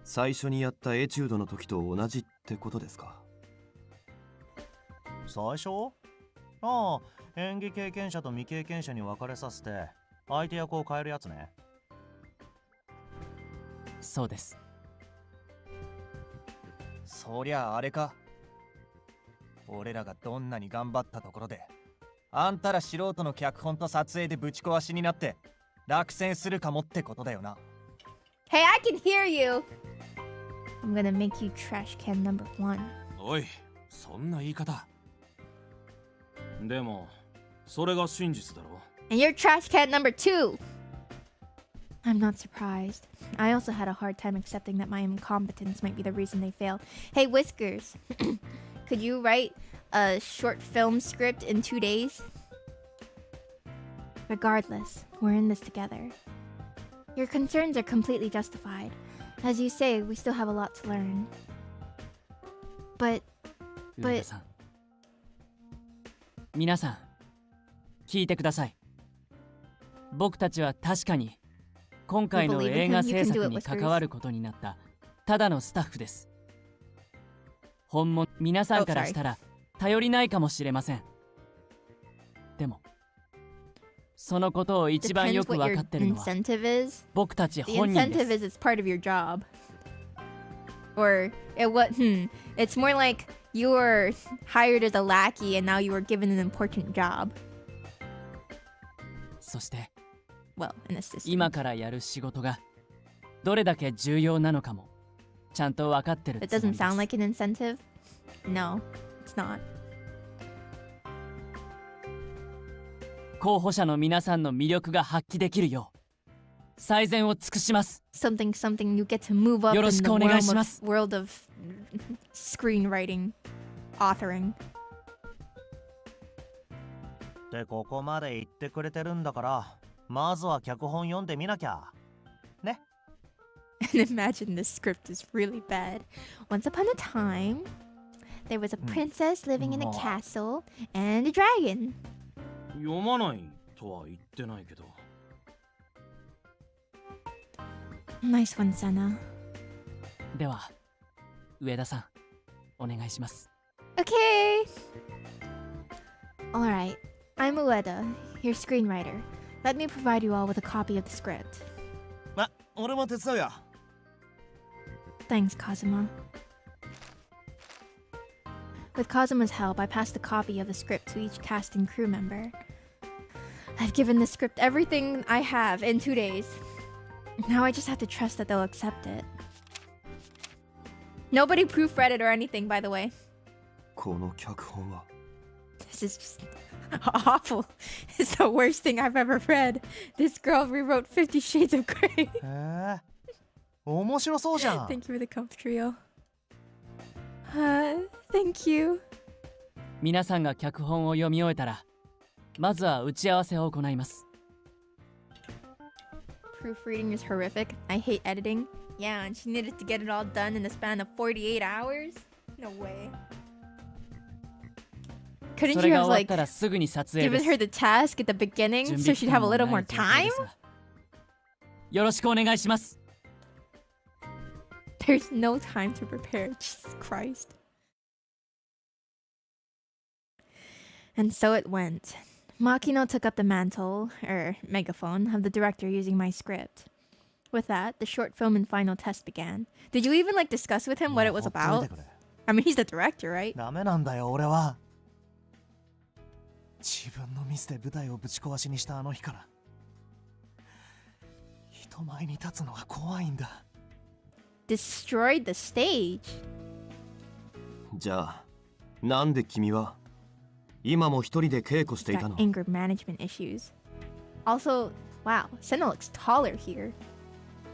最初にやったエチュードの時と同じってことですか。最初？ああ、演技経験者と未経験者に分かれさせて相手役を変えるやつね。そうです。そりゃあれか。俺らがどんなに頑張ったところであんたら素人の脚本と撮影でぶち壊しになって落選するかもってことだよな。 Hey, I can hear you! I'm gonna make you trash can number 1. おい、そんな言い方。でも、それが真実だろ。 And you're trash can number 2! I'm not surprised. I also had a hard time accepting that my incompetence might be the reason they failed. Hey, Whiskers! Could you write a short film script in 2 days? Regardless, we're in this together. Your concerns are completely justified. As you say, we still have a lot to learn. But... 上田さん、皆さん聞いてください。僕たちは確かに今回の映画制作に関わることになったただのスタッフです。本物皆さんからしたら頼りないかもしれません。でもそのことを一番よく分かってるのは僕たち本人です。 The incentive is it's part of your job. Or it's more like you were hired as a lackey and now you were given an important job. そしてWell, in a system. 今からやる仕事がどれだけ重要なのかもちゃんと分かってる It つも doesn't りです。 sound like an incentive. No, it's not. 候補者の皆さんの魅力が発揮できるよう最善を尽くします。 Something you get to move up よろ in し the くお願いします。 world of screenwriting, authoring. でここまで言ってくれてるんだからまずは脚本読んでみなきゃね。 And imagine this script is really bad. Once upon a time, there was a princess living in a castle and a dragon. 読まないとは言ってないけど。 Nice one, Senna. では上田さんお願いします。 Okay. Alright, I'm Ueda, your screenwriter. Let me provide you all with a copy of the script. 俺も手伝うよ。 Thanks, Kazuma. With Kazuma's help, I passed a copy of the script to each cast and crew member. I've given the script everything I have in 2 days. Now I just have to trust that they'll accept it. Nobody proofread it or anything, by the way. この脚本は This is just awful. It's the worst thing I've ever read. This girl rewrote 50 Shades of Grey. へえ面白そうじゃん。 Thank you for the comp trio. Thank you. 皆さんが脚本を読み終えたらまずは打ち合わせを行います。 Proofreading is horrific. I hate editing. Yeah, and she needed to get it all done in the span of 48 hours? No way. そ Couldn't れ you が have 終わっ like たらすぐに撮影で given す。 her the task at the beginning 準 so 備 she'd 期 have 間 a も little な more い状況 time? です。よろしくお願いします。 There's no time to prepare. Jesus Christ. And so it went. Makino took up the mantle, megaphone, of the director using my script. With that, the short film and final test began. Did you even like discuss with him what it was ほっとい about? てくれ。 I mean, he's the director, right? ダメなんだよ俺は。自分のミスで舞台をぶち壊しにしたあの日から人前に立つのが怖いんだ。 Destroyed the stage. じゃあなんで君は今も一人で稽古してい Got たの？ anger management issues. Also, wow, Senna looks taller here.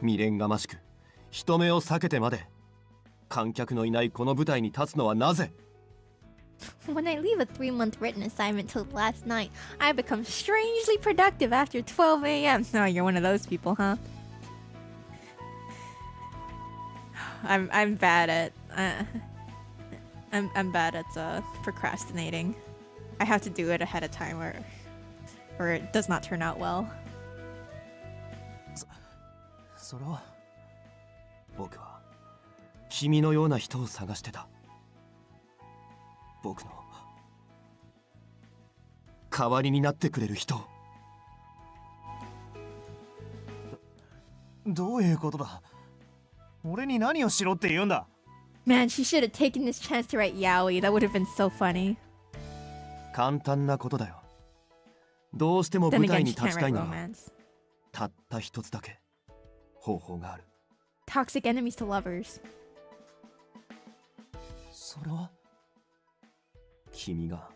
未練がましく人目を避けてまで観客のいないこの舞台に立つのはなぜ？ When I leave a 3-month written assignment till last night, I become strangely productive after 12 a.m. Oh, you're one of those people, huh? I'm bad at I'm bad at procrastinating. I have to do it ahead of time or it does not turn out well. それは僕は君のような人を探してた。僕の代わりになってくれる人。どういうことだ？俺に何をしろって言うんだ？ Man, she should have taken this chance to write yaoi. That would have been so funny. 簡単なことだよ。どうしても Then 舞台 again, に she 立 can't ちたい write なら romance. たった一つだけ方法がある。 Toxic enemies to lovers. それは君が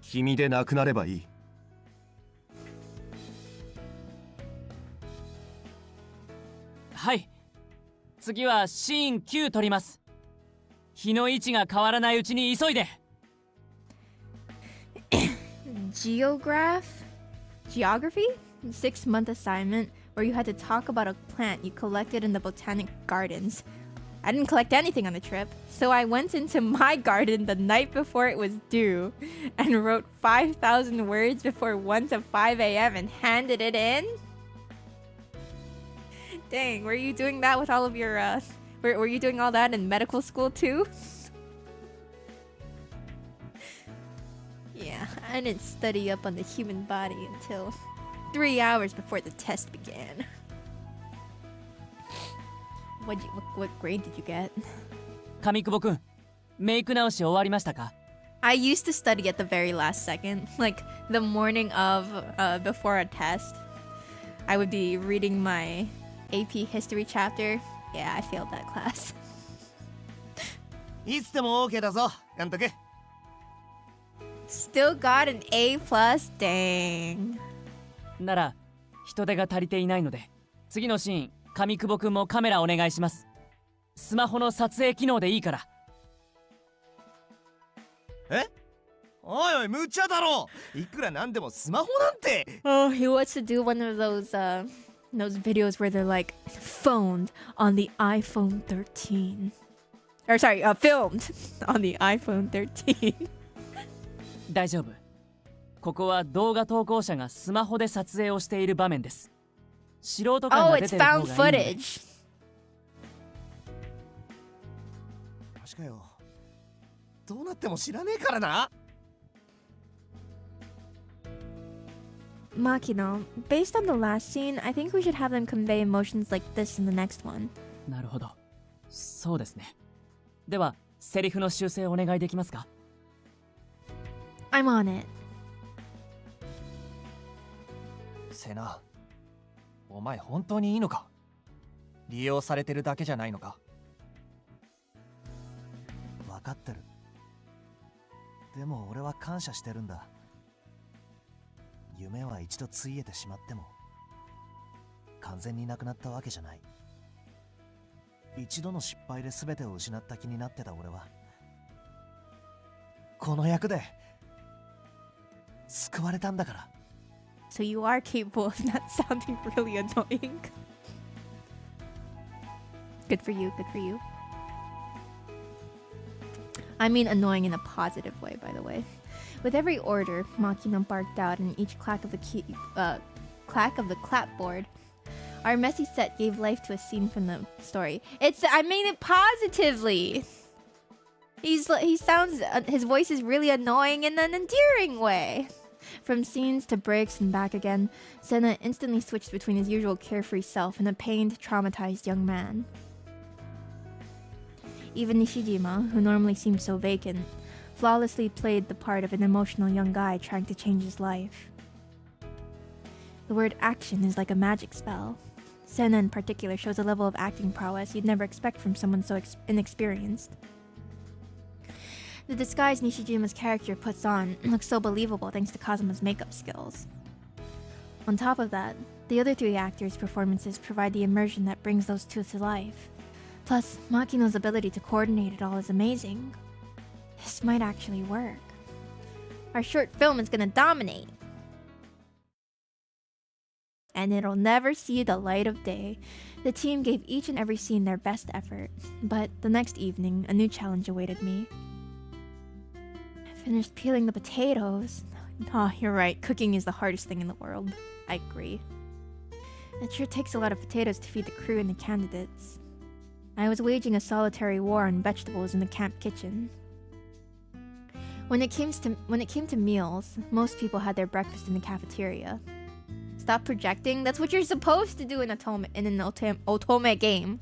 君でなくなればいい。はい、次はシーン9撮ります。日の位置が変わらないうちに急いで。 Geography? 6-month assignment where you had to talk about a plant you collected in the botanic gardens. I didn't collect anything on the trip, so I went into my garden the night before it was due and wrote 5,000 words before 1 to 5 a.m. and handed it in. Dang, were you doing that with all of your, were you doing all that in medical school too? Yeah, I didn't study up on the human body until 3 hours before the test began. What grade did you get? 上久保くん、メイク直し終わりましたか？ I used to study at the very last second, like the morning of before a test. I would be reading my AP history chapter. Yeah, I failed that class. いつでも OK だぞ、監督。Still got an A+, dang. なら人手が足りていないので、次のシーン上久保くんもカメラお願いします。スマホの撮影機能でいいから。え？おいおい、無茶だろ。いくらなんでもスマホなんて。Oh, he wants to do one of those videos where they're like phoned on the iPhone 13. Or sorry, filmed on the iPhone 13. 大丈夫。ここは動画投稿者がスマホで撮影をしている場面です。素人感 Oh, が出 it's てる方 found がいいので。footage. マジかよ。どうなっても知らねえからな。Makino, based on the last scene, I think we should have them convey emotions like this in the next one. なるほど。そうですね。では、セリフの修正をお願いできますか？ I'm on it. セナ、お前本当にいいのか？利用されてるだけじゃないのか？分かってる。でも俺は感謝してるんだ。夢は一度ついえてしまっても完全になくなったわけじゃない。一度の失敗で全てを失った気になってた俺はこの役で救われたんだから。 So you are capable of not sounding really annoying. Good for you, good for you. I mean annoying in a positive way, by the way. With every order, Makino barked out, and each clack of the clapboard, our messy set gave life to a scene from the story. I made it positively. He sounds, his voice is really annoying in an endearing way. From scenes to breaks and back again, Senna instantly switched between his usual carefree self and a pained, traumatized young man. Even Nishijima, who normally seemed so vacant, flawlessly played the part of an emotional young guy trying to change his life. The word action is like a magic spell. Senna in particular shows a level of acting prowess you'd never expect from someone so inexperienced. The disguise Nishijima's character puts on looks so believable thanks to Kazuma's makeup skills. On top of that, the other three actors' performances provide the immersion that brings those two to life. Plus, Makino's ability to coordinate it all is amazing. This might actually work. Our short film is gonna dominate. And it'll never see the light of day. The team gave each and every scene their best effort. But the next evening, a new challenge awaited me. I finished peeling the potatoes. Oh, you're right. Cooking is the hardest thing in the world. I agree. It sure takes a lot of potatoes to feed the crew and the candidates. I was waging a solitary war on vegetables in the camp kitchen. When it came to meals, most people had their breakfast in the cafeteria. Stop projecting. That's what you're supposed to do in an otome game.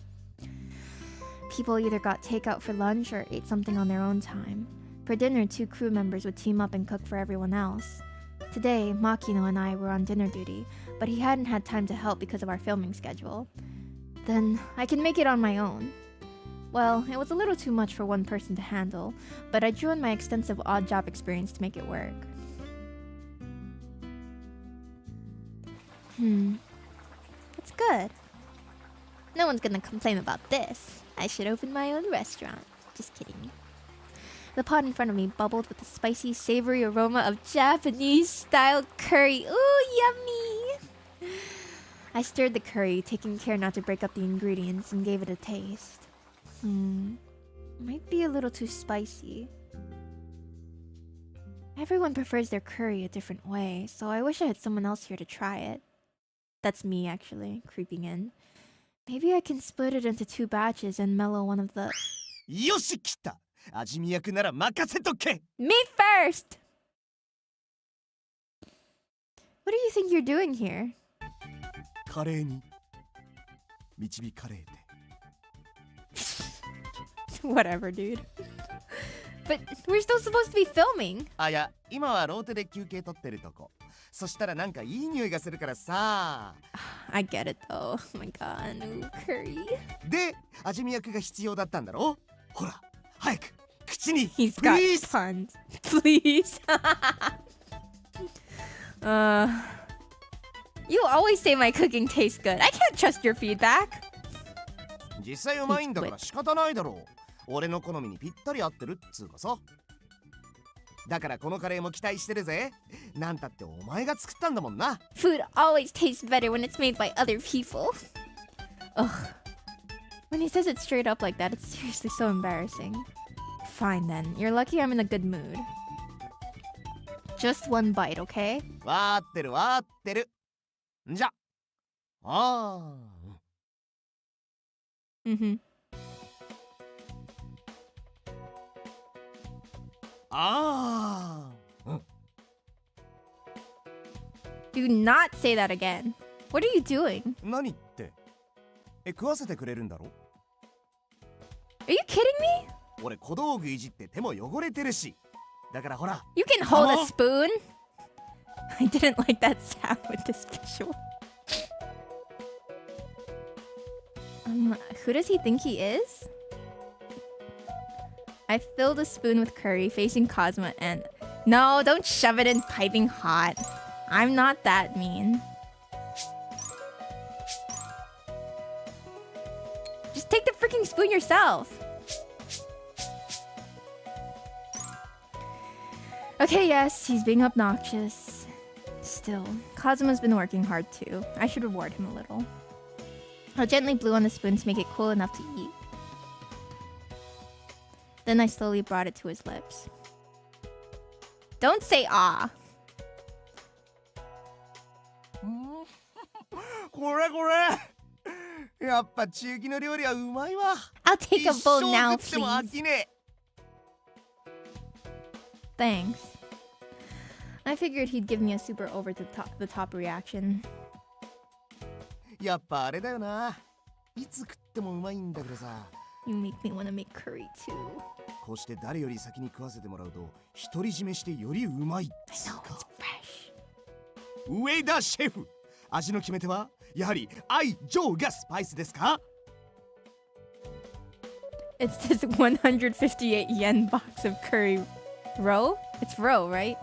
People either got takeout for lunch or ate something on their own time. For dinner, two crew members would team up and cook for everyone else. Today, Makino and I were on dinner duty, but he hadn't had time to help because of our filming schedule. Then I can make it on my own. Well, it was a little too much for one person to handle, but I drew on my extensive odd job experience to make it work. That's good. No one's gonna complain about this. I should open my own restaurant. Just kidding. The pot in front of me bubbled with the spicy, savory aroma of Japanese-style curry. Ooh, yummy! I stirred the curry, taking care not to break up the ingredients, and gave it a taste. Might be a little too spicy. Everyone prefers their curry a different way, so I wish I had someone else here to try it. That's me, actually, creeping in. Maybe I can split it into 2 batches and mellow one of the... よし、来た。味見役なら任せとけ。 Me first! What do you think you're doing here? カレーに導かれて。Whatever, dude. But we're still supposed to be filming. あ、いや、今はローテで休憩取ってるとこ。そしたらなんかいい匂いがするからさ。I get it though. Oh my god, ooh, curry. で、味見役が必要だったんだろ。ほら、早く口に。He's got Please. tons. Please. You always say my cooking tastes good. I can't trust your feedback. 実際うまいんだから仕方ないだろう。俺の好みにぴったり合ってるっつうかさ。だからこのカレーも期待してるぜ。なんたってお前が作ったんだもんな。Food always tastes better when it's made by other people. Ugh. When he says it straight up like that, it's seriously so embarrassing. Fine then. You're lucky I'm in a good mood. Just 1 bite, okay? わーってるわーってる。んじゃ。あー。Mm-hmm. あー。Do not say that again. What are you doing? 何って。食わせてくれるんだろ。 Are you kidding me? 俺小道具いじって手も汚れてるし。だからほら。 You can hold a spoon. I didn't like that sound with this visual. Who does he think he is? I filled a spoon with curry facing Kazuma and... No, don't shove it in piping hot. I'm not that mean. Just take the freaking spoon yourself. Okay, yes, he's being obnoxious. Still, Kazuma's been working hard too. I should reward him a little. I gently blew on the spoon to make it cool enough to eat. Then I slowly brought it to his lips. Don't say ah. これこれ。やっぱ中期の料理はうまいわ。 I'll take a bowl now, 一生食っても飽 please. きね Thanks. I figured he'd give me a super over the top reaction. え。やっぱあれだよな。いつ食ってもうまいんだけどさ。 You make me want to make curry too. こうして誰より先に食わせてもらうと独り占めしてよりうまいっ I つう know, か。 it's fresh. 上田シェフ、味の決め手はやはり愛情がスパイスですか？ It's this 158 yen box of curry. Roe? It's roe, right?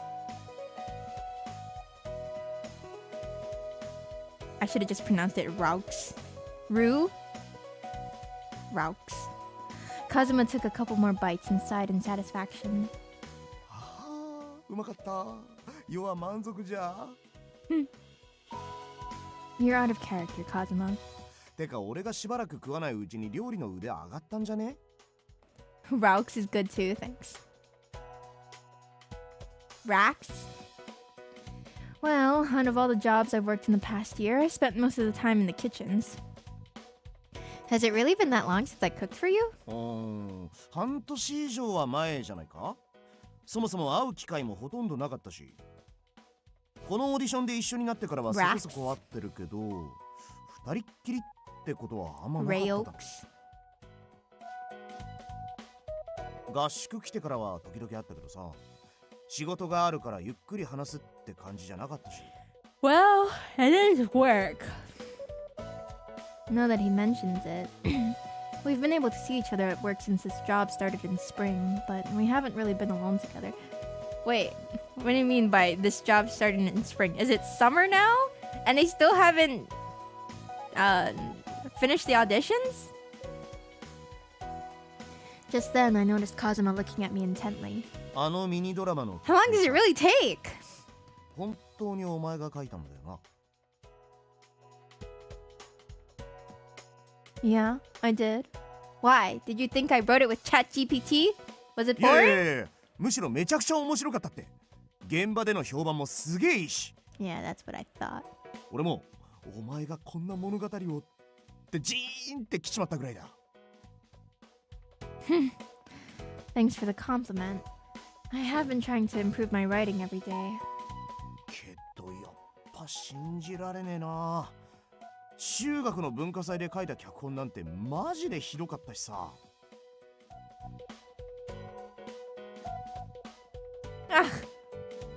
I should have just pronounced it Raux. Rue? Raux. Kazuma took a couple more bites and sighed in satisfaction. はあ、うまかった。世は満足じゃ。 You're out of character, Kazuma. てか俺がしばらく食わないうちに料理の腕上がったんじゃね？ Raux is good too, thanks. Rax? Well, out of all the jobs I've worked in the past year, I spent most of the time in the kitchens. Has it really been that long since I cooked for you? 半年以上は前じゃないか？そもそも会う機会もほとんどなかったし。このオーディションで一緒になってからはそこそこ会ってるけど、二人っきりってことはあんまなかっただろ。 合宿来てからは時々あったけどさ、仕事があるからゆっくり話すって感じじゃなかったし。 Well, it is work. Now that he mentions it, we've been able to see each other at work since this job started in spring, but we haven't really been alone together. Wait, what do you mean by this job starting in spring? Is it summer now? And they still haven't finished the auditions? Just then, I noticed Kazuma looking at me intently. あのミニドラマの How long does it really take? 本当にお前が書いたんだよな。 Yeah, I did. Why? Did you think I wrote it with ChatGPT? Was it いやい boring? やいや、むしろめちゃくちゃ面白かったって。現場での評判もすげえいいし。Yeah, that's what I thought. 俺もお前がこんな物語をってジーンってきちまったぐらいだ。Thanks for the compliment. I have been trying to improve my writing every day. けどやっぱ信じられねえな。中学の文化祭で書いた脚本なんてマジでひどかったしさ。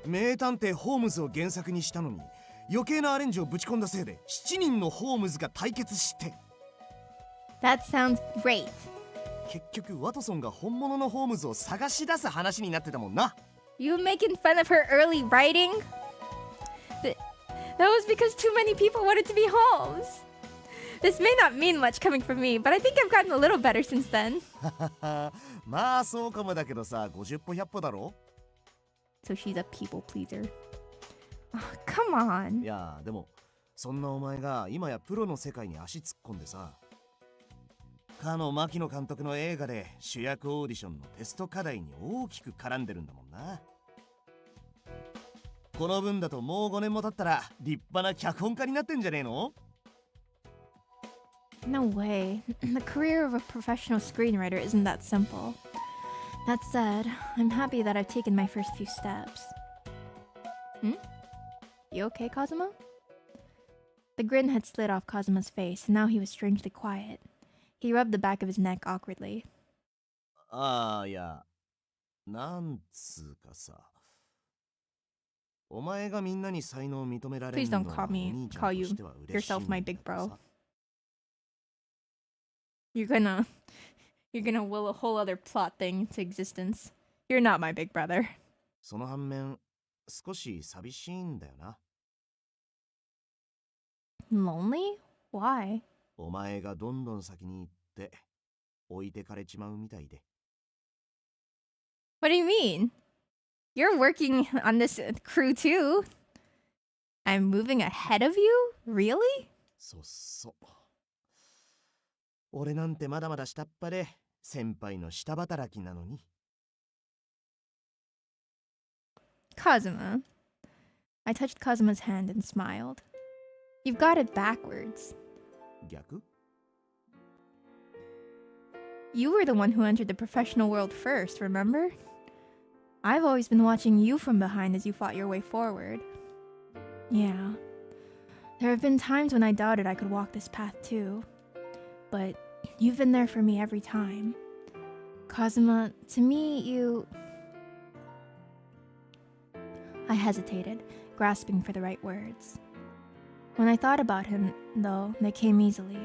名探偵ホームズを原作にしたのに余計なアレンジをぶち込んだせいで7人のホームズが対決して。 That sounds great. 結局ワトソンが本物のホームズを探し出す話になってたもんな。 You making fun of her early writing? That was because too many people wanted to be Holmes. This may not mean much coming from me, but I think I've gotten a little better since then. まあそうかもだけどさ、50歩100歩だろ。 So she's a people pleaser. Oh, come on. いやでもそんなお前が今やプロの世界に足突っ込んでさ、かの牧野監督の映画で主役オーディションのテスト課題に大きく絡んでるんだもんな。この分だともう5年も経ったら立派な脚本家になってんじゃねえの？ No way. The career of a professional screenwriter isn't that simple. That said, I'm happy that I've taken my first few steps. You okay, Kazuma? The grin had slid off Kazuma's face, and now he was strangely quiet. He rubbed the back of his neck awkwardly. ああ、いや、なんつうかさ。お前がみんなに才能を認められる Please の don't は call you yourself my big bro. You're gonna will a whole other plot thing into existence. You're not my big brother. その反面、少し寂しいんだよな。 Lonely? Why? お前がどんどん先に行って置いてかれちまうみたいで。 What do you mean? You're working on this crew too. I'm moving ahead of you? Really? そうそう。俺なんてまだまだ下っ端で先輩の下働きなのに。 Kazuma. I touched Kazuma's hand and smiled. You've got it backwards. 逆？ You were the one who entered the professional world first, remember? I've always been watching you from behind as you fought your way forward. Yeah. There have been times when I doubted I could walk this path too. But you've been there for me every time. Kazuma, to me, you... I hesitated, grasping for the right words. When I thought about him, though, they came easily.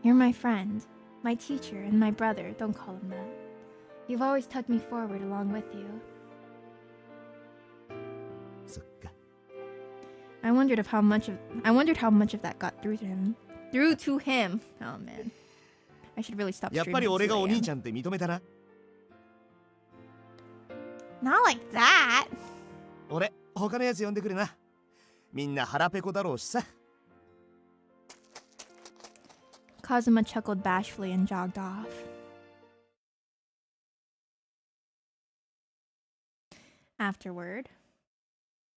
You're my friend, my teacher, and my brother, don't call him that. You've always tugged me forward along with you. そっか。 I wondered how much of that got through to him. Through to him. Oh man. I should really stop やっぱり streaming 俺 at が 2 お a.m. 兄ちゃんって認めたな。 Not like that. 俺、他のやつ呼んでくれな。みんな腹ペコだろうしさ。 Kazuma chuckled bashfully and jogged off. Afterward,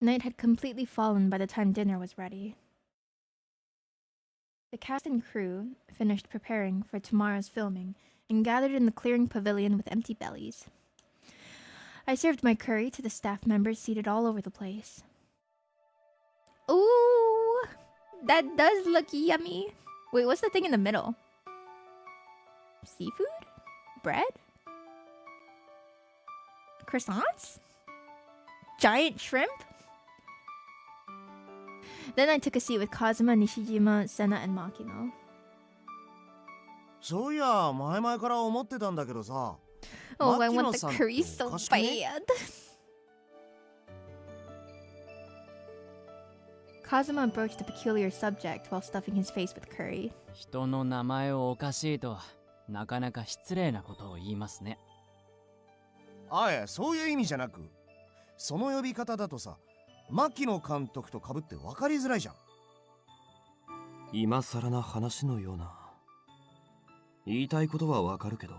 night had completely fallen by the time dinner was ready. The cast and crew finished preparing for tomorrow's filming and gathered in the clearing pavilion with empty bellies. I served my curry to the staff members seated all over the place. Ooh, that does look yummy. Wait, what's the thing in the middle? Seafood? Bread? Croissants? Giant shrimp? Then I took a seat with Kazuma, Nishijima, Senna, and Makino. そういや、前々から思ってたんだけどさ。 Oh, I want the 牧野さんって curry so おかしくね？ bad. Kazuma broached a peculiar subject while stuffing his face with curry. 人の名前をおかしいとはなかなか失礼なことを言いますね。あいや、そういう意味じゃなく、その呼び方だとさ、牧野監督と被って分かりづらいじゃん。今更な話のような。言いたいことはわかるけど。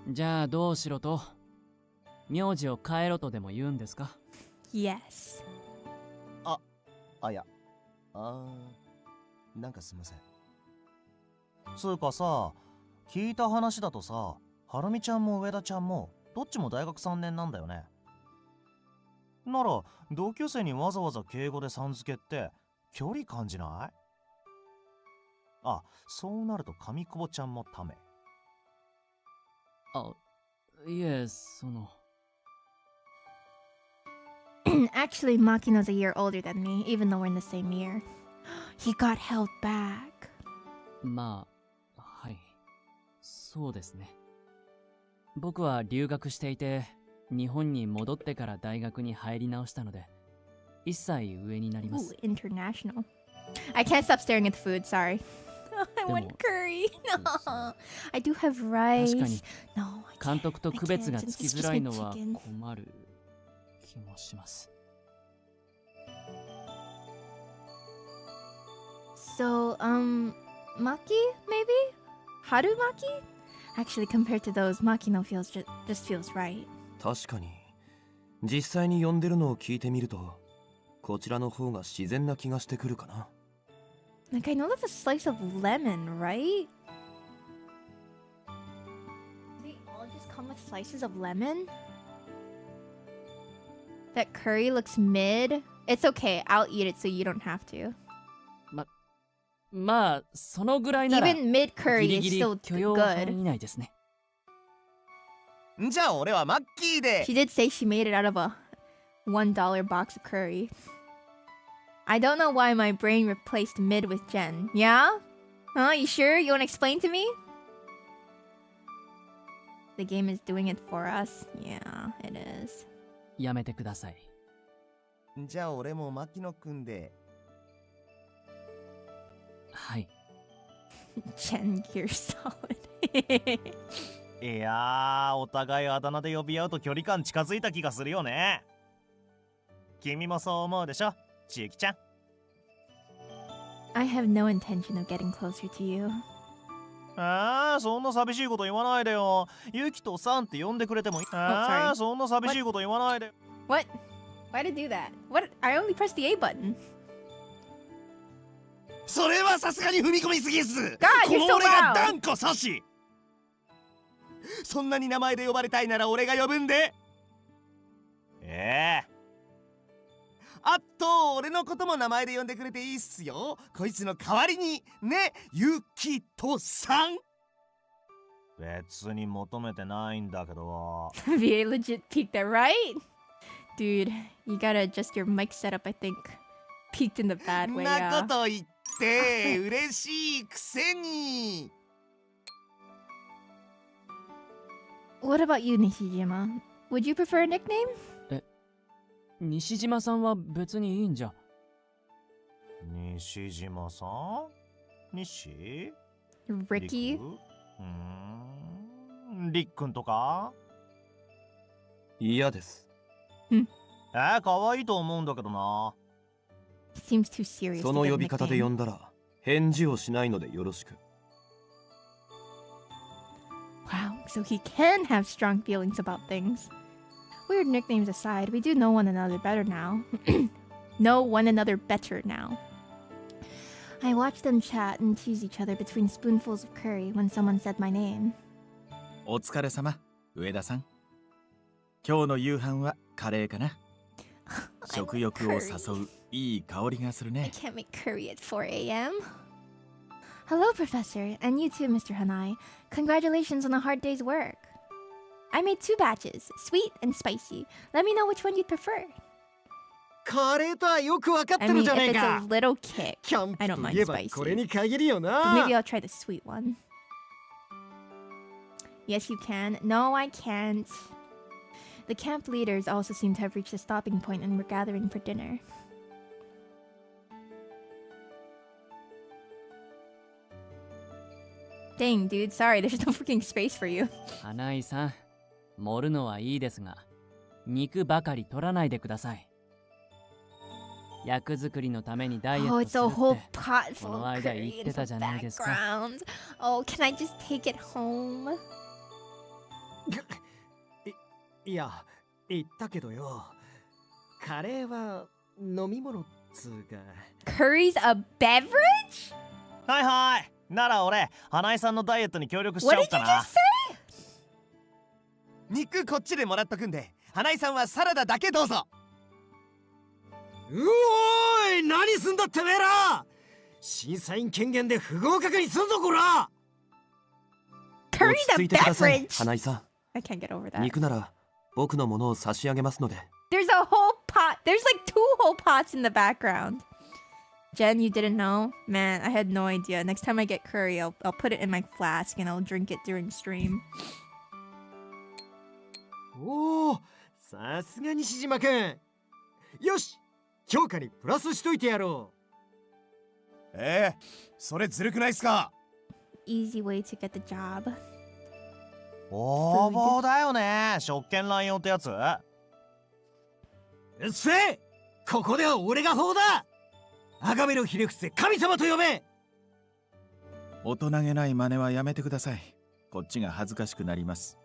じゃあどうしろと？名字を変えろとでも言うんですか？ Yes. いや。なんかすいません。つうかさ、聞いた話だとさ、ハルミちゃんも上田ちゃんもどっちも大学3年なんだよね。なら同級生にわざわざ敬語でさん付けって距離感じない？あ、そうなると上久保ちゃんもため。あ、いえ、その。Actually, Makino's a year older than me, even though we're in the same year. He got held back. まあ、はい。そうですね。僕は留学していて、日本に戻ってから大学に入り直したので、1歳上になりま Ooh, す。 international. I can't stop staring at the food, sorry. I want Demo- curry. No. I do have rice. 確かに No, I 監 can't. 督と区別が I can't. つき It's づ just ら my いのは chicken. 困る気もします。So, Maki, maybe? Harumaki? Actually, compared to those, Makino feels just feels right. 確かに。実際に呼んでるのを聞いてみると、こちらの方が自然な気がしてくるかな。Like, I know that's a slice of lemon, right? They all just come with slices of lemon? That curry looks mid. It's okay, I'll eat it so you don't have to. まあ、そのぐらいなら、 Even mid ギ curry リ is ギリ still 許容範 good. 囲内ですね。じゃあ俺はマッキーで。 She did say she made it out of a $1 box of curry. I don't know why my brain replaced mid with Jen. Yeah? Huh? You sure? You want to explain to me? The game is doing it for us. Yeah, it is. やめてください。じゃあ俺も牧野くんで。はい。Jen, you're solid. いやー、お互いあだ名で呼び合うと距離感近づいた気がするよね。君もそう思うでしょ、千雪ちゃん。I have no intention of getting closer to you. そんな寂しいこと言わないでよ。ユキとさんって呼んでくれてもいい。sorry. そんな寂しいこと言わないで。What? Why did do that? What? I only pressed the A button. それはさすがに踏み込みすぎっす。 God, こ you're の so 俺が loud. 断固阻止。そんなに名前で呼ばれたいなら俺が呼ぶんで。あと俺のことも名前で呼んでくれていいっすよ。こいつの代わりにね、ユキとさん。別に求めてないんだけど。VA legit peaked there, right? Dude, you gotta adjust your mic setup, I think. Peaked in the bad ん way, な yeah. こと言って嬉しいくせに。What about you, Nishijima? Would you prefer a nickname? 西島さんは別にいいんじゃ。西島さん？西？ Ricky? りっくんとか？嫌です。可愛いと思うんだけどな。Seems too serious. そ to の get a 呼び方で nickname. 呼んだら返事をしないのでよろしく。Wow, so he can have strong feelings about things. Weird nicknames aside, we do know one another better now. Know one another better now. I watched them chat and tease each other between spoonfuls of curry when someone said my name. お疲れ様、上田さん。今日の夕飯はカレーかな。食欲を誘ういい香りがする I ね。 can't make curry at 4 a.m. Hello, Professor, and you too, Mr. Hanai. Congratulations on a hard day's work. I made 2 batches, sweet and spicy. Let me know which one you'd prefer. カレーとはよくわかって I る mean, じゃ if ねえ it's a か。 little kick, キャンプ I と don't mind いえば spicy. これに限るよ But な。 maybe I'll try the sweet one. Yes, you can. No, I can't. The camp leaders also seem to have reached a stopping point and were gathering for dinner. Dang, dude, sorry, there's no freaking space for you. 花井さん、盛るのはいいですが、肉ばかり取らないでください。役作りのためにダイエッ Oh, ト it's す a る whole って pot こ full の of 間 curry 言っ in て the たじゃないですか。 background. Oh, can I just take it home? いや、言ったけどよ。カレーは飲み物っつうか。 Curry's a beverage? はいはい。なら俺、花井さんのダイエットに協力しち What ゃおう did か you な just。say? 肉こっちでもらっとくんで、花井さんはサラダだけどうぞ。うおーい、何すんだてめえら。審査員権限で不合格にすんぞこら。 Curry's 落ち a 着いてください、 beverage. 花井さ I can't get over ん。 that. 肉なら僕のものを差し上げますので。 There's a whole pot. There's like 2 whole pots in the background. Jen, you didn't know? Man, I had no idea. Next time I get curry, I'll put it in my flask and I'll drink it during stream. おお、さすが西島くん。よし、評価にプラスしといてやろそれずるくないっすか。 Easy way to get the job. 応募だよね、職権乱用ってやつ。う。うっせえ、ここでは俺が法だ。崇めろひれ伏せ、神様と呼べ。大人げない真似はやめてください。こっちが恥ずかしくなります。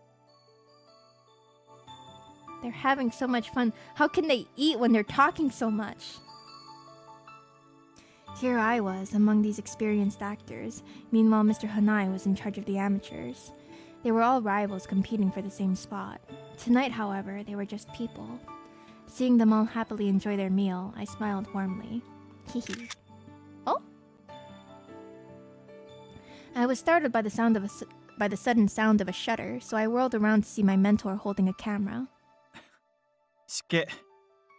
They're having so much fun. How can they eat when they're talking so much? Here I was among these experienced actors. Meanwhile, Mr. Hanai was in charge of the amateurs. They were all rivals competing for the same spot. Tonight, however, they were just people. Seeing them all happily enjoy their meal, I smiled warmly. Hehe. Oh? I was startled by the sudden sound of a shutter, so I whirled around to see my mentor holding a camera. しけ、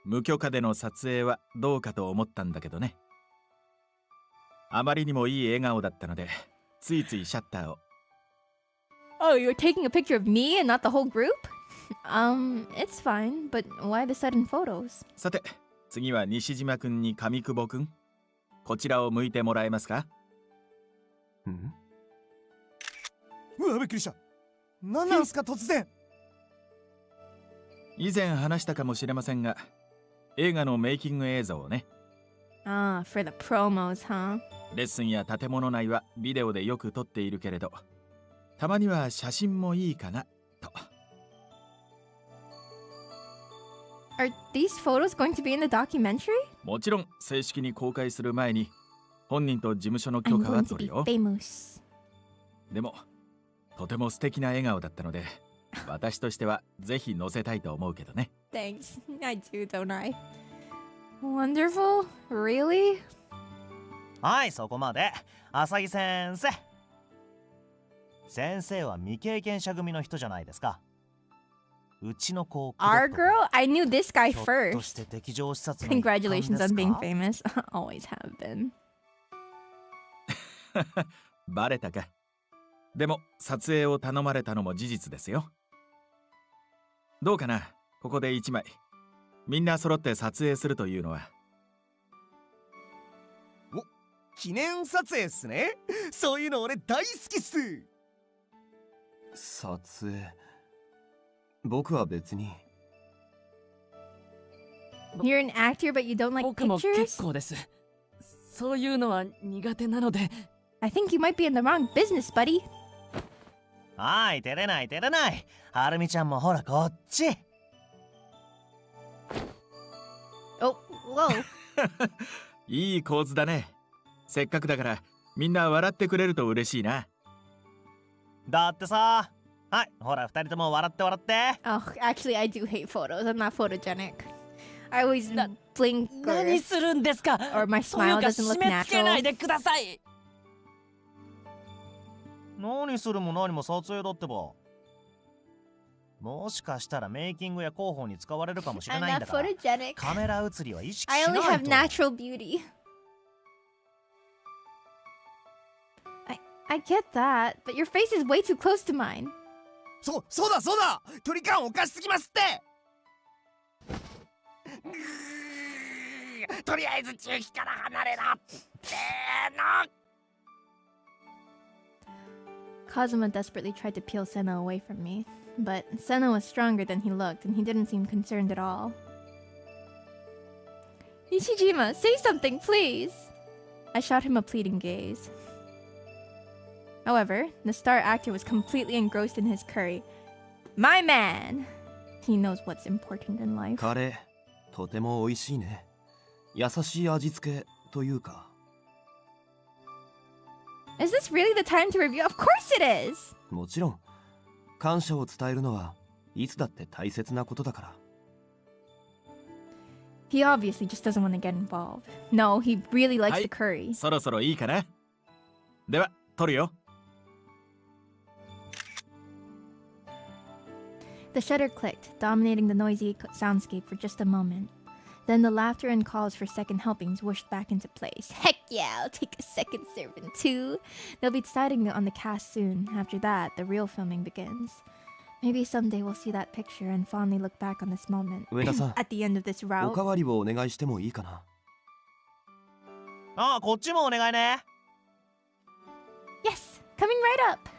無許可での撮影はどうかと思ったんだけどね。あまりにもいい笑顔だったので、ついついシャッターを。Oh, you're taking a picture of me and not the whole group? It's fine, but why the sudden photos? さて、次は西島くんに上久保くん。こちらを向いてもらえますか？ん？うわ、びっくりした。何なんすか突然。以前話したかもしれませんが、映画のメイキング映像をね。Ah, for the promos, huh? レッスンや建物内はビデオでよく撮っているけれど、たまには写真もいいかなと。Are these photos going to be in the documentary? もちろん正式に公開する前に本人と事務所の許 I'm 可は going to 取 be るよ。 famous. でもとても素敵な笑顔だったので、私としてはぜひ載せたいと思うけどね。Thanks. I do, don't I? Wonderful? Really? はい、そこまで。浅木先生。先生は未経験者組の人じゃないですか。うちの子を Our girl? I knew this guy ひょっと first. して敵情視察の一環ですか Congratulations on being famous. Always have been. バレたか。でも撮影を頼まれたのも事実ですよ。どうかな、ここで1枚。みんな揃って撮影するというのは。お、記念撮影っすね。そういうの俺大好きっす。撮影。僕は別に。You're an actor, but you don't like 僕も pictures? 結構です。そういうのは苦手なので。I think you might be in the wrong business, buddy. はい、照れない照れない。はるみちゃんもほらこっち。Oh, whoa. いい構図だね。せっかくだからみんな笑ってくれると嬉しいな。だってさ、はい、ほら二人とも笑って笑って。 Oh, actually, I do hate photos. I'm not photogenic. I always blink 何 or, するんですか？ or my そういう smile か doesn't 締 look め付けない natural. でください。何するも何も撮影だってば。もしかしたらメイキングや広報に使われるかもしれ I'm ないん not だから。 photogenic. カメラ映りは意識 I し only ない have と。 natural beauty. I get that, but your face is way too close to mine. そうだそうだ、距離感おかしすぎますって。とりあえず中期から離れな。せーの。 Kazuma desperately tried to peel Senna away from me, but Senna was stronger than he looked and he didn't seem concerned at all. Nishijima, say something, please. I shot him a pleading gaze. However, the star actor was completely engrossed in his curry. My man! He knows what's important in life. カレーとても美味しいね。優しい味付けというか。 Is this really the time to review? Of course it is! もちろん感謝を伝えるのはいつだって大切なことだから。 He obviously just doesn't want to get involved. No, he really likes the curry. そろそろいいかな。では取るよ。 The shutter clicked, dominating the noisy soundscape for just a moment. Then the laughter and calls for second helpings whooshed back into place. Heck yeah, I'll take a second serving too. They'll be deciding on the cast soon. After that, the real filming begins. Maybe someday we'll see that picture and fondly look back on this moment. 上田さん、 At the end of this お route. かわりをお願いしてもいいかな。ああ、こっちもお願いね。 Yes, coming right up.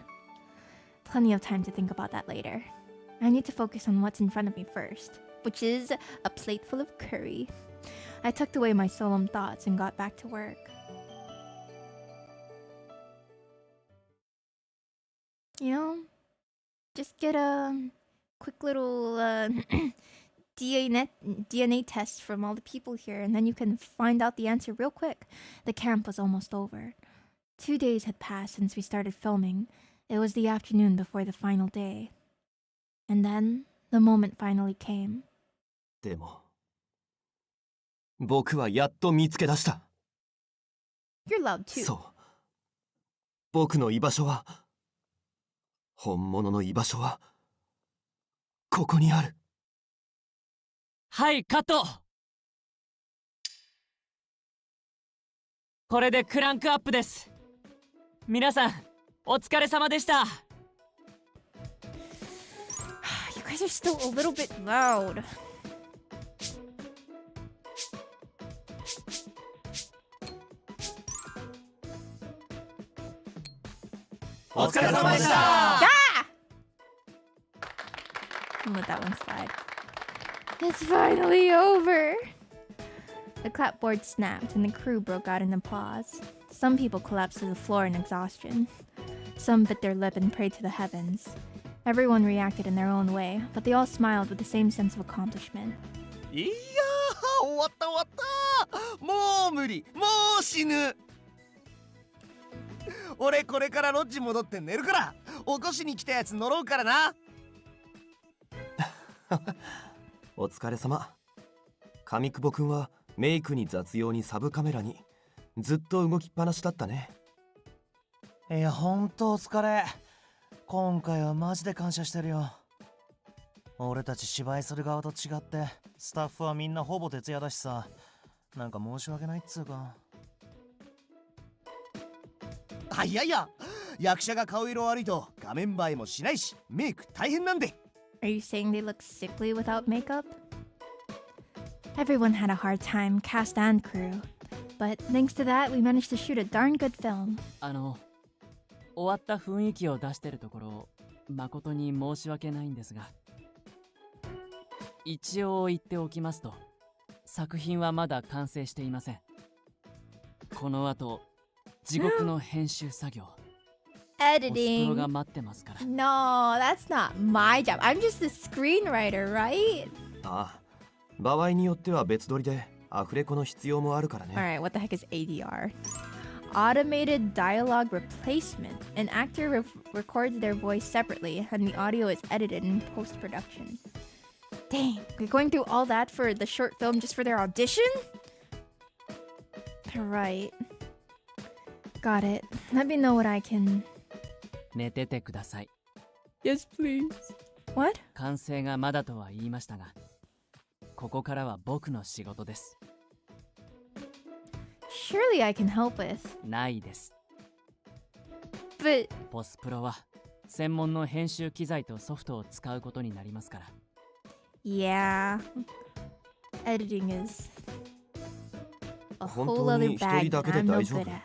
Plenty of time to think about that later. I need to focus on what's in front of me first, which is a plate full of curry. I tucked away my solemn thoughts and got back to work. You know, just get a quick little DNA test from all the people here, and then you can find out the answer real quick. The camp was almost over. 2 days had passed since we started filming. It was the afternoon before the final day. And then, the moment finally came. でも僕はやっと見つけ出した。 You're loud too. そう。僕の居場所は、本物の居場所は、ここにある。はい、カット。これでクランクアップです。皆さん、お疲れ様でした。You guys are still a little bit loud. お疲れ様でした。 I'll let that one slide. It's finally over. The clapboard snapped and the crew broke out in applause. Some people collapsed to the floor in exhaustion. Some bit their lip and prayed to the heavens. Everyone reacted in their own way, but they all smiled with the same sense of accomplishment. いやー、終わった終わった。もう無理、もう死ぬ。俺これからロッジ戻って寝るから、起こしに来たやつ乗ろうからな。お疲れ様。上久保くんはメイクに雑用にサブカメラにずっと動きっぱなしだったね。いや、ほんとお疲れ。今回はマジで感謝してるよ。俺たち芝居する側と違ってスタッフはみんなほぼ徹夜だしさ、なんか申し訳ないっつうか。あ、いやいや、役者が顔色悪いと画面映えもしないしメイク大変なんで。 Are you saying they look sickly without makeup? Everyone had a hard time, cast and crew. But thanks to that, we managed to shoot a darn good film. 終わった雰囲気を出してるところ、誠に申し訳ないんですが、一応言っておきますと、作品はまだ完成していません。この後、地獄の編集作業。Editing. ポスプロが待ってますから。No, that's not my job. I'm just a screenwriter, right? ああ、場合によっては別撮りでアフレコの必要もあるからね。 Alright, what the heck is ADR? Automated dialogue replacement. An actor records their voice separately, and the audio is edited in post-production. Dang, we're going through all that for the short film just for their audition? Right. Got it. Let me know what I can... 寝ててください。 Yes, please. What? 完成がまだとは言いましたが、ここからは僕の仕事です。 Surely I can help with. ないです。 But... ポスプロは専門の編集機材とソフトを使うことになりますから。 Yeah. Editing is a 本 whole 当 other に一 bag 人だ that けで I'm no 大丈 good 夫？ at.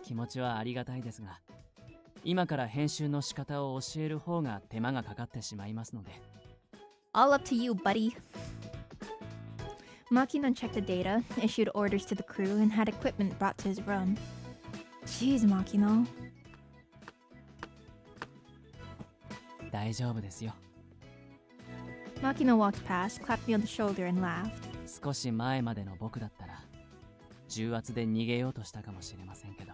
気持ちはありがたいですが、今から編集の仕方を教える方が手間がかかってしまいますので。 All up to you, buddy. Makino checked the data, issued orders to the crew, and had equipment brought to his room. Jeez, Makino. 大丈夫ですよ。 Makino walked past, clapped me on the shoulder, and laughed. 少し前までの僕だったら重圧で逃げようとしたかもしれませんけど、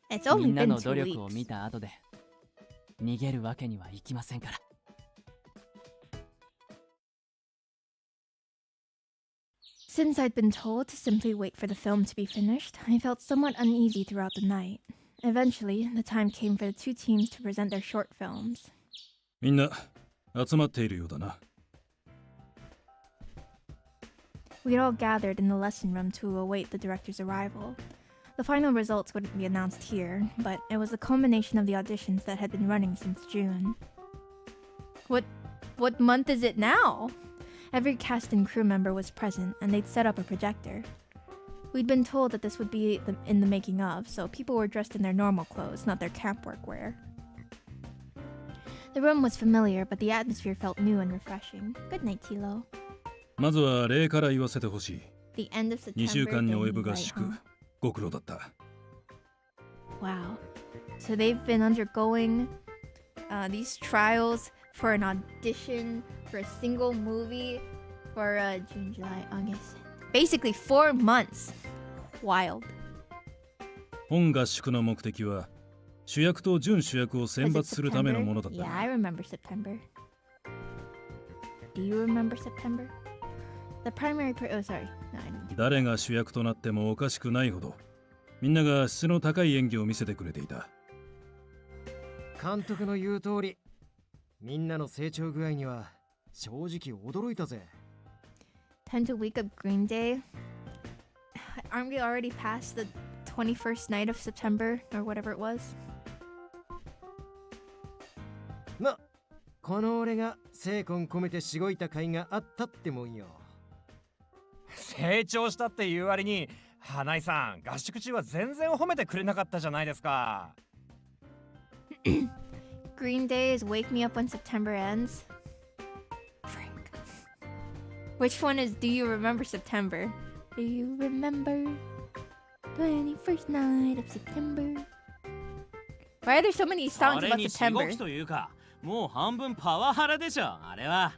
It's み only んな been の 2 努力を weeks. 見た後で逃げるわけにはいきませんから。 Since I'd been told to simply wait for the film to be finished, I felt somewhat uneasy throughout the night. Eventually, the time came for the two teams to present their short films. みんな集まっているようだな。 We'd all gathered in the lesson room to await the director's arrival. The final results wouldn't be announced here, but it was the culmination of the auditions that had been running since June. What month is it now? Every cast and crew member was present, and they'd set up a projector. We'd been told that this would be in the making of, so people were dressed in their normal clothes, not their camp workwear. The room was familiar, but the atmosphere felt new and refreshing. Good night, Tilo. まずは礼から言わせてほしい。 The end of 2 週 September. 間に及 then ぶ合 right 宿 home. ご苦労だった。 Wow. So they've been undergoing these trials for an audition for a single movie for June, July, August. Basically 4 months. Wild. 本合宿の目的は主役と準主役を選 Was 抜 it するための September? ものだった Yeah, な。 I remember September. Do you remember September? The primary oh, sorry. No, I didn't. 誰が主役となってもおかしくないほどみんなが質の高い演技を見せてくれていた。監督の言う通り、みんなの成長具合には正直驚いたぜ。 Time to wake up Green Day. Aren't we already past the 21st night of September or whatever it was? ま、この俺が精魂込めてしごいた甲斐があったってもんよ。成長したっていう割に花井さん合宿中は全然褒めてくれなかったじゃないですか。Green Day is Wake Me Up When September Ends. Frank. Which one is Do You Remember September? Do you remember 21st night of September? Why are there so many そ songs れ about にし September? ごきというか、もう半分パワハラでしょあれは。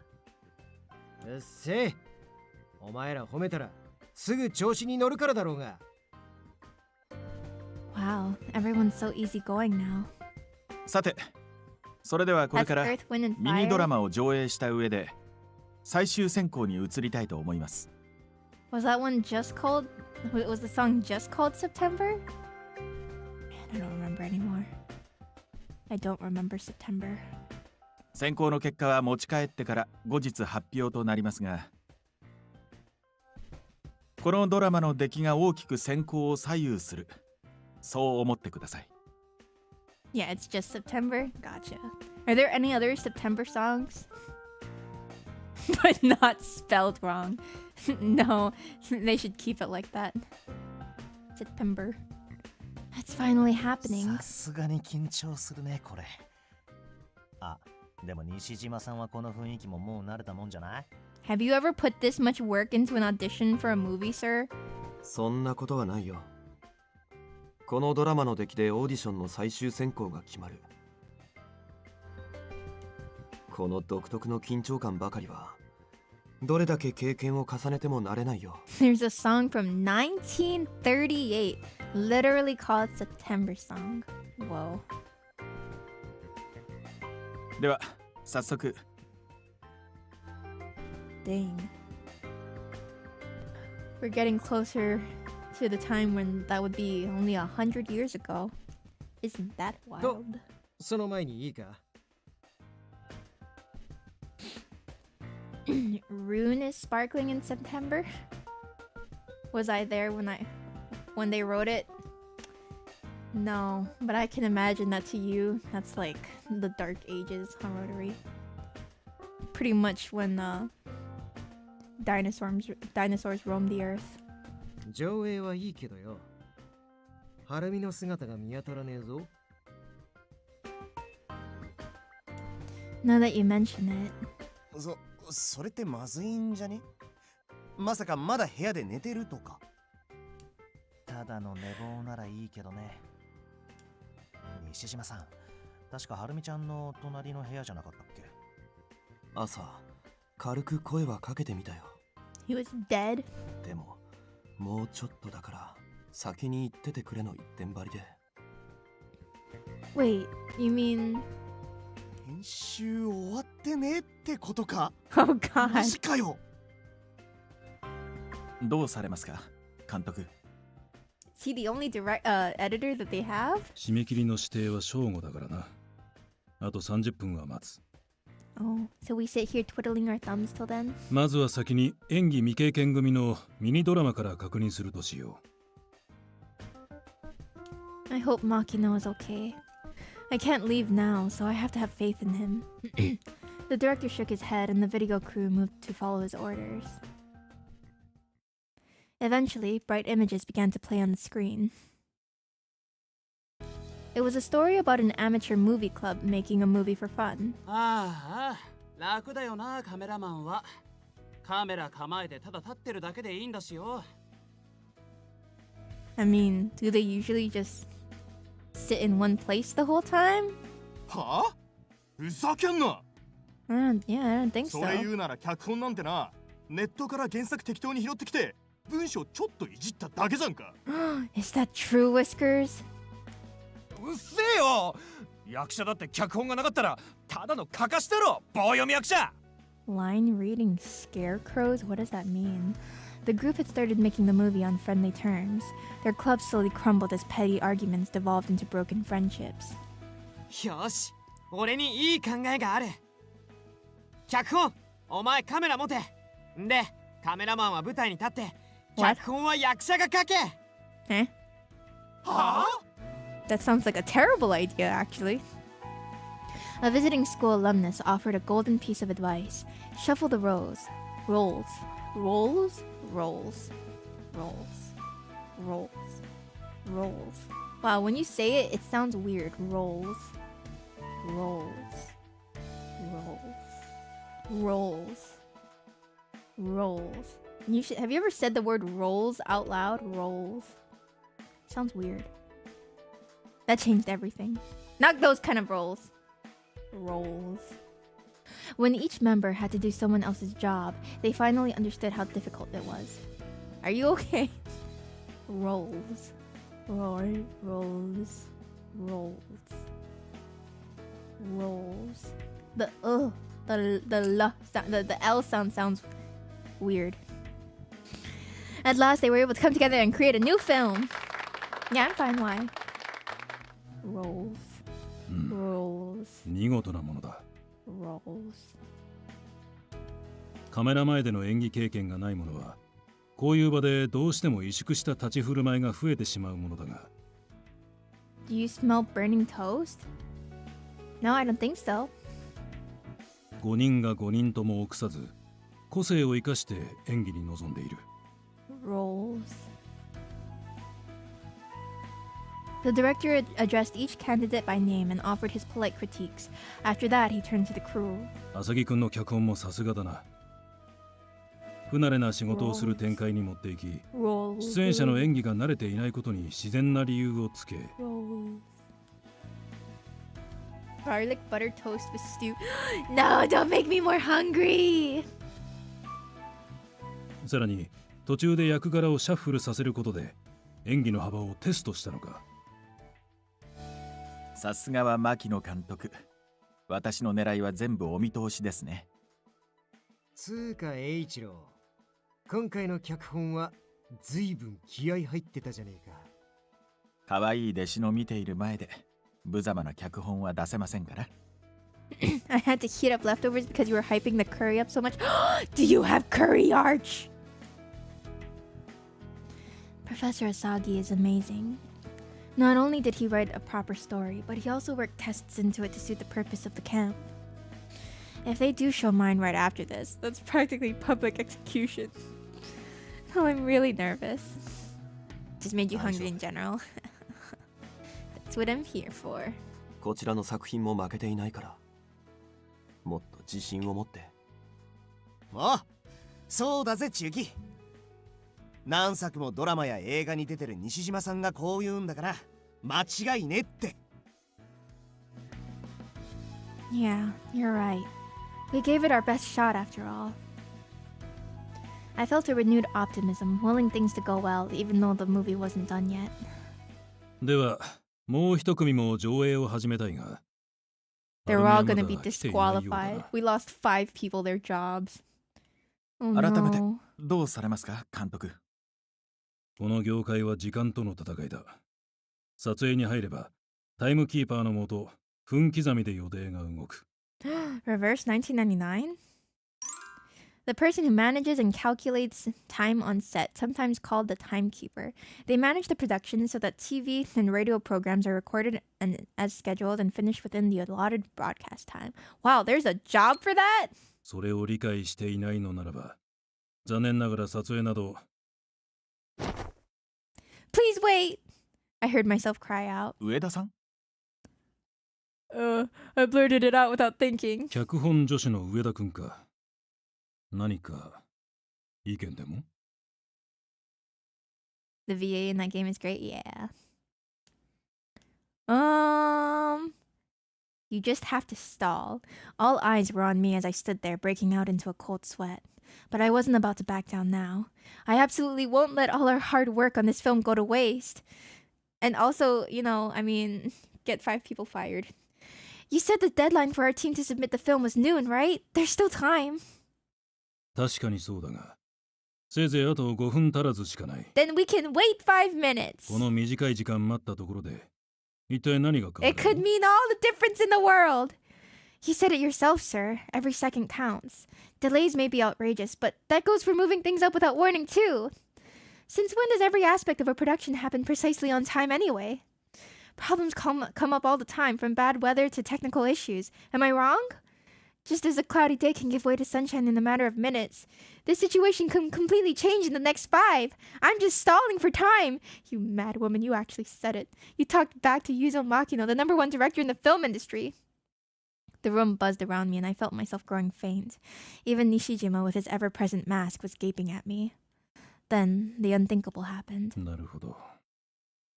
うっせえ。お前ら褒めたらすぐ調子に乗るからだろうが。 Wow, everyone's so easygoing now. さて、それではこれ That's から Earth, Wind, and ミニドラ Fire. マを上映した上で最終選考に移りたいと思います。 Was that one just called? Was the song just called September? Man, I don't remember anymore. I don't remember September. 選考の結果は持ち帰ってから後日発表となりますが、このドラマの出来が大きく選考を左右する、そう思ってください。 Yeah, it's just September. Gotcha. Are there any other September songs? But not spelled wrong. No, they should keep it like that. September. It's finally happening. さすがに緊張するねこれ。あ、でも西島さんはこの雰囲気ももう慣れたもんじゃない？ Have you ever put this much work into an audition for a movie, sir? そんなことはないよ。このドラマの出来でオーディションの最終選考が決まる。この独特の緊張感ばかりはどれだけ経験を重ねても慣れないよ。 There's a song from 1938, literally called September Song. Whoa. では早速。 Dang. We're getting closer to the time when that would be only 100 years ago. Isn't that wild? その前にいいか。 Rune is sparkling in September? Was I there when they wrote it? No, but I can imagine that to you, that's like the dark ages on Rotary. Pretty much when dinosaurs roamed the earth. 上映はいいけどよ。ハラミの姿が見当たらねえぞ。 Now that you mention it. それってまずいんじゃね？まさかまだ部屋で寝てるとか。ただの寝坊ならいいけどね。西島さん、確かはるみちゃんの隣の部屋じゃなかったっけ？朝軽く声はかけてみたよ。 He was dead. でももうちょっとだから先に行っててくれの一点張りで。 Wait, you mean... 編集終わってねってことか。 Oh マ god. ジかよ。どうされますか、監督。Is he the only editor that they have? 締め切りの指定は正午だからな。あと30分は待つ。Oh, so we sit here twiddling our thumbs till then? まずは先に演技未経験組のミニドラマから確認するとしよう。 I hope Makino is okay. I can't leave now, so I have to have faith in him. The director shook his head and the video crew moved to follow his orders. Eventually, bright images began to play on the screen. It was a story about an amateur movie club making a movie for fun. ああ、楽だよな、カメラマンは。カメラ構えてただ立ってるだけでいいんだしよ。I mean, do they usually just sit in one place the whole time? はあ？ふざけんな。 Yeah, I don't think それ so. 言うなら脚本なんてな、ネットから原作適当に拾ってきて文章ちょっといじっただけじゃんか。Is that true, Whiskers? うっせえよ。役者だって脚本がなかったらただの書かしてろ、棒読み役者。 Line reading scarecrows? What does that mean? The group had started making the movie on friendly terms. Their club slowly crumbled as petty arguments devolved into broken friendships. よし、俺にいい考えがある。脚本、お前カメラ持て。んで、カメラマンは舞台に立って、脚本は役者が書け。Eh? はあ？ That sounds like a terrible idea, actually. A visiting school alumnus offered a golden piece of advice. Shuffle the rolls. Rolls. Rolls? Rolls. Rolls. Rolls. Rolls. Wow, when you say it, it sounds weird. Rolls. Rolls. Rolls. Rolls. Rolls. Have you ever said the word rolls out loud? Rolls. Sounds weird. That changed everything. Not those kind of rolls. Rolls. When each member had to do someone else's job, they finally understood how difficult it was. Are you okay? Rolls. Rolls. Rolls. Rolls. The L sound sounds weird. At last, they were able to come together and create a new film. Yeah, I'm fine. Why? Rolls. Rolls. 見事なものだ。 Rolls. カメラ前での演技経験がない者は、こういう場でどうしても萎縮した立ち振る舞いが増えてしまうものだが。Do you smell burning toast? No, I don't think so. 5人が5人とも臆さず、個性を生かして演技に臨んでいる。Rolls. The director addressed each candidate by name and offered his polite critiques. After that, he turned to the crew. 浅木くんの脚本もさすがだな。不慣れな仕事をする展開に持っていき、出演者の演技が慣れていないことに自然な理由をつけ。Garlic butter toast with stew. No, don't make me more hungry. さらに途中で役柄をシャッフルさせることで演技の幅をテストしたのか。さすがは牧野監督。私の狙いは全部お見通しですね。つうか栄一郎、今回の脚本は随分気合入ってたじゃねえか。可愛い弟子の見ている前で無様な脚本は出せませんから。I had to heat up leftovers because you were hyping the curry up so much. Do you have curry, Arch? Professor Asagi is amazing. Not only did he write a proper story, but he also worked tests into it to suit the purpose of the camp. If they do show mine right after this, that's practically public execution. Oh, I'm really nervous. Just made you hungry in general. That's what I'm here for. こちらの作品も負けていないから、もっと自信を持って。あ、そうだぜチュギ。何作もドラマや映画に出てる西島さんがこう言うんだから間違いねって。 Yeah, you're right. We gave it our best shot after all. I felt a renewed optimism, willing things to go well, even though the movie wasn't done yet. では、もう一組も上映を始めたいが。They were all gonna be disqualified. We lost 5 people their jobs. Oh 改めて no. どうされますか、監督。この業界は時間との戦いだ。撮影に入れば、タイムキーパーのもと、分刻みで予定が動く。Reverse 1999? The person who manages and calculates time on set, sometimes called the timekeeper. They manage the production so that TV and radio programs are recorded and as scheduled and finished within the allotted broadcast time. Wow, there's a job for that? それを理解していないのならば、残念ながら撮影など。Please wait! I heard myself cry out. 上田さん I blurted it out without thinking. 脚本助手の上田くんか。何か意見でも？ The VA in that game is great, yeah. You just have to stall. All eyes were on me as I stood there, breaking out into a cold sweat. But I wasn't about to back down now. I absolutely won't let all our hard work on this film go to waste. And also, get 5 people fired. You said the deadline for our team to submit the film was noon, right? There's still time. 確かにそうだが、せいぜいあと5分足らずしかない。Then we can wait 5 minutes. この短い時間待ったところで、一体何が変わる？ It could mean all the difference in the world. You said it yourself, sir. Every second counts. Delays may be outrageous, but that goes for moving things up without warning, too. Since when does every aspect of a production happen precisely on time anyway? Problems come up all the time, from bad weather to technical issues. Am I wrong? Just as a cloudy day can give way to sunshine in a matter of minutes, this situation can completely change in the next 5. I'm just stalling for time. You mad woman, you actually said it. You talked back to Yuzo Makino, the #1 director in the film industry. The room buzzed around me and I felt myself growing faint. Even Nishijima with his ever-present mask was gaping at me. Then the unthinkable happened. なるほど。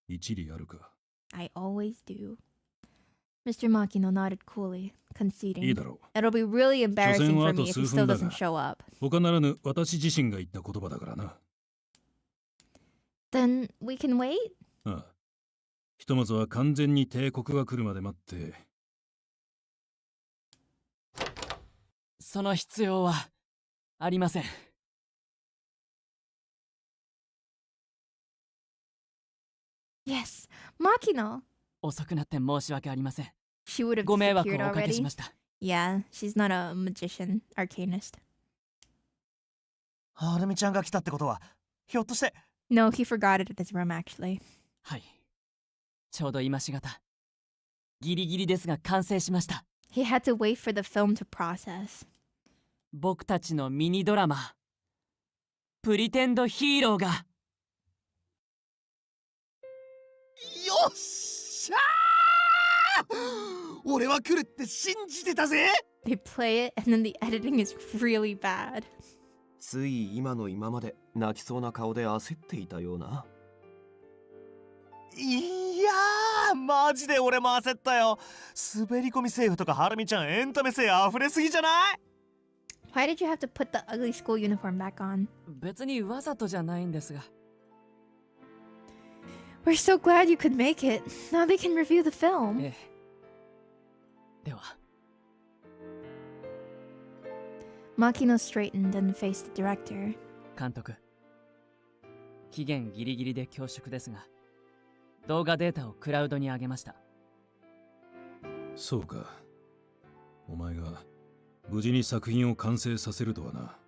一理あるか。I always do. Mr. Makino nodded coolly, conceding. いいだろう。 It'll be really embarrassing for me if he still 所詮はあと数分だが。 doesn't show up. 他ならぬ私自身が言った言葉だからな。Then we can wait? ああ。ひとまずは完全に帝国が来るまで待って。その必要はありません。Yes, Makino. 遅くなって申し訳ありません。 She would have ご迷惑 disappeared をおかけし already. ました。 Yeah, she's not a magician, arcanist. はるみちゃんが来たってことは、ひょっとして。 No, he forgot it at his room actually. はい。ちょうど今しがた。ギリギリですが完成しました。 He had to wait for the film to process. 僕たちのミニドラマ、プリテンドヒーローが。よっしゃー！俺は来るって信じてたぜ！ They play it and then the editing is really bad. つい今の今まで泣きそうな顔で焦っていたような。いやー、マジで俺も焦ったよ。滑り込みセーフとかはるみちゃんエンタメ性溢れすぎじゃない？ Why did you have to put the ugly school uniform back on? 別にわざとじゃないんですが。 We're so glad you could make it. Now they can review the film. ええ。では。 Makino straightened and faced the director. 監督。期限ギリギリで恐縮ですが、動画データをクラウドに上げました。そうか。お前が無事に作品を完成させるとはな。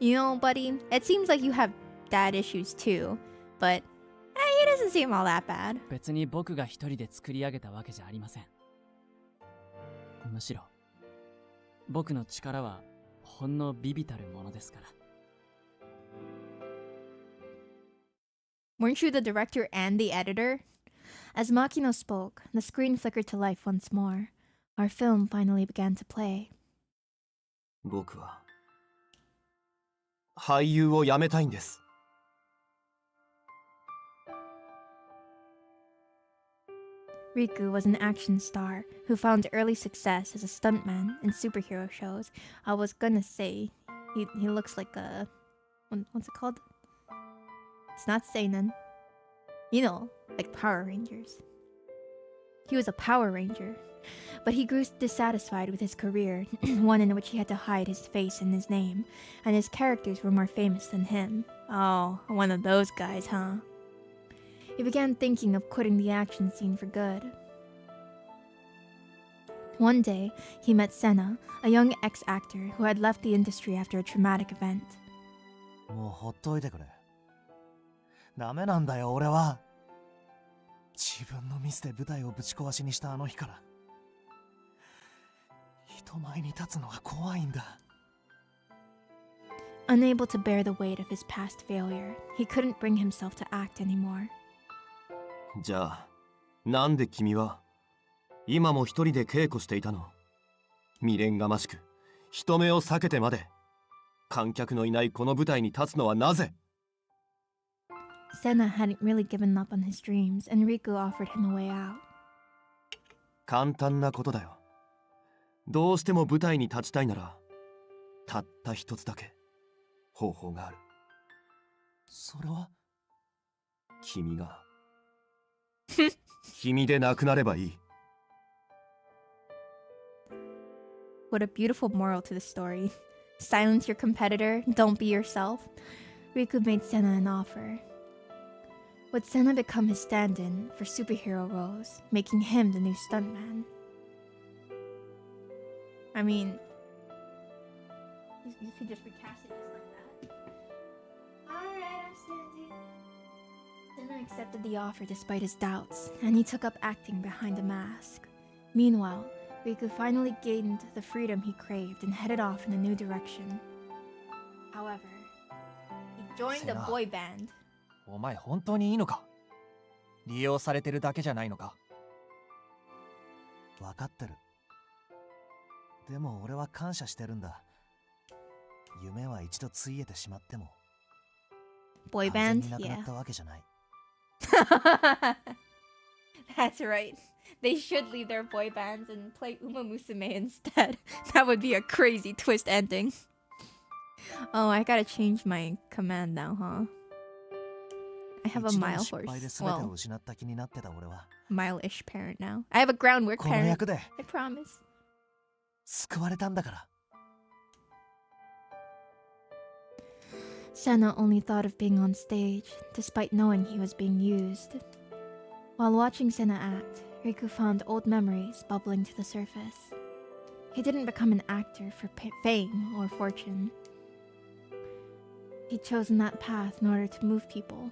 You know, buddy, it seems like you have dad issues too, but he doesn't seem all that bad. 別に僕が一人で作り上げたわけじゃありません。むしろ、僕の力はほんの微々たるものですから。Weren't you the director and the editor? As Makino spoke, the screen flickered to life once more. Our film finally began to play. 僕は俳優を辞めたいんです。Riku was an action star who found early success as a stuntman in superhero shows. I was gonna say, he looks like a... What's it called? It's not seinen. You know, like Power Rangers. He was a Power Ranger. But he grew dissatisfied with his career, one in which he had to hide his face and his name, and his characters were more famous than him. Oh, one of those guys, huh? He began thinking of quitting the action scene for good. One day, he met Senna, a young ex-actor who had left the industry after a traumatic event. もうほっといてくれ。ダメなんだよ、俺は。自分のミスで舞台をぶち壊しにしたあの日から。人前に立つのが怖いんだ。Unable to bear the weight of his past failure, he couldn't bring himself to act anymore. じゃあ、なんで君は今も一人で稽古していたの？未練がましく、人目を避けてまで観客のいないこの舞台に立つのはなぜ？ Senna hadn't really given up on his dreams, and Riku offered him a way out. 簡単なことだよ。どうしても舞台に立ちたいなら、たった一つだけ方法がある。それは君が君でなくなればいい。What a beautiful moral to the story. Silence your competitor, don't be yourself. Riku made Senna an offer. Would Senna become his stand-in for superhero roles, making him the new stuntman? I mean, you could just recast it just like that. Alright, I'm standing. Senna accepted the offer despite his doubts, and he took up acting behind a mask. Meanwhile, Riku finally gained the freedom he craved and headed off in a new direction. However, he joined a boy band. お前本当にいいのか？利用されてるだけじゃないのか？分かってる。でも俺は感謝してるんだ。夢は一度ついえてしまっても、 Boy 完全 band? になくな Yeah. ったわけじゃない。That's right. They should leave their boy bands and play Uma Musume instead. That would be a crazy twist ending. Oh, I gotta change my command now, huh? I have a 一度の mile 失敗で horse. 全てを Well, 失った気になってた俺は、 mile-ish parent now. I have a groundwork この parent. 役で I promise. 救われたんだから。Senna only thought of being on stage, despite knowing he was being used. While watching Senna act, Riku found old memories bubbling to the surface. He didn't become an actor for fame or fortune. He'd chosen that path in order to move people.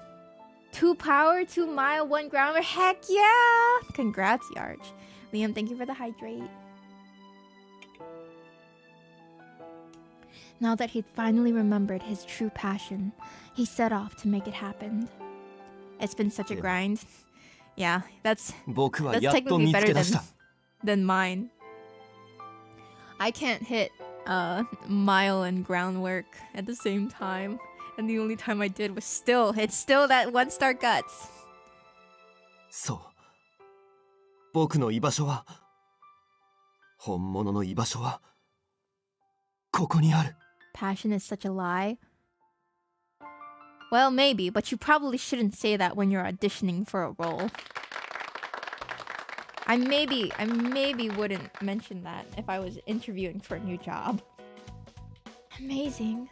2 power, 2 mile, 1 grounder. Heck yeah! Congrats, Yarch. Liam, thank you for the hydrate. Now that he'd finally remembered his true passion, he set off to make it happen. It's been such a grind. Yeah, that's 僕は that's やっと technically 見つ better け出した than mine. I can't hit mile and groundwork at the same time, and the only time I did was it's still that 1-star guts. そう。僕の居場所は、本物の居場所は、ここにある。Passion is such a lie. Well, maybe, but you probably shouldn't say that when you're auditioning for a role. I maybe wouldn't mention that if I was interviewing for a new job. Amazing.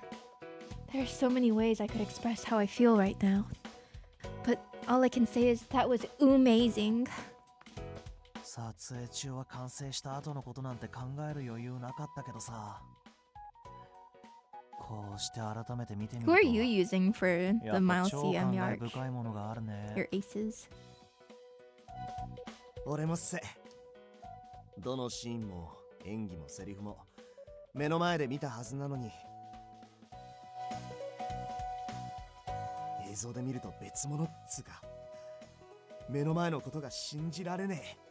There are so many ways I could express how I feel right now. But all I can say is that was amazing. 撮影中は完成した後のことなんて考える余裕なかったけどさ。こうして改めて見てみる Who と are you using for や the っぱ Mile 超 CM 感慨 Yarch? 深いものがあるね。 Your aces? 俺もっせ。どのシーンも演技もセリフも目の前で見たはずなのに、映像で見ると別物っつうか、目の前のことが信じられねえ。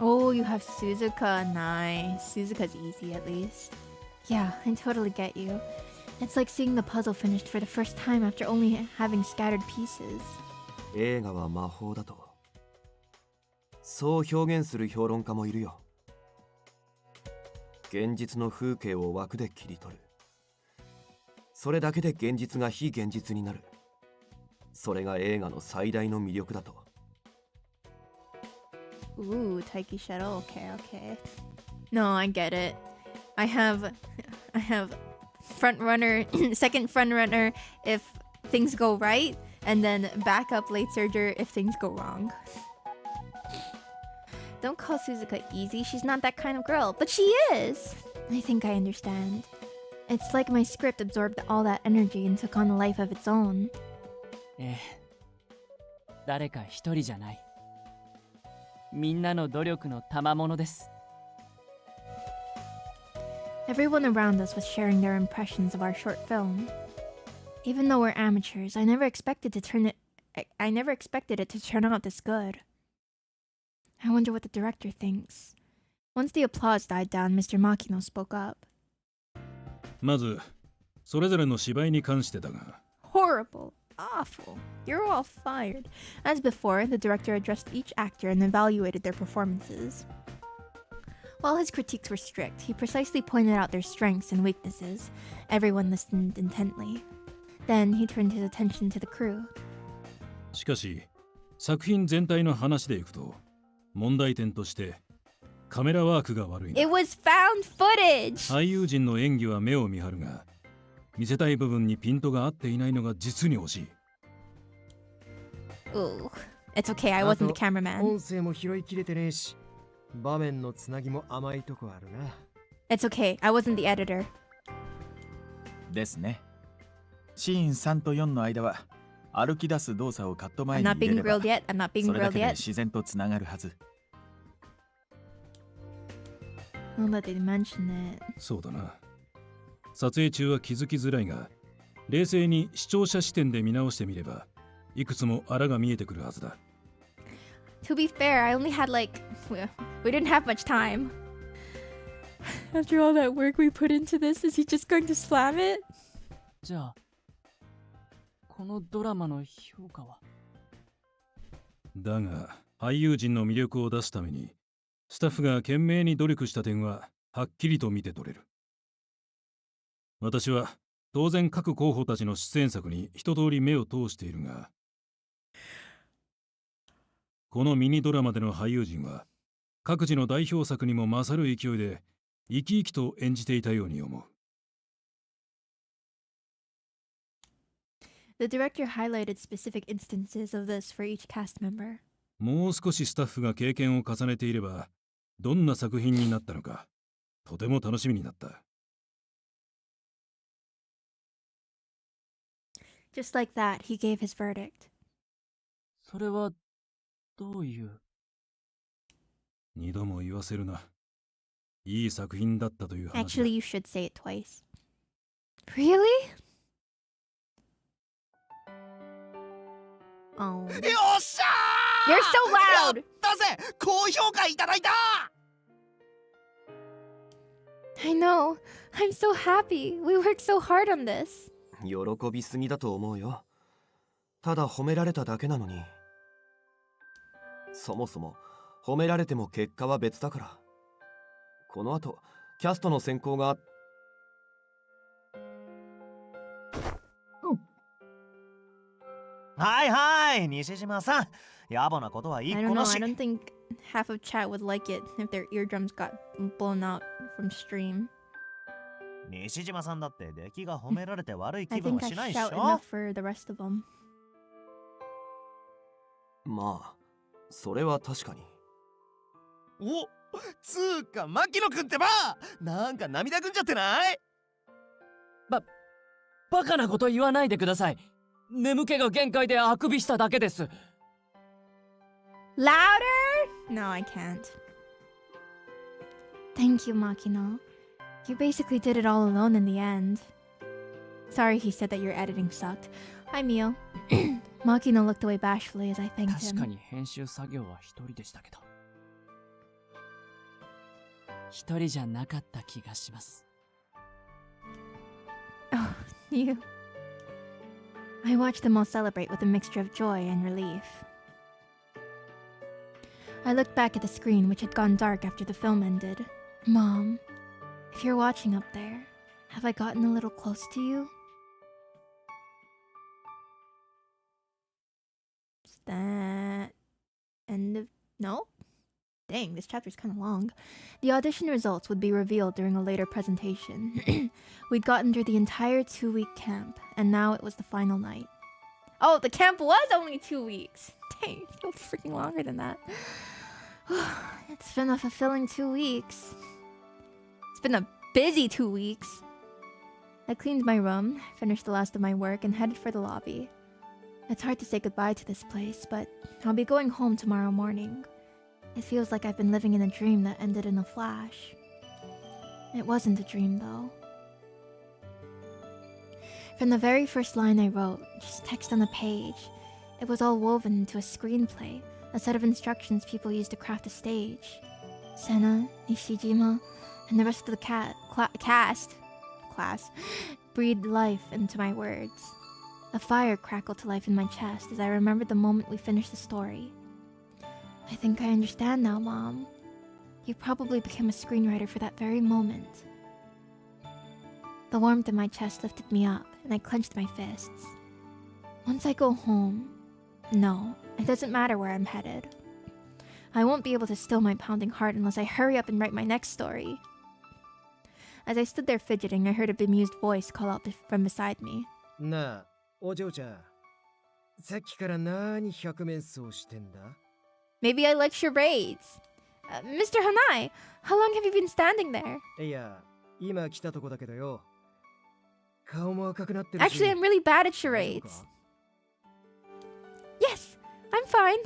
Oh, you have Suzuka. Nice. Suzuka's easy at least. Yeah, I totally get you. It's like seeing the puzzle finished for the first time after only having scattered pieces. 映画は魔法だと。そう表現する評論家もいるよ。現実の風景を枠で切り取る。それだけで現実が非現実になる。それが映画の最大の魅力だと。Ooh, Taiki Shadow. Okay, okay. No, I get it. I have front runner, second front runner if things go right, and then backup late surger if things go wrong. Don't call Suzuka easy. She's not that kind of girl, but she is. I think I understand. It's like my script absorbed all that energy and took on a life of its own. ええ、誰か一人じゃない。みんなの努力の賜物です。Everyone around us was sharing their impressions of our short film. Even though we're amateurs, I never expected it to turn out this good. I wonder what the director thinks. Once the applause died down, Mr. Makino spoke up. まず、それぞれの芝居に関してだが。Horrible. Awful. You're all fired. As before, the director addressed each actor and evaluated their performances. While his critiques were strict, he precisely pointed out their strengths and weaknesses. Everyone listened intently. Then he turned his attention to the crew. しかし、作品全体の話でいくと、問題点としてカメラワークが悪いな。It was found footage! 俳優陣の演技は目を見張るが、見せたい部分にピントが合っていないのが実に惜しい。Ooh, it's okay, I wasn't the cameraman. 音声も拾いきれてねえし、場面のつなぎも甘いとこあるな。It's okay, I wasn't the editor. ですね。シーン3と4の間は歩き出す動作をカット前 I'm に not 入れ being れば、 grilled yet. I'm not being それだ grilled けで yet. 自然とつながるはず。I'll let they mention it. そうだな。撮影中は気づきづらいが、冷静に視聴者視点で見直してみれば、いくつもあらが見えてくるはずだ。To be fair, I only had we didn't have much time. After all that work we put into this, is he just going to slam it? じゃあ、このドラマの評価は？だが、俳優陣の魅力を出すために、スタッフが懸命に努力した点は、はっきりと見て取れる。私は、当然各候補たちの出演作に一通り目を通しているが、このミニドラマでの俳優陣は、各自の代表作にも勝る勢いで、生き生きと演じていたように思う。The director highlighted specific instances of this for each cast member. もう少しスタッフが経験を重ねていれば、どんな作品になったのか、とても楽しみになった。Just like that, he gave his verdict. それはどういう？二度も言わせるな。いい作品だったという話だ。Actually, you should say it twice. Really? Oh. よっしゃー You're so loud! だぜ高評価いただいた I know. I'm so happy. We worked so hard on this. 喜びすぎだと思うよ。ただ褒められただけなのに。そもそも褒められても結果は別だから。この後キャストの選考がはいはい西島さん野暮なことは I 一 don't 個 know. なし I don't think half of chat would like it if their eardrums got blown out from stream. 西島さんだって出来が褒められて悪い I 気分 think は I しないっし shout ょ enough for the rest of them. まあそれは確かに。おつーか牧野くんってばなんか涙ぐんじゃってない？バカなこと言わないでください。眠気が限界であくびしただけです。Louder? No, I can't. Thank you, Makino. You basically did it all alone in the end. Sorry he said that your editing sucked. Hi, Mio. Makino looked away bashfully as I thanked 確か him. に編集作業は一人でしたけど、一人じゃなかった気がします。Oh, you. I watched them all celebrate with a mixture of joy and relief. I looked back at the screen, which had gone dark after the film ended. Mom, if you're watching up there, have I gotten a little close to you? Is that end of... No? Dang, this chapter's kind of long. The audition results would be revealed during a later presentation. We'd gotten through the entire 2-week camp, and now it was the final night. Oh, the camp was only 2 weeks! Dang, it feels freaking longer than that. It's been a fulfilling 2 weeks. It's been a busy 2 weeks. I cleaned my room, finished the last of my work, and headed for the lobby. It's hard to say goodbye to this place, but I'll be going home tomorrow morning. It feels like I've been living in a dream that ended in a flash. It wasn't a dream, though. From the very first line I wrote, just text on a page, it was all woven into a screenplay, a set of instructions people use to craft a stage. Senna, Nishijima, and the rest of the class breathed life into my words. A fire crackled to life in my chest as I remembered the moment we finished the story. I think I understand now, Mom. You probably became a screenwriter for that very moment. The warmth in my chest lifted me up, and I clenched my fists. Once I go home... No, it doesn't matter where I'm headed. I won't be able to still my pounding heart unless I hurry up and write my next story. As I stood there fidgeting, I heard a bemused voice call out from beside me. Na, Ojo-chan. さっきから何百面相してんだ? Maybe I like charades. Mr. Hanai, how long have you been standing there? いや、今来たとこだけどよ。顔も赤くなってるし。Actually, I'm really bad at charades. Yes, I'm fine.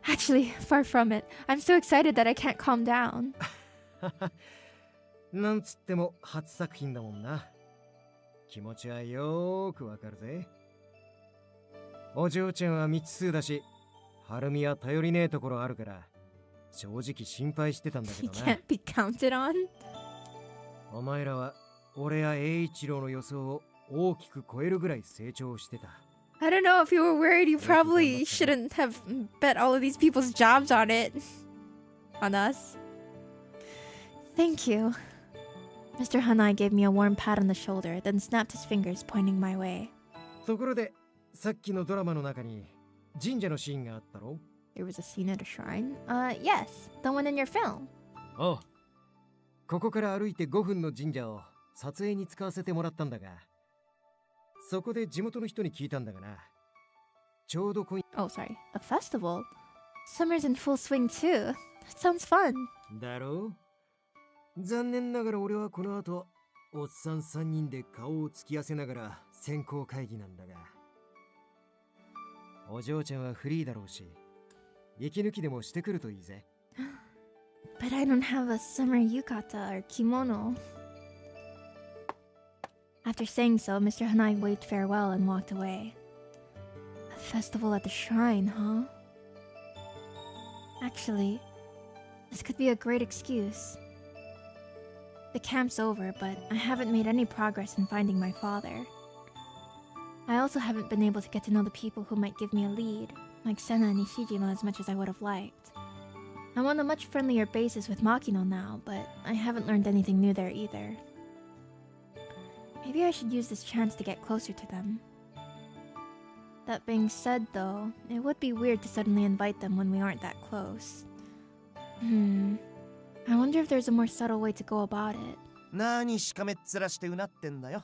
Actually, far from it. I'm so excited that I can't calm down. なんつっても初作品だもんな。気持ちはよーくわかるぜ。お嬢ちゃんは未知数だし、はるみは頼りねえところあるから、正直心配してたんだけ He どな。 can't be counted on. お前らは俺や栄一郎の予想を大きく超えるぐらい成長してた。I don't know, if you were worried, you probably shouldn't have bet all of these people's jobs on it. On us. Thank you. Mr. Hanai gave me a warm pat on the shoulder, then snapped his fingers, pointing my way. ところで、さっきのドラマの中に神社のシーンがあったろ? There was a scene at a shrine? Yes, the one in your film. おう。ここから歩いて5分の神社を撮影に使わせてもらったんだが、そこで地元の人に聞いたんだがな。ちょうど今夜。 Oh, sorry. A festival? Summer's in full swing too. That sounds fun. だろう? 残念ながら俺はこの後、おっさん3人で顔を突き合わせながら選考会議なんだが。お嬢ちゃんはフリーだろうし、息抜きでもしてくるといいぜ。But I don't have a summer yukata or kimono. After saying so, Mr. Hanai waved farewell and walked away. A festival at the shrine, huh? Actually, this could be a great excuse. The camp's over, but I haven't made any progress in finding my father. I also haven't been able to get to know the people who might give me a lead, like Senna and Nishijima, as much as I would have liked. I'm on a much friendlier basis with Makino now, but I haven't learned anything new there either. Maybe I should use this chance to get closer to them. That being said, though, it would be weird to suddenly invite them when we aren't that close. I wonder if there's a more subtle way to go about it. 何しかめっ面してうなってんだよ。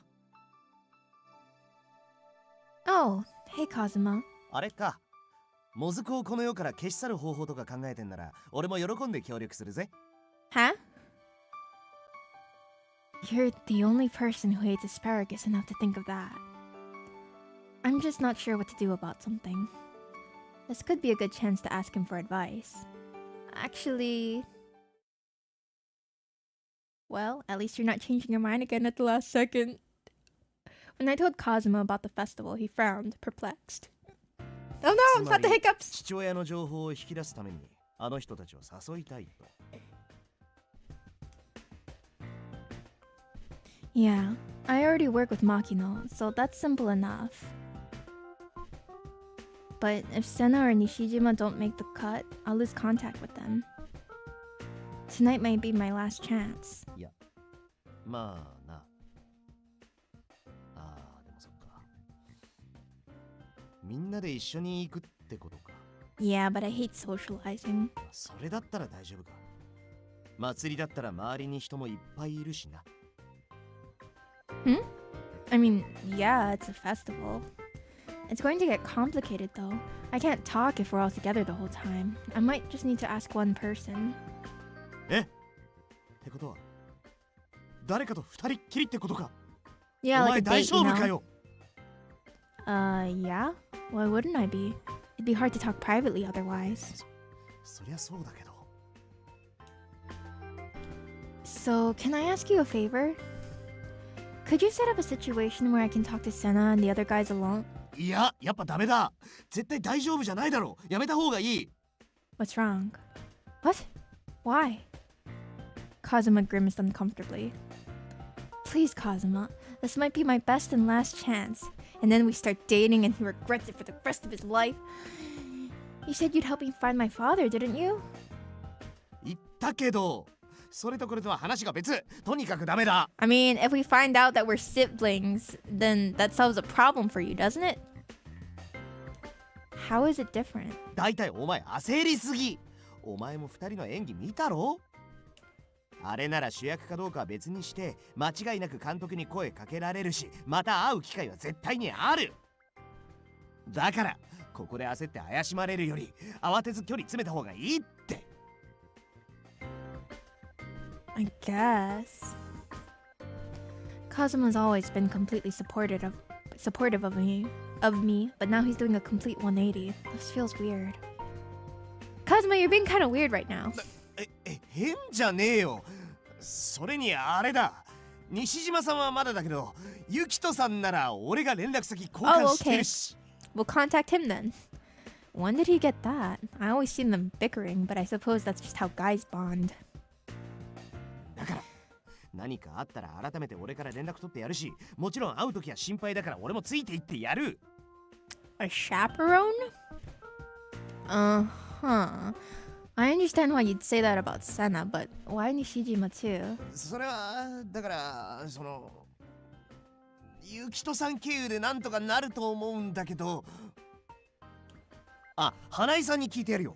Oh, hey Kazuma. あれか。モズクをこの世から消し去る方法とか考えてんなら、俺も喜んで協力するぜ。Huh? You're the only person who hates asparagus enough to think of that. I'm just not sure what to do about something. This could be a good chance to ask him for advice. Actually... Well, at least you're not changing your mind again at the last second. When I told Kazuma about the festival, he frowned, perplexed. Oh no, not the hiccups! 父親の情報を引き出すために、あの人たちを誘いたいと。Yeah, I already work with Makino, so that's simple enough. but if Senna or Nishijima don't make the cut, I'll lose contact with them. Tonight might be my last chance. いや、まあな。ああ、でもそっか。みんなで一緒に行くってことか。Yeah, but I hate socializing. それだったら大丈夫か。祭りだったら周りに人もいっぱいいるしな。I mean, yeah, it's a festival. It's going to get complicated though. I can't talk if we're all together the whole time. I might just need to ask one person. えってことは誰かと二人っきりってことか。 Yeah, お like 前 a 大 date, 丈 you 夫か know? よ。 Yeah? Why wouldn't I be? It'd be hard to talk privately otherwise. そりゃそうだけど。 So, can I ask you a favor? Could you set up a situation where I can talk to Senna and the other guys alone? いや、やっぱダメだ。絶対大丈夫じゃないだろう。やめた方がいい。 What's wrong? What? Why? Kazuma grimaced uncomfortably. Please, Kazuma. This might be my best and last chance. And then we start dating and he regrets it for the rest of his life. You said you'd help me find my father, didn't you? 言ったけど、それとこれとは話が別。とにかくダメだ。 I mean, if we find out that we're siblings, then that solves a problem for you, doesn't it? How is it different? だいたいお前焦りすぎ。お前も二人の演技見たろ。あれなら主役かどうかは別にして間違いなく監督に声かけられるし、また会う機会は絶対にある。だからここで焦って怪しまれるより慌てず距離詰めた方がいいって。 I guess. Kazuma's always been completely supportive of me, but now he's doing a complete 180. This feels weird. Kazuma, you're being kind of weird right now. 変じゃねえよ。それにあれだ。西島さんはまだだけど、ユキトさんなら俺が連絡先交換してるし。We'll contact him then. When did he get that? I always seen them bickering, but I suppose that's just how guys bond. だから何かあったら改めて俺から連絡取ってやるし、もちろん会う時は心配だから俺もついていってやる。 A chaperone? Uh-huh. I understand why you'd say that about Senna, but why Nishijima too? それはだからそのユキトさん経由でなんとかなると思うんだけど。あ、花井さんに聞いてやるよ。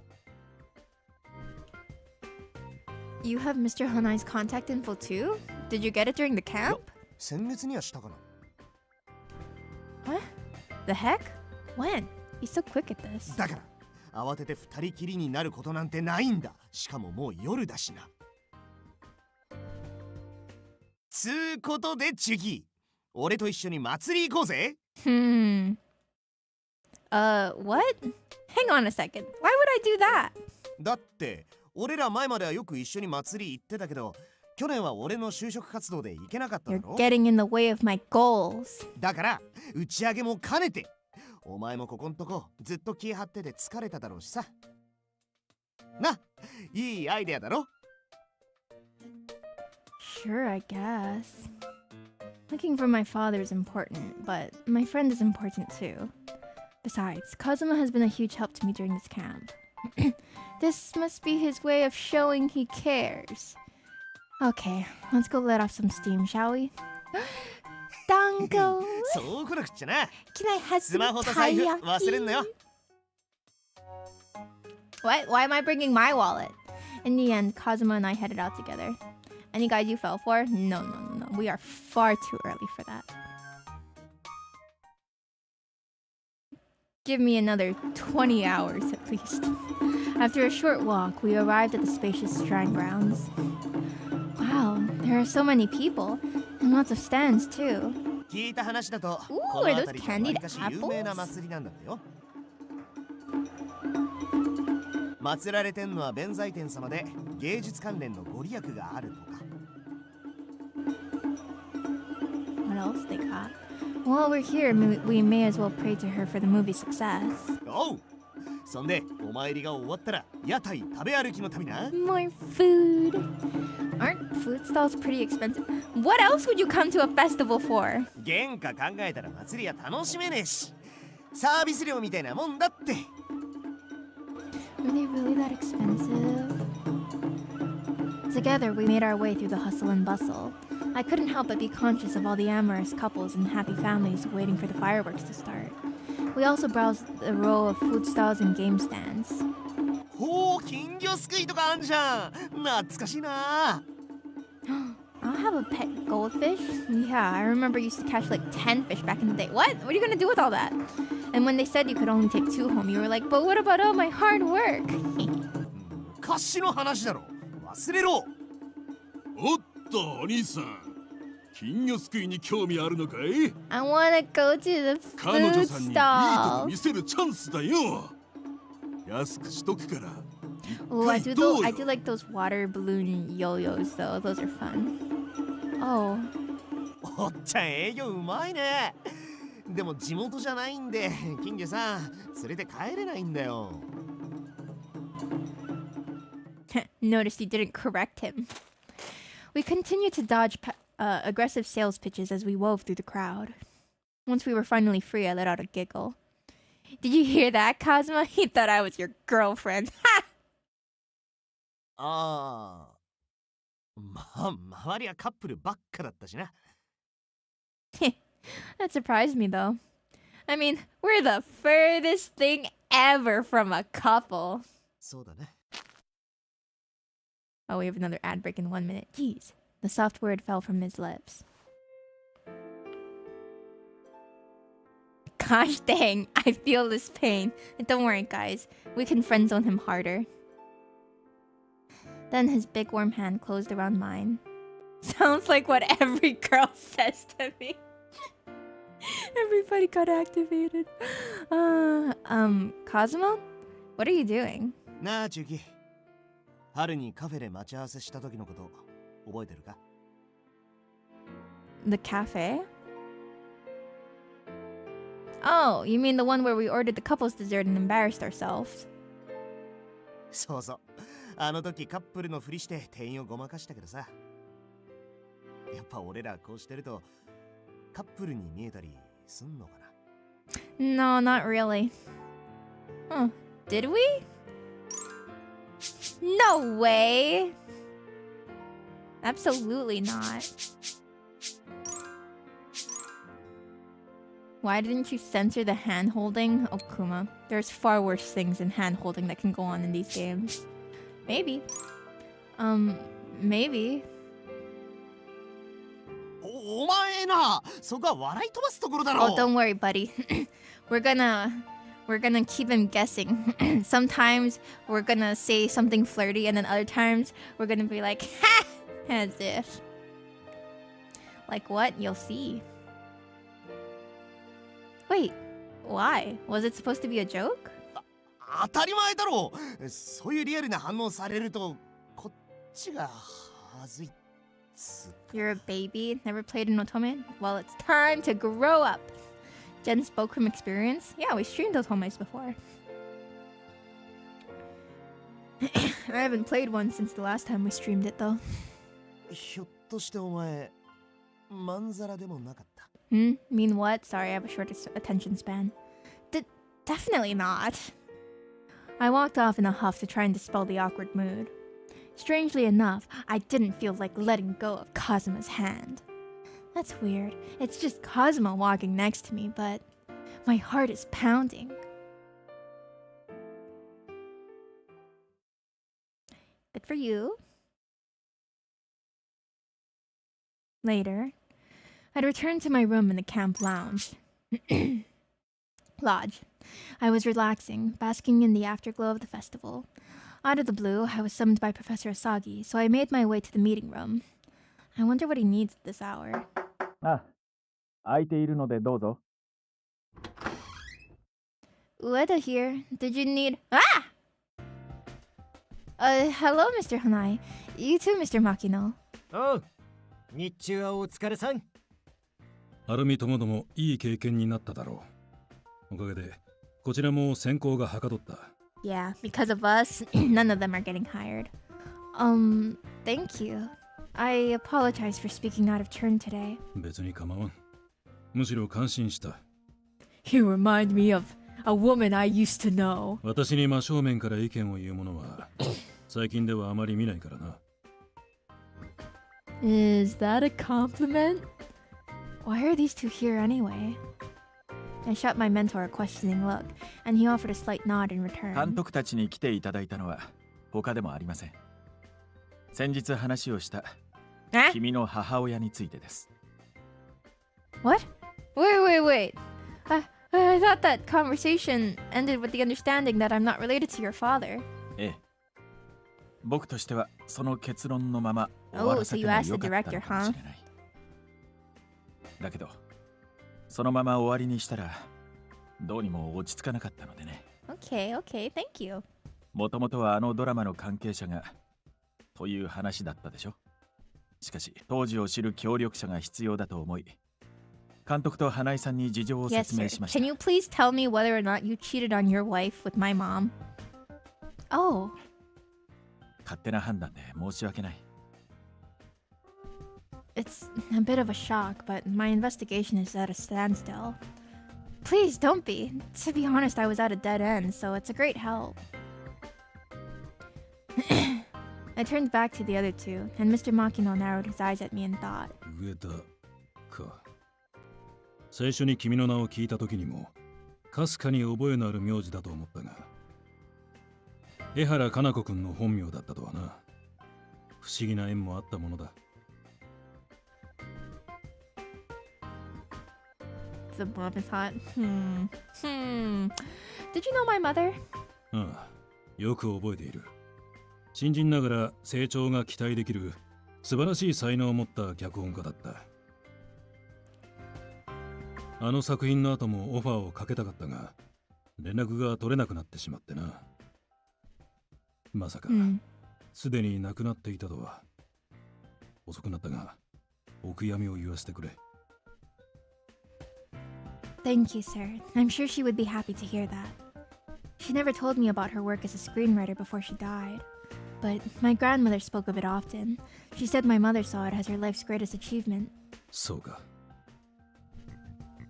You have Mr. Hanai's contact info too? Did you get it during the camp? 先月にはしたかな。 What? The heck? When? He's so quick at this. だから慌てて二人きりになることなんてないんだ。しかももう夜だしな。つうことでチュギ、俺と一緒に祭り行こうぜ。What? Hang on a second. Why would I do that? だって俺ら前まではよく一緒に祭り行ってたけど、去年は俺の就職活動で行けなかっただ You're ろ。 getting in the way of my goals. だから打ち上げも兼ねて。お前もここんとこずっと気張ってて疲れただろうしさ。な、いいアイデアだろ。 Sure, I guess. Looking for my father is important, but my friend is important too. Besides, Kazuma has been a huge help to me during this camp. This must be his way of showing he cares. Okay, let's go let off some steam, shall we? Dango! そうこなくっちゃな。 Can I have ス some マホと財布 taiyaki? 忘れんなよ。 What? Why am I bringing my wallet? In the end, Kazuma and I headed out together. Any guys you fell for? No. We are far too early for that. Give me another 20 hours at least. After a short walk, we arrived at the spacious shrine grounds. Wow, there are so many people, and lots of stands too. 聞いた話だと、 Ooh, この are those 辺りは candied わりかし有名な祭りなんだってよ。祀られてんのは弁財天様で、芸術関連のご利益があるとか。 What else they got? While we're here, we may as well pray to her for the movie's success. おう。そんでお参りが終わったら屋台食べ歩きの旅な。 More food. Aren't food stalls pretty expensive? What else would you come to a festival for? 原価考えたら祭りは楽しめねえし。サービス料みたいなもんだって。 Were they really that expensive? Together, we made our way through the hustle and bustle. I couldn't help but be conscious of all the amorous couples and happy families waiting for the fireworks to start. We also browsed a row of food stalls and game stands. ほう、金魚すくいとかあんじゃん。懐かしいな。I'll have a pet goldfish? Yeah, I remember you used to catch like 10 fish back in the day. What? What are you gonna do with all that? And when they said you could only take 2 home, you were like, but what about all my hard work? 昔の話だろ。忘れろ。おっと、お兄さん。金魚すくいに興味あるのかい？ I wanna go to the 彼女 food さんにいいとこ stall. 見せるチャンスだよ。安くしとくから。 Ooh, I do like those water balloon yo-yos though. Those are fun. Oh. おっちゃん営業うまいね。でも地元じゃないんで、金魚さん連れて帰れないんだよ。Noticed you didn't correct him. We continued to dodge aggressive sales pitches as we wove through the crowd. Once we were finally free, I let out a giggle. Did you hear that, Kazuma? He thought I was your girlfriend. Ha! ああ。まあ、周りはカップルばっかだったしな。That surprised me, though. I mean, we're the furthest thing ever from a couple. そうだね。 Oh, we have another ad break in 1 minute. Jeez. The soft word fell from his lips. Gosh dang, I feel this pain. Don't worry, guys. We can friend zone him harder. Then his big warm hand closed around mine. Sounds like what every girl says to me. Everybody got activated. Kazuma? What are you doing? なあ、チュキ。春にカフェで待ち合わせした時のこと覚えてるか？ The cafe? Oh, you mean the one where we ordered the couple's dessert and embarrassed ourselves? そうそう。あの時カップルのふりして店員をごまかしたけどさ。やっぱ俺らこうしてるとカップルに見えたりすんのかな？ No, not really. Huh. Did we? No way! Absolutely not. Why didn't you censor the hand-holding? Oh, Kuma. There's far worse things than hand-holding that can go on in these games. Maybe. Maybe. お前な、そこは笑い飛ばすところだろ。 Oh, don't worry, buddy. We're gonna keep him guessing. Sometimes we're gonna say something flirty, and then other times we're gonna be like, ha! As if. Like what? You'll see. Wait, why? Was it supposed to be a joke? 当たり前だろ。そういうリアルな反応されるとこっちがはずい。You're a baby? Never played an otome? Well, it's time to grow up. Jen spoke from experience. Yeah, we streamed otomes before. I haven't played one since the last time we streamed it, though. ひょっとしてお前まんざらでもなかった？ Mean what? Sorry, I have a short attention span. Definitely not. I walked off in a huff to try and dispel the awkward mood. Strangely enough, I didn't feel like letting go of Kazuma's hand. That's weird. It's just Kazuma walking next to me, but my heart is pounding. Good for you. Later, I'd returned to my room in the camp lounge. Lodge. I was relaxing, basking in the afterglow of the festival. Out of the blue, I was summoned by Professor Asagi, so I made my way to the meeting room. I wonder what he needs at this hour. あ、空いているのでどうぞ。 Ueda here. Did you need... Ah! Hello, Mr. Hanai. You too, Mr. Makino. おう、日中はお疲れさん。アルミともどもいい経験になっただろう。おかげでこちらも選考がはかどった。Yeah, because of us, none of them are getting hired. Thank you. I apologize for speaking out of turn today. 別に構わん。むしろ感心した。You remind me of a woman I used to know. 私に真正面から意見を言う者は最近ではあまり見ないからな。Is that a compliment? Why are these two here anyway? I shot my mentor a questioning look, and he offered a slight nod in 監 return. 督たちに来ていただいたのは他でもありません。先日話をした君の母親についてです。What? Wait. I thought that conversation ended with the understanding that I'm not related to your father. ええ。僕としてはその結論のまま終わらせてもよかったのかもしれない。だけど、そのまま終わりにしたらどうにも落ち着かなかったのでね。Okay, thank you. もともとはあのドラマの関係者がという話だったでしょ。しかし当時を知る協力者が必要だと思い、監督と花井さんに事情を Yes, 説明 sir. しました。 Can you please tell me whether or not you cheated on your wife with my mom? Oh. 勝手な判断で申し訳ない。It's a bit of a shock, but my investigation is at a standstill. Please don't be. To be honest, I was at a dead end, so it's a great help. I turned back to the other two, and Mr. Makino narrowed his eyes at me in thought. 上田か。最初に君の名を聞いた時にもかすかに覚えのある名字だと思ったが、江原かな子くんの本名だったとはな。不思議な縁もあったものだ。The mom is hot. Did you know my mother? ああ、よく覚えている。新人ながら成長が期待できる素晴らしい才能を持った脚本家だった。あの作品の後もオファーをかけたかったが、連絡が取れなくなってしまってな。まさか、すでに亡くなっていたとは。遅くなったが、お悔やみを言わせてくれ。Thank you, sir. I'm sure she would be happy to hear that. She never told me about her work as a screenwriter before she died. But my grandmother spoke of it often. She said my mother saw it as her life's greatest achievement. そうか。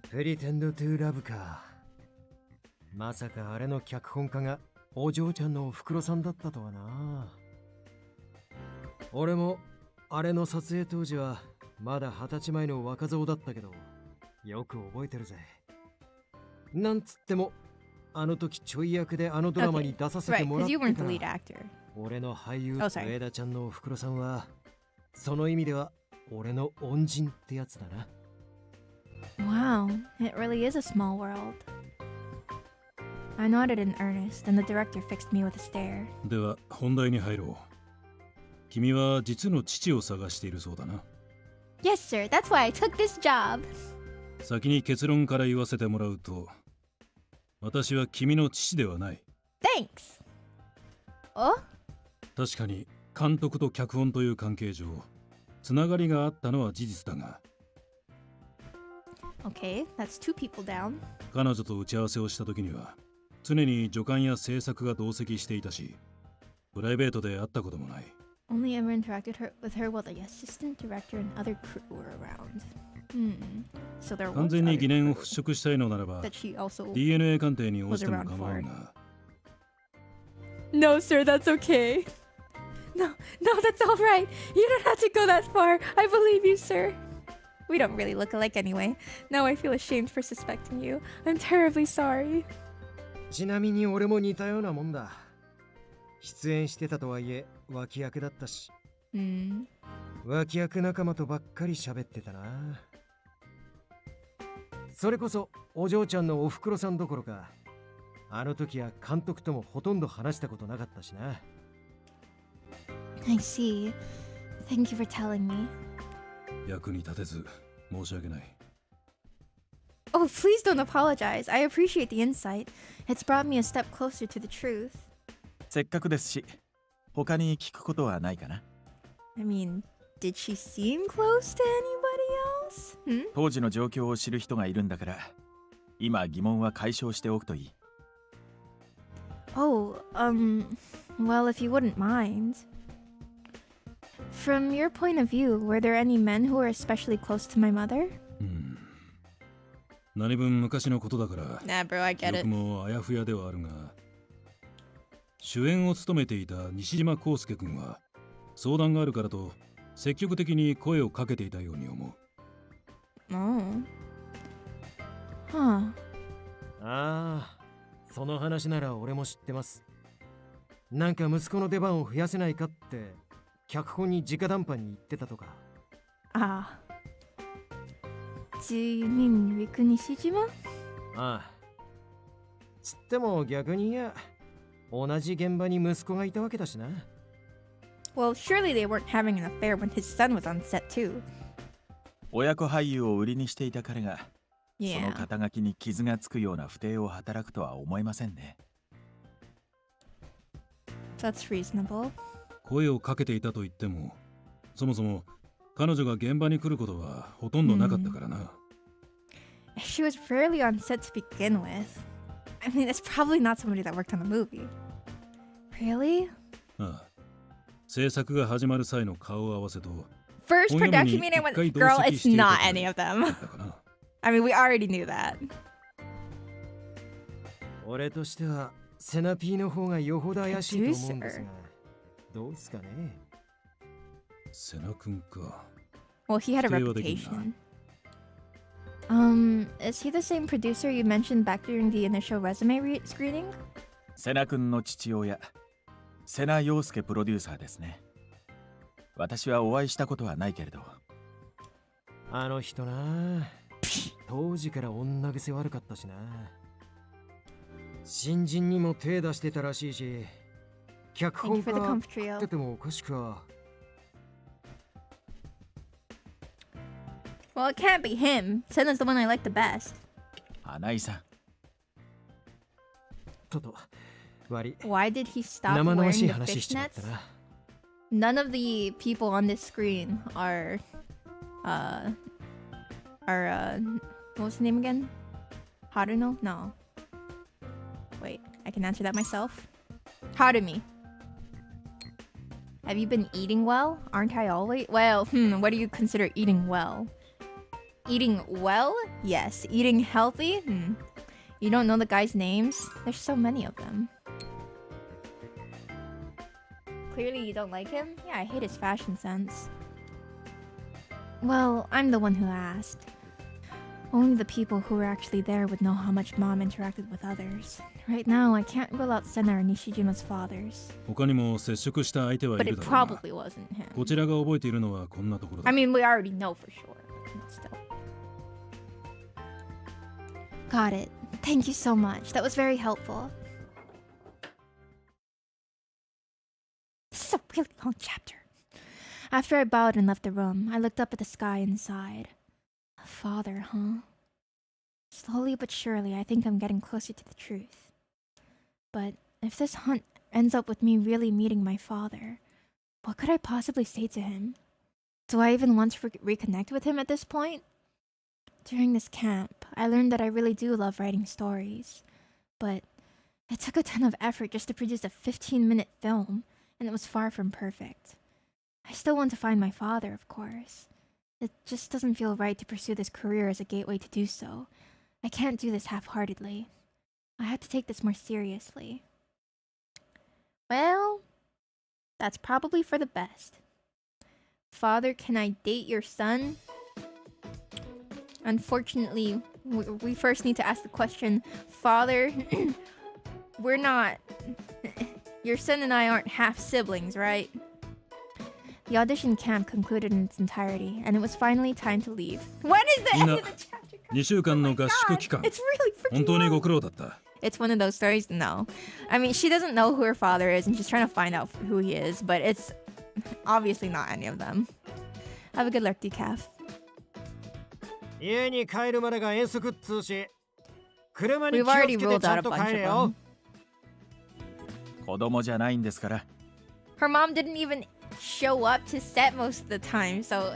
プリテンドトゥーラブか。まさかあれの脚本家がお嬢ちゃんのおふくろさんだったとはな。俺もあれの撮影当時はまだ20歳前の若造だったけど、よく覚えてるぜ。なんつってもあの時ちょい役であのドラマに出させてもらったから、俺の俳優上田ちゃんのおふくろさんはその意味では俺の恩人ってやつだな。Wow, it really is a small world. I nodded in earnest, and the director fixed me with a stare. では本題に入ろう。君は実の父を探しているそうだな。Yes, sir. That's why I took this job. 先に結論から言わせてもらうと、私は君の父ではない。Thanks. Oh? 確かに監督と脚本という関係上、つながりがあったのは事実だが。Okay, that's two people down. 彼女と打ち合わせをした時には、常に助監や制作が同席していたし、プライベートで会ったこともない。Only ever interacted with her while the assistant director and other crew were around. So there was 完全に疑念を払拭したいのならば、that she also DNA 鑑定に応じても構わんが。No, sir, that's okay. No, that's all right. You don't have to go that far. I believe you, sir. We don't really look alike anyway. Now I feel ashamed for suspecting you. I'm terribly sorry. ちなみに俺も似たようなもんだ。出演してたとはいえ脇役だったし、脇役仲間とばっかり喋ってたな。それこそお嬢ちゃんのおふくろさんどころか、あの時は監督ともほとんど話したことなかったしな。I see. Thank you for telling me. 役に立てず申し訳ない。Oh, please don't apologize. I appreciate the insight. It's brought me a step closer to the truth. せっかくですし、他に聞くことはないかな。I mean, did she seem close to anybody else? 当時の状況を知る人がいるんだから、今疑問は解消しておくといい。Oh, well, if you wouldn't mind. From your point of view, were there any men who were especially close to my mother? 何分昔のことだから、 Nah, bro, I 記 get 憶 it. もあやふやではあるが、主演を務めていた西島康介君は相談があるからと積極的に声をかけていたように思う。Oh. Huh. ああ、その話なら俺も知ってます。なんか息子の出番を増やせないかって脚本に直談判に言ってたとか。 Ah. Do you mean Riku Nishijima? ああ。つっても逆に同じ現場に息子がいたわけだしな。 Well, surely they weren't having an affair when his son was on set too. 親子俳優を売りにしていた彼が、その Yeah. 肩書きに傷がつくような不貞を働くとは思えませんね。 That's reasonable. 声をかけていたと言っても、そもそも彼女が現場に来ることはほとんどなかったからな。She was rarely on set to begin with. I mean, it's probably not somebody that worked on the movie. Really? ああ、制作が始まる際の顔合わせと、 First 本読 production みに meeting, I went, 一回同 girl, 席 it's していた not くらい any of だ them. ったかな。 I mean, we already knew that. 俺としてはセナピーの方がよほど怪しいと思うんですが、どうっすかね。セナ君か。 Well, he had a 否定はできんな。 reputation. Is he the same producer you mentioned back during the initial resume screening? セナ君の父親、セナ陽介プロデューサーですね。私はお会いしたことはないけれど。あの人な、当時から女癖悪かったしな。新人にも手出してたらしいし、脚 Thank you 本 for the 家 comp って trio. てもおかしくは。 Well, it can't be him. Sena's the one I like the best. 花井さん。ちょっと悪い。 Why did he stop 生々し wearing い the 話しちまっ fishnets? たな。 None of the people on this screen are, what was the name again? Haruno? No. Wait, I can answer that myself. Harumi. Have you been eating well? Aren't I always? Well, what do you consider eating well? Eating well? Yes. Eating healthy? You don't know the guys' names? There's so many of them. Clearly you don't like him? Yeah, I hate his fashion sense. Well, I'm the one who asked. Only the people who were actually there would know how much Mom interacted with others. Right now, I can't rule out Sena or Nishijima's fathers. 他にも接触した相手はい But る it だろうが、 probably wasn't him. こちらが覚えているのはこんなところだ。 I mean, we already know for sure. But still. Got it. Thank you so much. That was very helpful. This is a really long chapter. After I bowed and left the room, I looked up at the sky and sighed. A father, huh? Slowly but surely, I think I'm getting closer to the truth. But if this hunt ends up with me really meeting my father, what could I possibly say to him? Do I even want to reconnect with him at this point? During this camp, I learned that I really do love writing stories. But it took a ton of effort just to produce a 15-minute film, and it was far from perfect. I still want to find my father, of course. It just doesn't feel right to pursue this career as a gateway to do so. I can't do this half-heartedly. I have to take this more seriously. Well, that's probably for the best. Father, can I date your son? Unfortunately, we first need to ask the question, Father, we're not... Your son and I aren't half-siblings, right? The audition camp concluded in its entirety, and it was finally time to leave. When is the end of the chapter? 2週間の合宿期間、 It's really 本 freaking 当に long. ご苦労だった。 It's one of those stories, no. I mean, she doesn't know who her father is, and she's trying to find out who he is, but it's obviously not any of them. Have a good luck, Decaf. 家に帰るまでが遠足っつうし、車に We've 気を already つけて ruled ちゃ out ん a と bunch 帰れ of よ them.。子供じゃないんですから。 Her mom didn't even show up to set most of the time, so...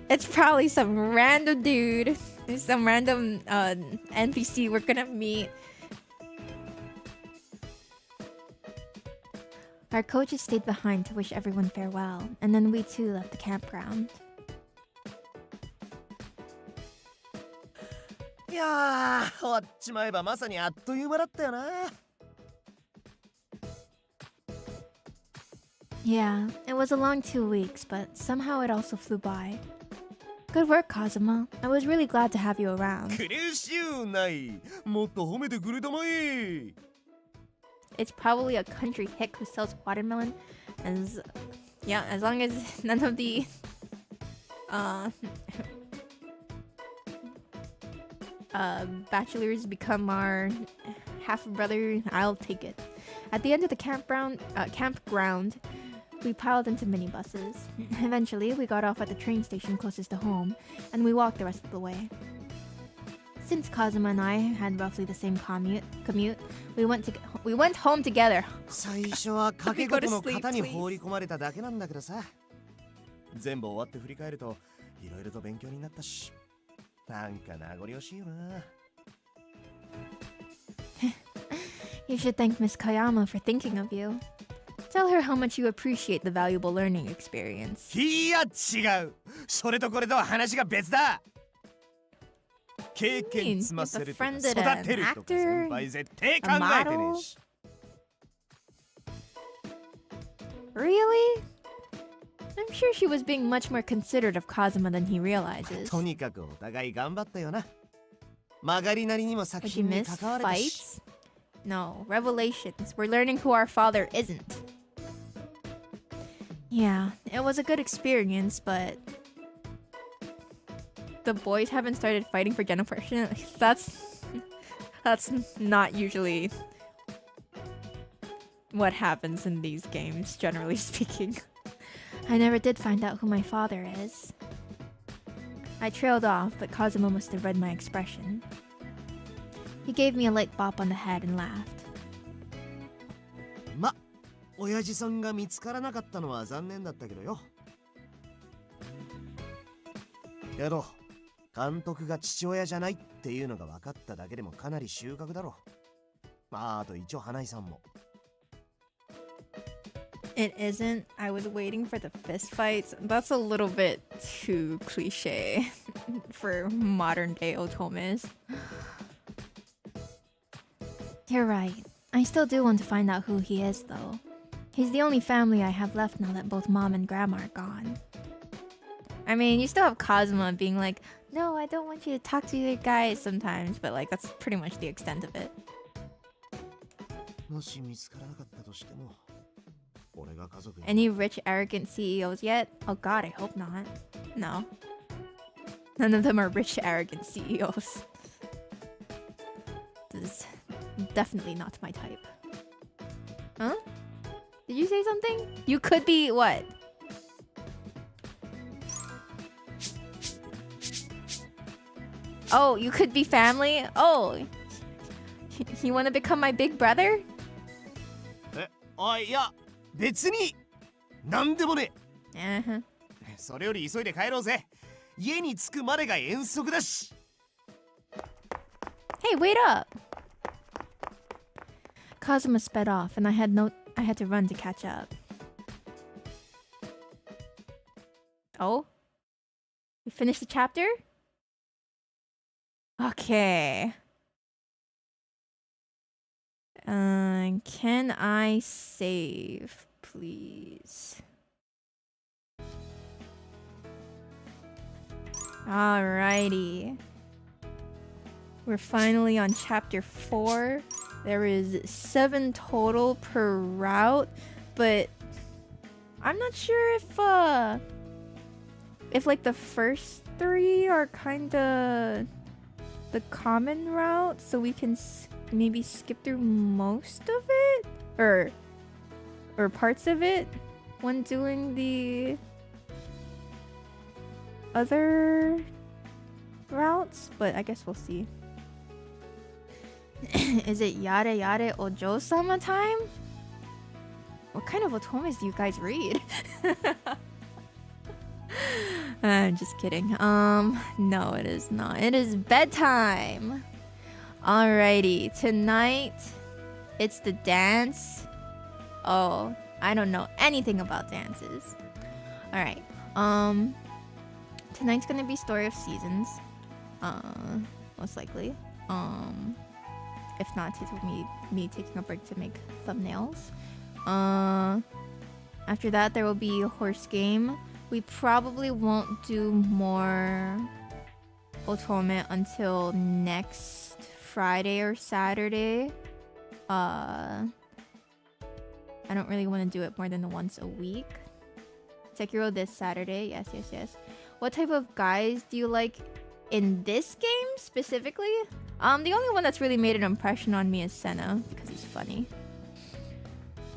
It's probably some random dude, some random NPC we're gonna meet. Our coaches stayed behind to wish everyone farewell, and then we too left the campground. やー、終わっちまえばまさにあっという間だったよな。Yeah, it was a long 2 weeks, but somehow it also flew by. Good work, Kazuma. I was really glad to have you around. 苦しゅうない。もっと褒めてくれたまえ。 It's probably a country hick who sells watermelon. As long as none of the bachelors become our half brother, I'll take it. At the end of the campground, we piled into minibuses. Eventually, we got off at the train station closest to home, and we walked the rest of the way. Since Kazuma and I had roughly the same commute, we went home together. 最初は掛け事の型に放り込まれただけなんだけどさ。全部終わって振り返ると、いろいろと勉強になったし、なんか名残惜しいよな。You should thank Miss Kayama for thinking of you. Tell her how much you appreciate the valuable learning experience. いや違う。それとこれとは話が別だ。経験積ませるとか育てるとか先輩絶対考えてねえし。Really? I'm sure she was being much more considerate of Kazuma than he realizes. とにかくお互い頑張ったよな。曲がりなりにも作 Would you 品に miss 関われたし。 fights? No, revelations. We're learning who our father isn't. Yeah, it was a good experience, but the boys haven't started fighting for generation. That's not usually what happens in these games, generally speaking. I never did find out who my father is. I trailed off, but Kazuma must have read my expression. He gave me a light bop on the head and laughed. ま、親父さんが見つからなかったのは残念だったけどよ。けど、監督が父親じゃないっていうのが分かっただけでもかなり収穫だろ。まあ、あと一応花井さんも。It isn't. I was waiting for the fist fights. That's a little bit too cliche for modern day otomes. You're right. I still do want to find out who he is, though. He's the only family I have left now that both mom and grandma are gone. I mean, you still have Kazuma being like, no, I don't want you to talk to your guys sometimes, but like, that's pretty much the extent of it. もし見つからなかったとしても。 Any rich, arrogant CEOs yet? Oh god, I hope not. No. None of them are rich, arrogant CEOs. This is definitely not my type. Huh? Did you say something? You could be what? Oh, you could be family? Oh. You want to become my big brother? あ、いや。 別に何でもね。Uh-huh. それより急いで帰ろうぜ。家に着くまでが遠足だし。Hey, wait up! Kazuma sped off, and I had to run to catch up. Oh? We finished the chapter? Okay. Can I save, please? Alrighty. We're finally on chapter 4. There is 7 total per route, but I'm not sure if like the first 3 are kinda the common route, so we can maybe skip through most of it or parts of it when doing the other routes, but I guess we'll see. Is it yare yare ojo-sama time? What kind of otomes do you guys read? I'm just kidding. No, it is not. It is bedtime. Alrighty, tonight it's the dance. Oh, I don't know anything about dances. Alright, tonight's gonna be Story of Seasons. most likely. If not, it will be me taking a break to make thumbnails. After that, there will be a horse game. We probably won't do more Otome until next Friday or Saturday. I don't really want to do it more than once a week. Sekiro this Saturday. Yes. What type of guys do you like in this game specifically? The only one that's really made an impression on me is Senna because he's funny.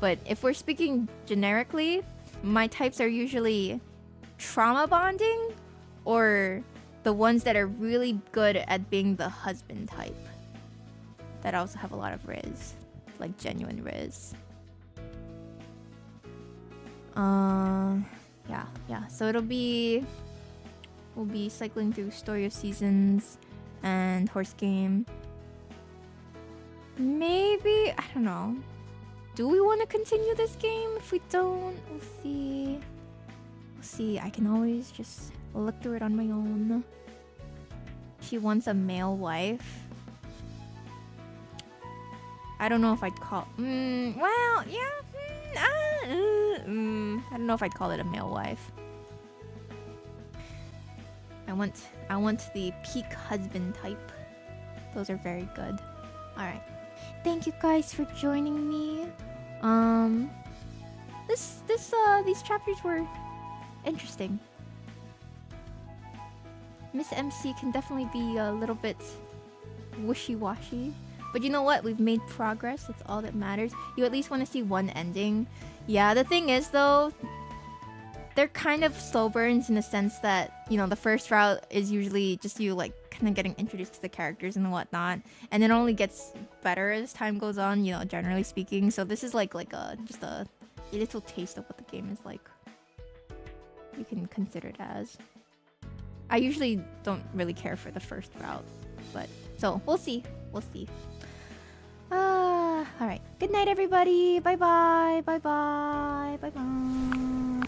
But if we're speaking generically, my types are usually trauma bonding or the ones that are really good at being the husband type. That also have a lot of riz, like genuine riz. Yeah. So we'll be cycling through Story of Seasons and Horse Game. Maybe, I don't know. Do we want to continue this game? If we don't, we'll see. I can always just look through it on my own. She wants a male wife. I don't know if I'd call... well, yeah. I don't know if I'd call it a male wife. I want the peak husband type. Those are very good. Alright. Thank you guys for joining me. These chapters were interesting. Miss MC can definitely be a little bit wishy-washy. But you know what? We've made progress. That's all that matters. You at least want to see one ending. Yeah, the thing is though, they're kind of slow burns in the sense that, you know, the first route is usually just you like kind of getting introduced to the characters and whatnot, and it only gets better as time goes on, you know, generally speaking. So this is like just a little taste of what the game is like. You can consider it as. I usually don't really care for the first route, but so we'll see. All right. Good night, everybody. Bye bye. Bye bye. Bye bye.